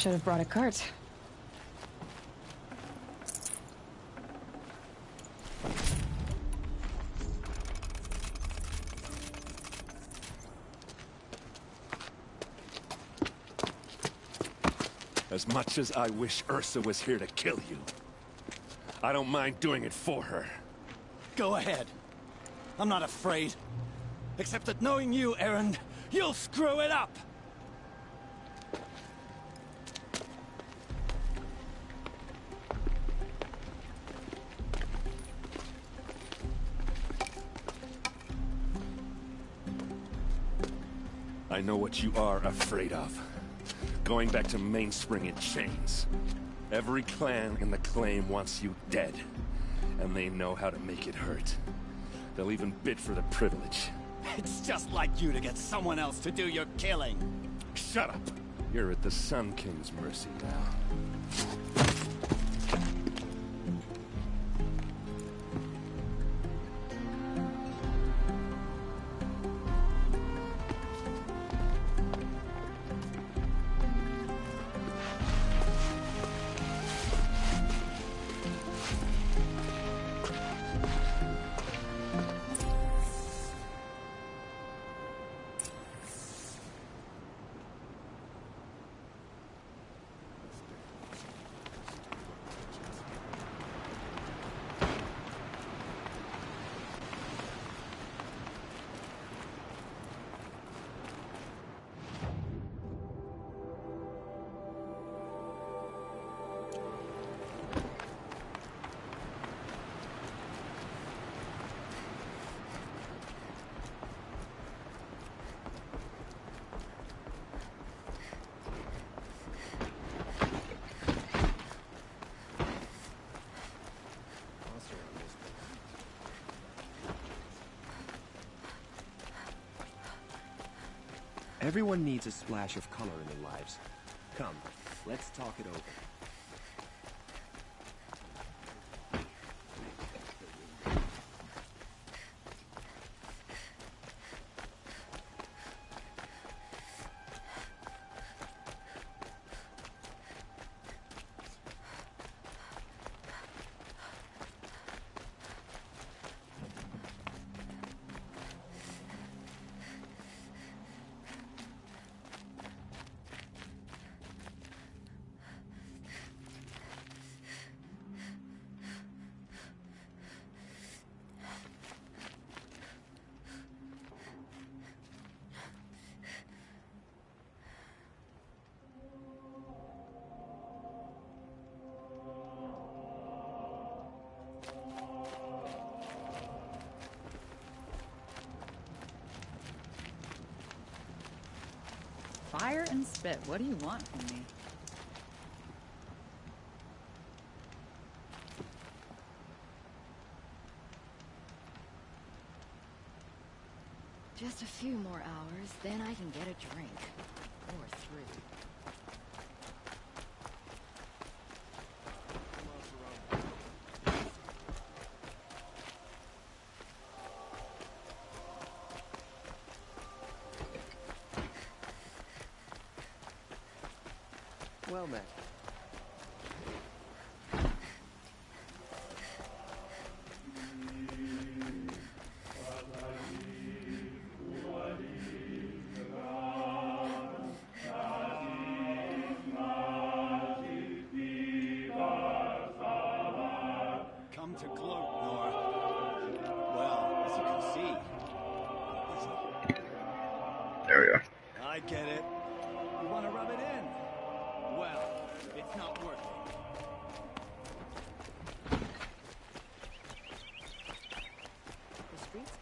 should have brought a cart. As much as I wish Ursa was here to kill you, I don't mind doing it for her. Go ahead. I'm not afraid. Except that knowing you, Erend, you'll screw it up! I know what you are afraid of. Going back to Mainspring in chains. Every clan in the Claim wants you dead. And they know how to make it hurt. They'll even bid for the privilege. It's just like you to get someone else to do your killing. Shut up! You're at the Sun King's mercy now. Everyone needs a splash of color in their lives. Come, let's talk it over. Fire and spit. What do you want from me? Just a few more hours, then I can get a drink. Or three. Well met. Come to gloat, Nora. Well, as you can see... There we go. I get it. You want to rub it in? Well, it's not working. The streets?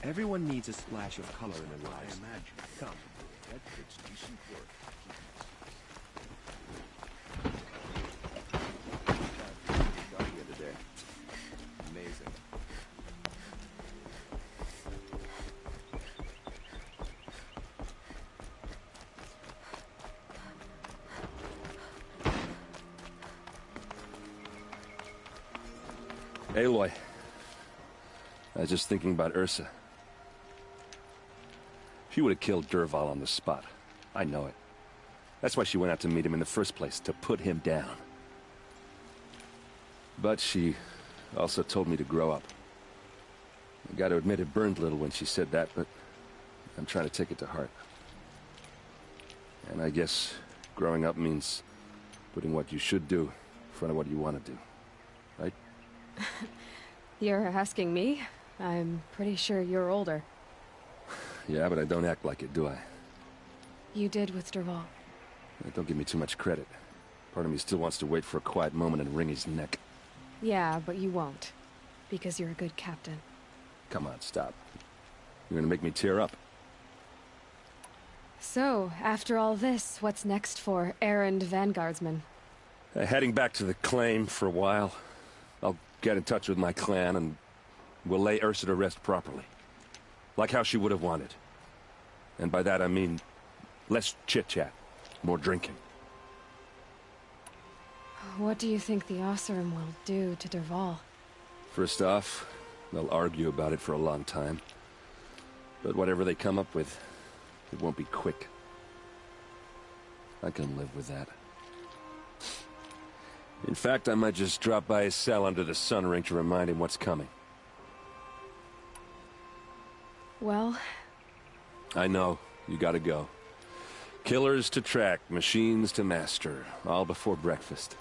Everyone needs a splash of color in their lives. Come, It's decent work. got the other day. Amazing. Aloy. I was just thinking about Ursa. She would have killed Dervahl on the spot. I know it. That's why she went out to meet him in the first place, to put him down. But she also told me to grow up. I gotta admit it burned a little when she said that, but I'm trying to take it to heart. And I guess growing up means putting what you should do in front of what you want to do. Right? You're asking me? I'm pretty sure you're older. Yeah, but I don't act like it, do I? You did with Dervahl. Don't give me too much credit. Part of me still wants to wait for a quiet moment and wring his neck. Yeah, but you won't. Because you're a good captain. Come on, stop. You're gonna make me tear up. So, after all this, what's next for errand vanguardsman? Heading back to the claim for a while. I'll get in touch with my clan and we'll lay Ursa to rest properly. Like how she would have wanted. And by that I mean less chit-chat, more drinking. What do you think the Oseram will do to Dervahl? First off, they'll argue about it for a long time. But whatever they come up with, it won't be quick. I can live with that. In fact, I might just drop by his cell under the sun ring to remind him what's coming. Well... I know. You gotta go. Killers to track, machines to master, all before breakfast.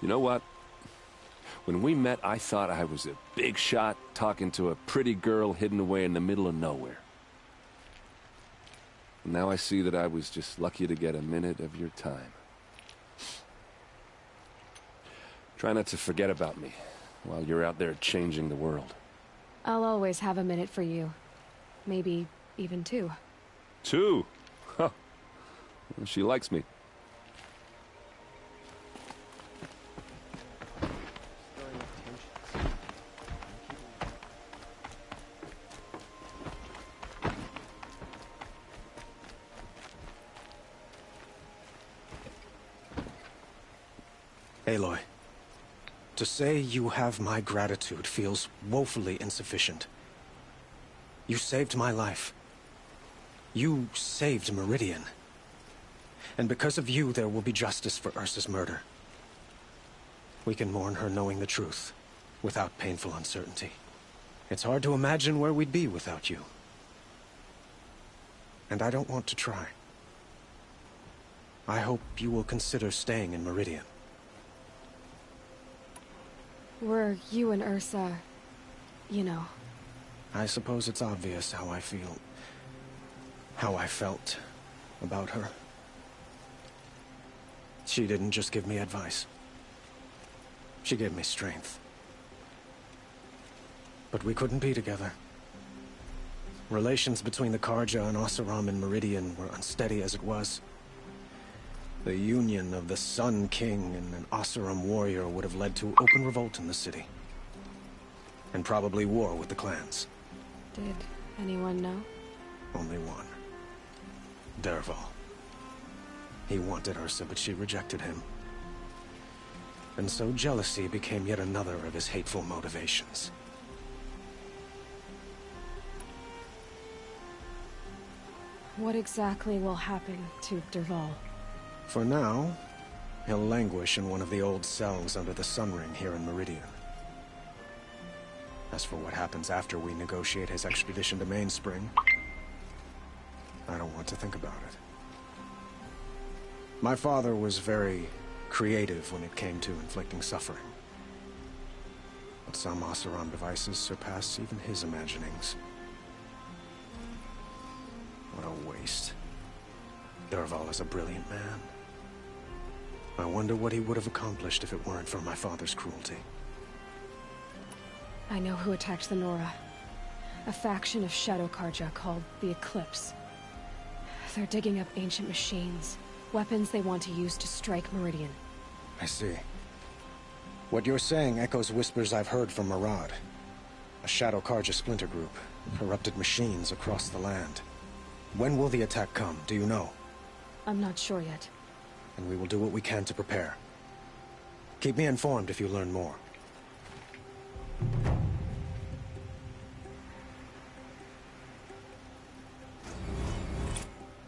You know what? When we met, I thought I was a big shot talking to a pretty girl hidden away in the middle of nowhere. And now I see that I was just lucky to get a minute of your time. Try not to forget about me while you're out there changing the world. I'll always have a minute for you. Maybe even two. Two? Huh. Well, she likes me. Aloy, to say you have my gratitude feels woefully insufficient. You saved my life. You saved Meridian. And because of you, there will be justice for Ursa's murder. We can mourn her knowing the truth, without painful uncertainty. It's hard to imagine where we'd be without you. And I don't want to try. I hope you will consider staying in Meridian. Were you and Ursa... you know... I suppose it's obvious how I feel... how I felt about her. She didn't just give me advice. She gave me strength. But we couldn't be together. Relations between the Carja and Oseram in Meridian were unsteady as it was. The union of the Sun King and an Oseram warrior would have led to open revolt in the city. And probably war with the clans. Did anyone know? Only one. Dervahl. He wanted Ursa, but she rejected him. And so jealousy became yet another of his hateful motivations. What exactly will happen to Dervahl? For now, he'll languish in one of the old cells under the Sun Ring here in Meridian. As for what happens after we negotiate his expedition to Mainspring, I don't want to think about it. My father was very creative when it came to inflicting suffering. But some Oseram devices surpass even his imaginings. What a waste. Dervahl is a brilliant man. I wonder what he would have accomplished if it weren't for my father's cruelty. I know who attacked the Nora. A faction of Shadow Carja called the Eclipse. They're digging up ancient machines, weapons they want to use to strike Meridian. I see. What you're saying echoes whispers I've heard from Murad. A Shadow Carja splinter group, corrupted machines across the land. When will the attack come, do you know? I'm not sure yet. And we will do what we can to prepare. Keep me informed if you learn more.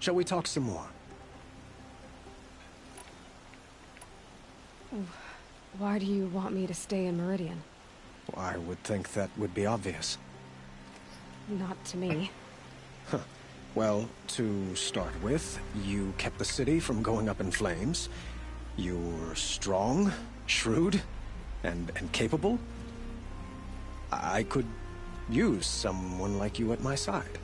Shall we talk some more? Why do you want me to stay in Meridian? I would think that would be obvious. Not to me. Huh. Well, to start with, you kept the city from going up in flames. You're strong, shrewd, and capable. I could use someone like you at my side.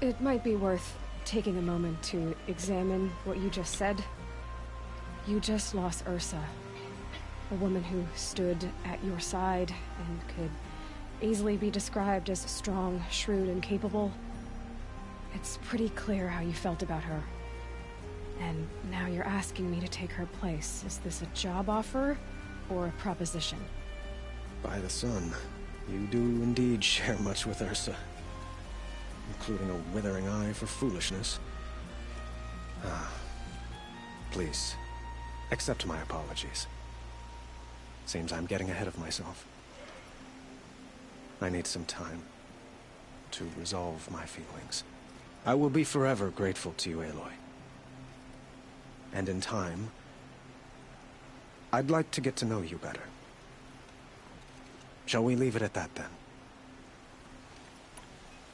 It might be worth taking a moment to examine what you just said. You just lost Ursa, a woman who stood at your side and could easily be described as strong, shrewd, and capable. It's pretty clear how you felt about her. And now you're asking me to take her place. Is this a job offer or a proposition? By the sun, you do indeed share much with Ursa, including a withering eye for foolishness. Please, accept my apologies. Seems I'm getting ahead of myself. I need some time to resolve my feelings. I will be forever grateful to you, Aloy. And in time, I'd like to get to know you better. Shall we leave it at that, then?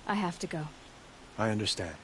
I have to go. I understand.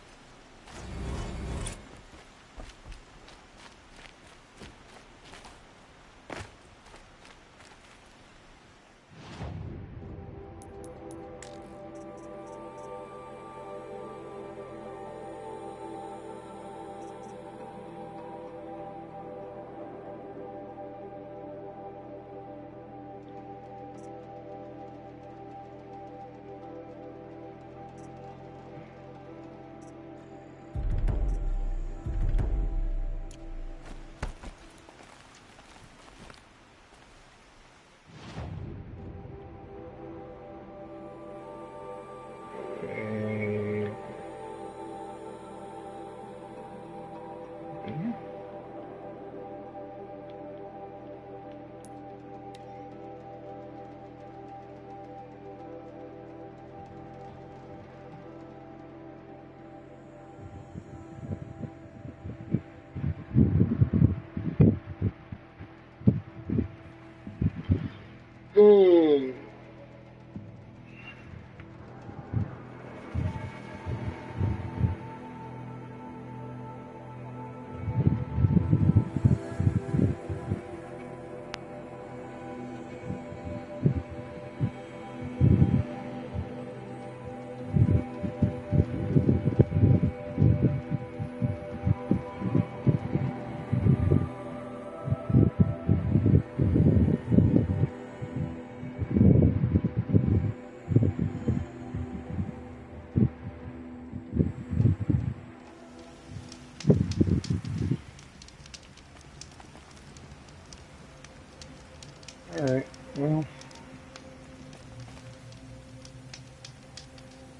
Alright, well,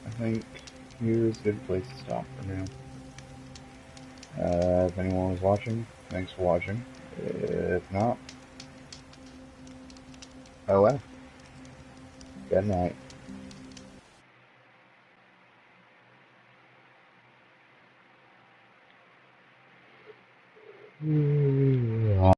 I think here's a good place to stop for now. If anyone was watching, thanks for watching. If not, oh well. Good night.